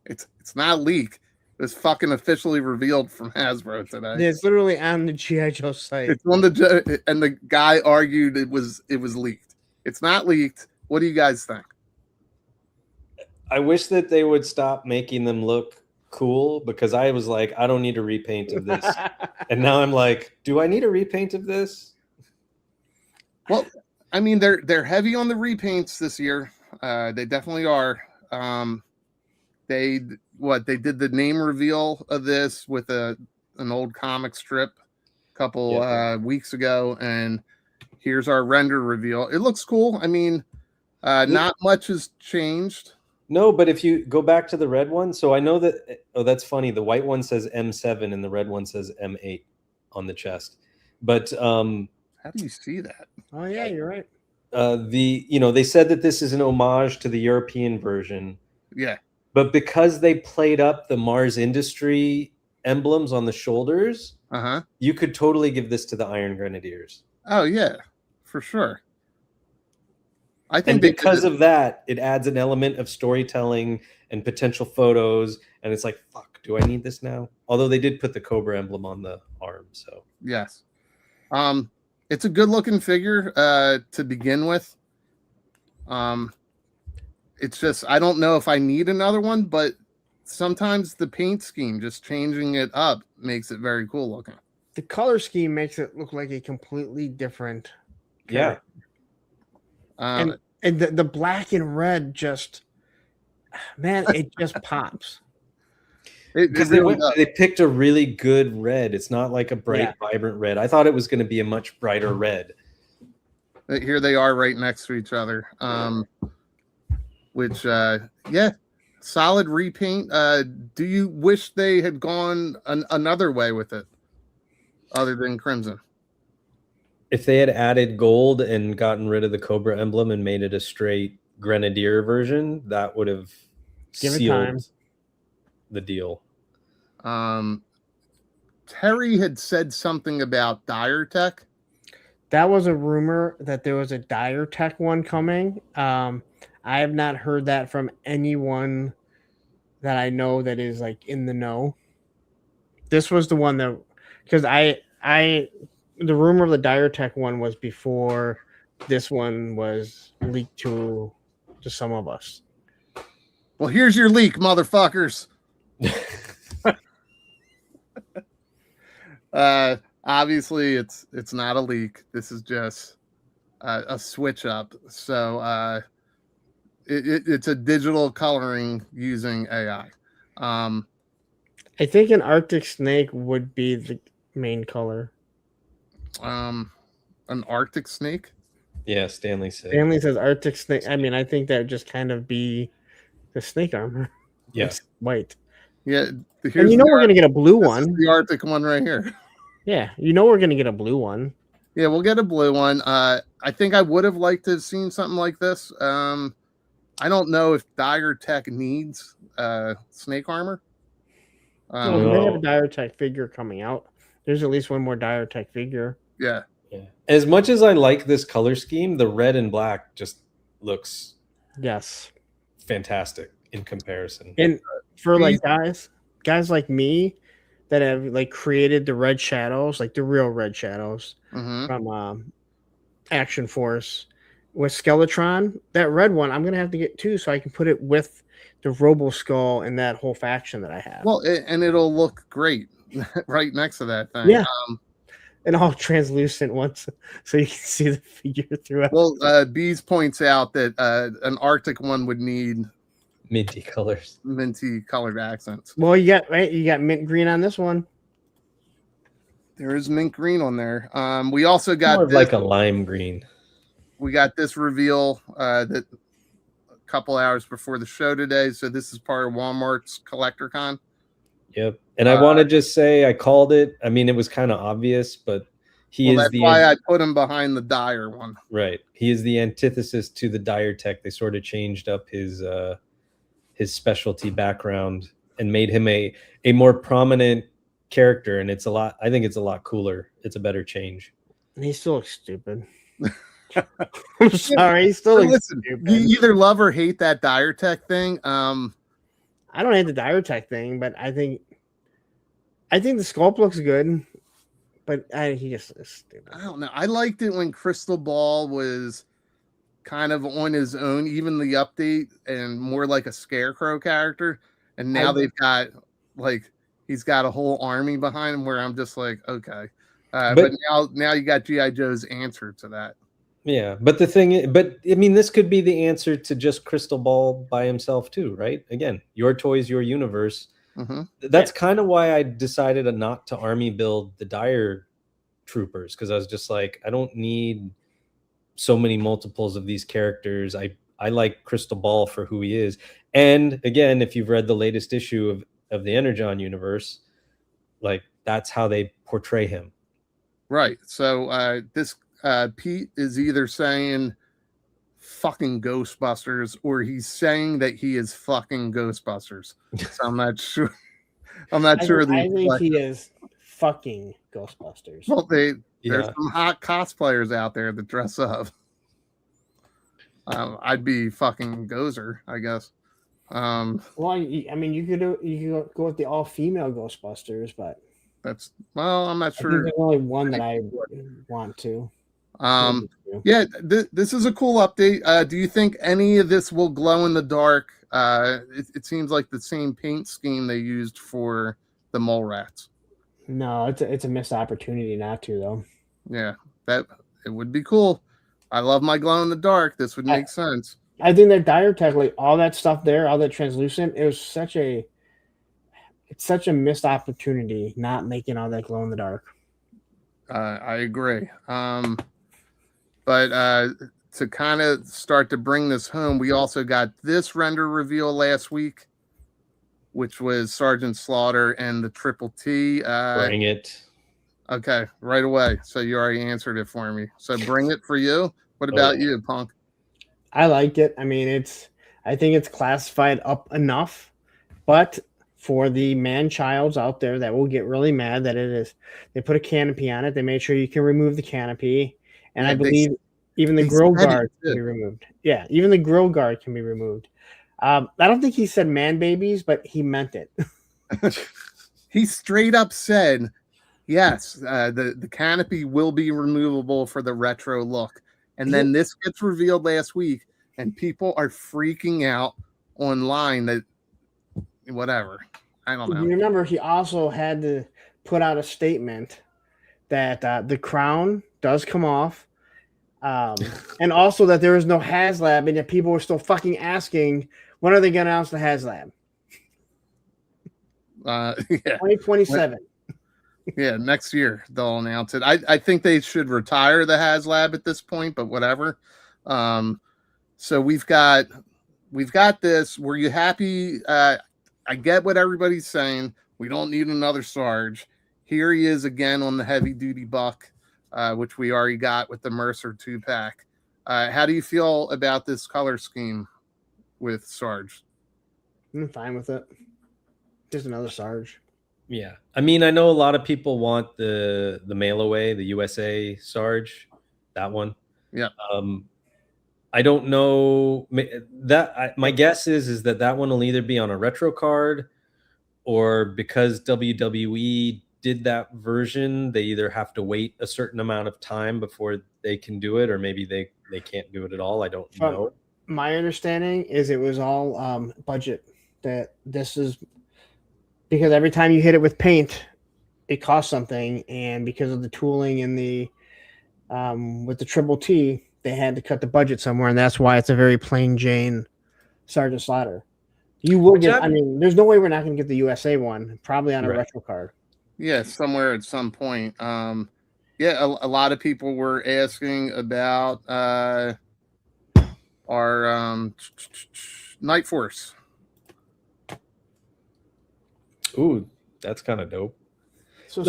It's not a leak. It was fucking officially revealed from Hasbro today. It's literally on the GI Joe site. It's on the and the guy argued it was leaked. It's not leaked. What do you guys think? I wish that they would stop making them look cool, because I was like, I don't need a repaint of this. And now I'm like, do I need a repaint of this? Well, I mean, they're heavy on the repaints this year. They definitely are. They did the name reveal of this with an old comic strip a couple weeks ago, and here's our render reveal. It looks cool. I mean, not much has changed. No, but if you go back to the red one, so I know that. Oh, that's funny. The white one says M7 and the red one says M8 on the chest. But how do you see that? Oh yeah, you're right. They said that this is an homage to the European version. Yeah. But because they played up the Mars Industry emblems on the shoulders, you could totally give this to the Iron Grenadiers. Oh yeah, for sure. I think and because of that, it adds an element of storytelling and potential photos. And it's like, fuck, do I need this now? Although they did put the Cobra emblem on the arm, so yes, it's a good looking figure to begin with. It's just, I don't know if I need another one, but sometimes the paint scheme, just changing it up, makes it very cool looking. The color scheme makes it look like a completely different character. Yeah. And the black and red just, man, it just pops. Because they picked a really good red. It's not like a bright, vibrant red. I thought it was going to be a much brighter red. Here they are right next to each other. Which, solid repaint. Do you wish they had gone another way with it other than crimson? If they had added gold and gotten rid of the Cobra emblem and made it a straight Grenadier version, that would have sealed the deal. Terry had said something about Dire Tech. That was a rumor that there was a Dire Tech one coming. I have not heard that from anyone that I know that is like in the know. This was the one that, because the rumor of the Dire Tech one was before this one was leaked to some of us. Well, here's your leak, motherfuckers. Obviously, it's not a leak. This is just a switch up. So it's a digital coloring using AI. I think an Arctic snake would be the main color. An Arctic snake? Yeah, Stanley said. Stanley says Arctic snake. I mean, I think that would just kind of be the snake armor. Yes, white. Yeah, and we're gonna get a blue one. The Arctic one right here. Yeah, we're gonna get a blue one. Yeah, we'll get a blue one. I think I would have liked to have seen something like this. I don't know if Dire Tech needs snake armor. They have a Dire Tech figure coming out. There's at least one more Dire Tech figure. Yeah. As much as I like this color scheme, the red and black just looks fantastic in comparison. And for like guys like me that have like created the red shadows, like the real red shadows from Action Force with Skeletron, that red one I'm gonna have to get too, so I can put it with the Robo Skull and that whole faction that I have. Well, and it'll look great right next to that thing. Yeah. And all translucent ones, so you can see the figure throughout. Well, Bees points out that an Arctic one would need minty colors, minty colored accents. Well, you got mint green on this one. There is mint green on there. We also got more like a lime green. We got this reveal that a couple hours before the show today. So this is part of Walmart's Collector Con. Yep. And I want to just say I called it. I mean, it was kind of obvious, but that's why I put him behind the Dire one. Right. He is the antithesis to the Dire Tech. They sort of changed up his specialty background and made him a more prominent character, and it's a lot. I think it's a lot cooler. It's a better change. And he still looks stupid. I'm sorry, he still looks Listen, stupid. you either love or hate that dire tech thing. I don't hate the dire tech thing, but I think the sculpt looks good, but he just looks stupid. I don't know. I liked it when Crystal Ball was kind of on his own, even the update, and more like a Scarecrow character. And now they've got like he's got a whole army behind him. Where I'm just like, okay, but now you got G.I. Joe's answer to that. Yeah, but I mean, this could be the answer to just Crystal Ball by himself too, right? Again, your toys, your universe. Mm-hmm. That's kind of why I decided not to army build the Dire Troopers, because I was just like, I don't need so many multiples of these characters. I like Crystal Ball for who he is. And again, if you've read the latest issue of the Energon universe, like that's how they portray him. Right. So this Pete is either saying fucking Ghostbusters or he's saying that he is fucking Ghostbusters. So I'm not sure. I'm not sure. I think he is fucking Ghostbusters. Well, there's some hot cosplayers out there that dress up. I'd be fucking Gozer, I guess. Well, I mean, you could go with the all-female Ghostbusters, but I'm not sure. There's only one that I want to. Yeah, this is a cool update. Do you think any of this will glow in the dark? It seems like the same paint scheme they used for the mole rats. No, it's a missed opportunity not to, though. Yeah, that it would be cool. I love my glow in the dark. This would make sense. I think that dire tech, like all that stuff there, all that translucent, it's such a missed opportunity not making all that glow in the dark. I agree. But to kind of start to bring this home, we also got this render reveal last week, which was Sergeant Slaughter and the Triple T. Bring it. Okay, right away. So you already answered it for me. So bring it for you. What about you, Punk? I like it. I mean, I think it's classified up enough, but for the man-childs out there that will get really mad that they put a canopy on it. They made sure you can remove the canopy. And I believe even the grill guard can be removed. Yeah, even the grill guard can be removed. I don't think he said man babies, but he meant it. He straight up said, yes, the canopy will be removable for the retro look. And then this gets revealed last week, and people are freaking out online that whatever. I don't know. You remember he also had to put out a statement that the crown does come off, and also that there is no HasLab, and that people were still fucking asking, when are they going to announce the HasLab? Yeah. 2027. Yeah, next year they'll announce it. I think they should retire the HasLab at this point, but whatever. So we've got this. Were you happy? I get what everybody's saying. We don't need another Sarge. Here he is again on the heavy duty buck, which we already got with the Mercer 2-pack. How do you feel about this color scheme with Sarge? I'm fine with it. Just another Sarge. Yeah. I mean, I know a lot of people want the mail away, the USA Sarge, that one. Yeah. I don't know that my guess is that one will either be on a retro card, or because WWE did that version, they either have to wait a certain amount of time before they can do it, or maybe they can't do it at all. I don't know. My understanding is it was all budget. That this is because every time you hit it with paint, it costs something, and because of the tooling in the with the Triple T, they had to cut the budget somewhere, and that's why it's a very plain Jane Sergeant Slaughter. You will get. I mean, there's no way we're not going to get the USA one. Probably on a retro card. Yeah, somewhere at some point. Yeah, a lot of people were asking about our Night Force. Ooh, that's kind of dope. So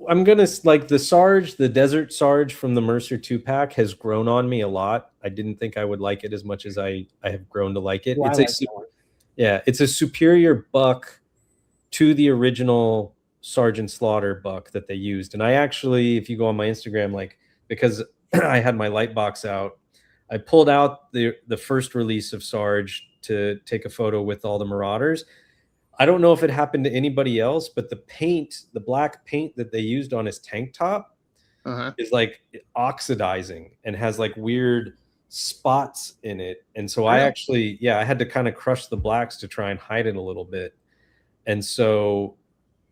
I'm gonna like the Sarge, the Desert Sarge from the Mercer 2-pack has grown on me a lot. I didn't think I would like it as much as I have grown to like it. Well, it's a superior buck to the original Sergeant Slaughter buck that they used. And I actually, if you go on my Instagram, like, because I had my light box out, I pulled out the first release of Sarge to take a photo with all the Marauders. I don't know if it happened to anybody else, but the paint, the black paint that they used on his tank top is like oxidizing and has like weird spots in it. And so I actually, I had to kind of crush the blacks to try and hide it a little bit. And so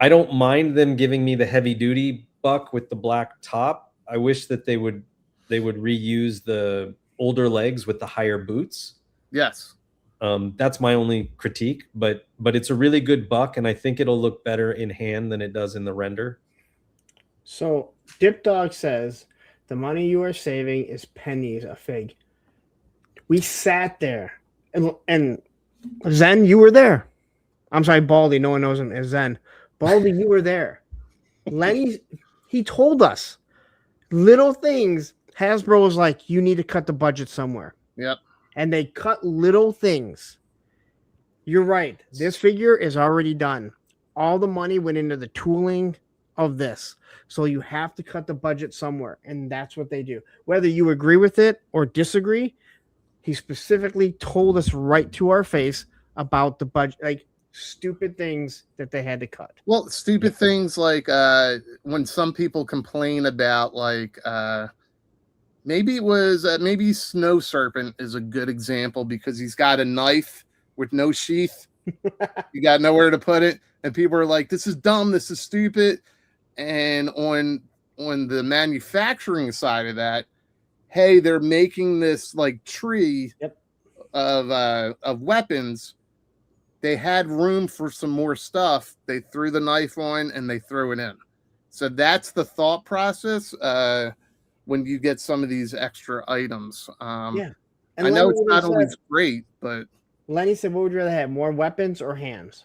I don't mind them giving me the heavy duty buck with the black top. I wish that they would reuse the older legs with the higher boots. Yes. That's my only critique, but it's a really good buck, and I think it'll look better in hand than it does in the render. So Dip Dog says the money you are saving is pennies a fig. We sat there, and Zen, you were there. I'm sorry, Baldy. No one knows him as Zen. Baldy, you were there. Lenny, he told us little things. Hasbro was like, you need to cut the budget somewhere. Yep. And they cut little things. You're right. This figure is already done. All the money went into the tooling of this. So you have to cut the budget somewhere. And that's what they do. Whether you agree with it or disagree, he specifically told us right to our face about the budget, like stupid things that they had to cut. Well, stupid things like when some people complain about like maybe Snow Serpent is a good example because he's got a knife with no sheath. You got nowhere to put it. And people are like, this is dumb. This is stupid. And on the manufacturing side of that, hey, they're making this like tree of weapons. They had room for some more stuff. They threw the knife on and they threw it in. So that's the thought process. When you get some of these extra items. And I know it's not always great, but Lenny said, what would you rather have, more weapons or hands?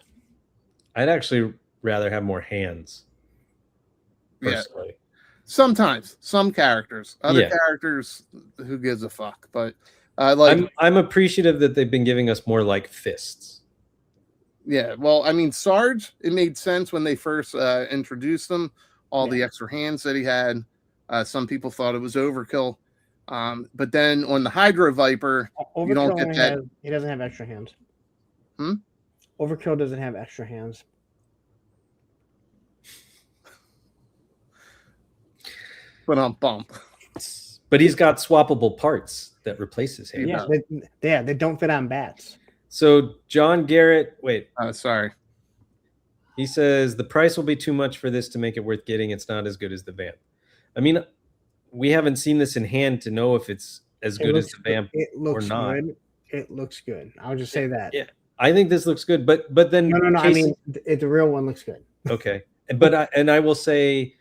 I'd actually rather have more hands. Personally. Yeah. Sometimes, some characters. Other characters, who gives a fuck? But I'm appreciative that they've been giving us more like fists. Yeah, well, I mean, Sarge, it made sense when they first introduced them, all the extra hands that he had. Some people thought it was overkill. But then on the Hydro Viper, Overkill you don't get that. He doesn't have extra hands. Hmm? Overkill doesn't have extra hands. But I'm bump. But he's got swappable parts that replace his hands. Yeah, they don't fit on bats. So John Garrett, wait. Sorry. He says the price will be too much for this to make it worth getting. It's not as good as the Vamp. I mean, we haven't seen this in hand to know if it's as good as the Vamp or not. Good. It looks good. I'll just say that. Yeah, I think this looks good, but then no. I mean, the real one looks good. Okay, but I will say,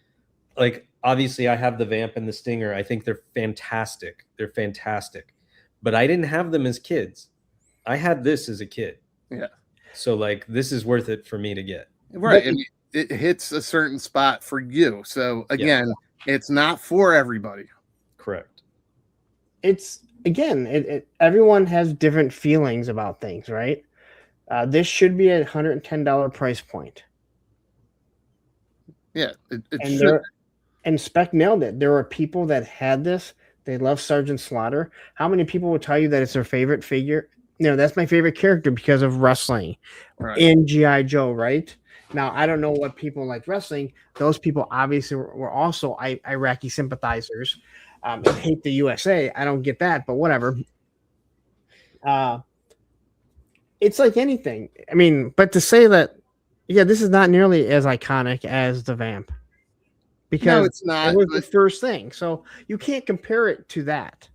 like, obviously, I have the Vamp and the Stinger. I think they're fantastic. But I didn't have them as kids. I had this as a kid. Yeah. So like, this is worth it for me to get. Right. I mean, it hits a certain spot for you. So again, it's not for everybody. Correct. It's everyone has different feelings about things, right? This should be a $110 price point. Yeah, it should. And Spec nailed it. There are people that had this. They love Sergeant Slaughter. How many people will tell you that it's their favorite figure? That's my favorite character because of wrestling in G.I. Joe, right? Now, I don't know what people like wrestling. Those people obviously were also Iraqi sympathizers and hate the USA. I don't get that, but whatever. It's like anything. I mean, but to say that, this is not nearly as iconic as the Vamp. Because no, it's not. It was the first thing. So you can't compare it to that.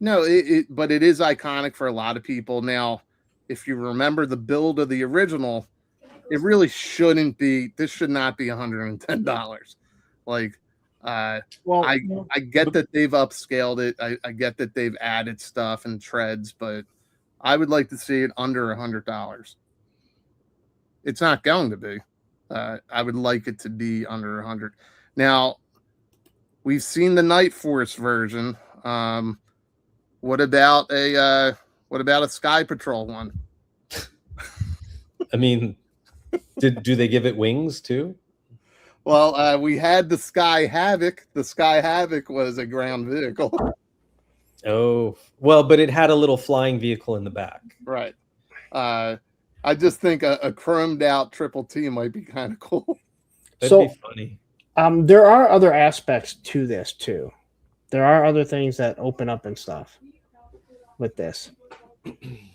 No, but it is iconic for a lot of people. Now, if you remember the build of the original, it really shouldn't be. This should not be $110. Like, I get that they've upscaled it. I get that they've added stuff and treads, but I would like to see it under $100. It's not going to be. I would like it to be under 100. Now, we've seen the Night Force version. What about a Sky Patrol one? I mean, Do they give it wings too? Well, we had the Sky Havoc. The Sky Havoc was a ground vehicle. Oh, well, but it had a little flying vehicle in the back. Right. I just think a chromed out Triple T might be kind of cool. That'd be funny. There are other aspects to this too. There are other things that open up and stuff with this.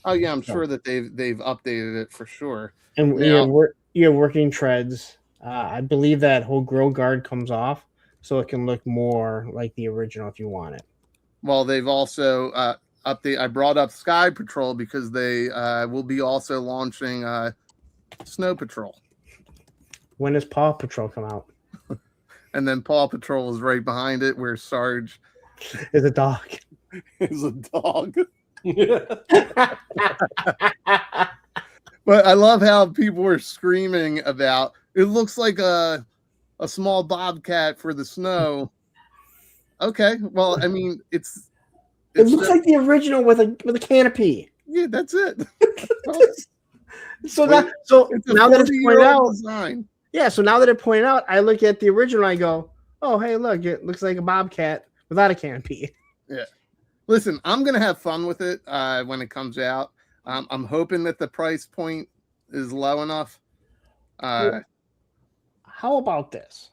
Oh yeah, I'm sure that they've updated it for sure. And you have working treads. I believe that whole grill guard comes off, so it can look more like the original if you want it. Well, they've also update. I brought up Sky Patrol because they will be also launching Snow Patrol. When does Paw Patrol come out? And then Paw Patrol is right behind it, where Sarge is a dog. Is a dog. But I love how people were screaming about it. Looks like a small bobcat for the snow. Okay, well, I mean, it looks like the original with a canopy. Yeah, that's it. So now that it's pointed out, design. Yeah. So now that it pointed out, I look at the original. I go, oh, hey, look, it looks like a bobcat without a canopy. Yeah. Listen, I'm gonna have fun with it when it comes out. I'm hoping that the price point is low enough. How about this?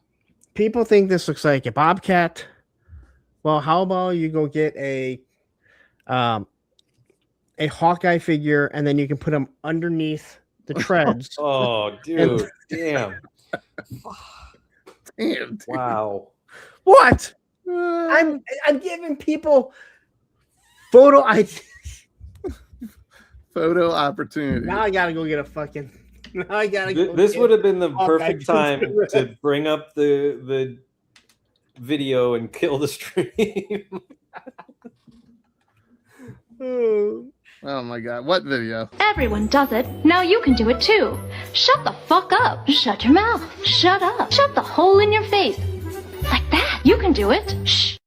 People think this looks like a bobcat. Well, how about you go get a Hawkeye figure, and then you can put them underneath the treads. Oh, dude! Damn! Damn! Dude. Wow! What? I'm giving people photo opportunity. Now I gotta go get a fucking. Now I gotta. Go this would have been the perfect time to bring up the video and kill the stream. Oh my god, what video? Everyone does it. Now you can do it too. Shut the fuck up. Shut your mouth. Shut up. Shut the hole in your face. Like that. You can do it. Shh.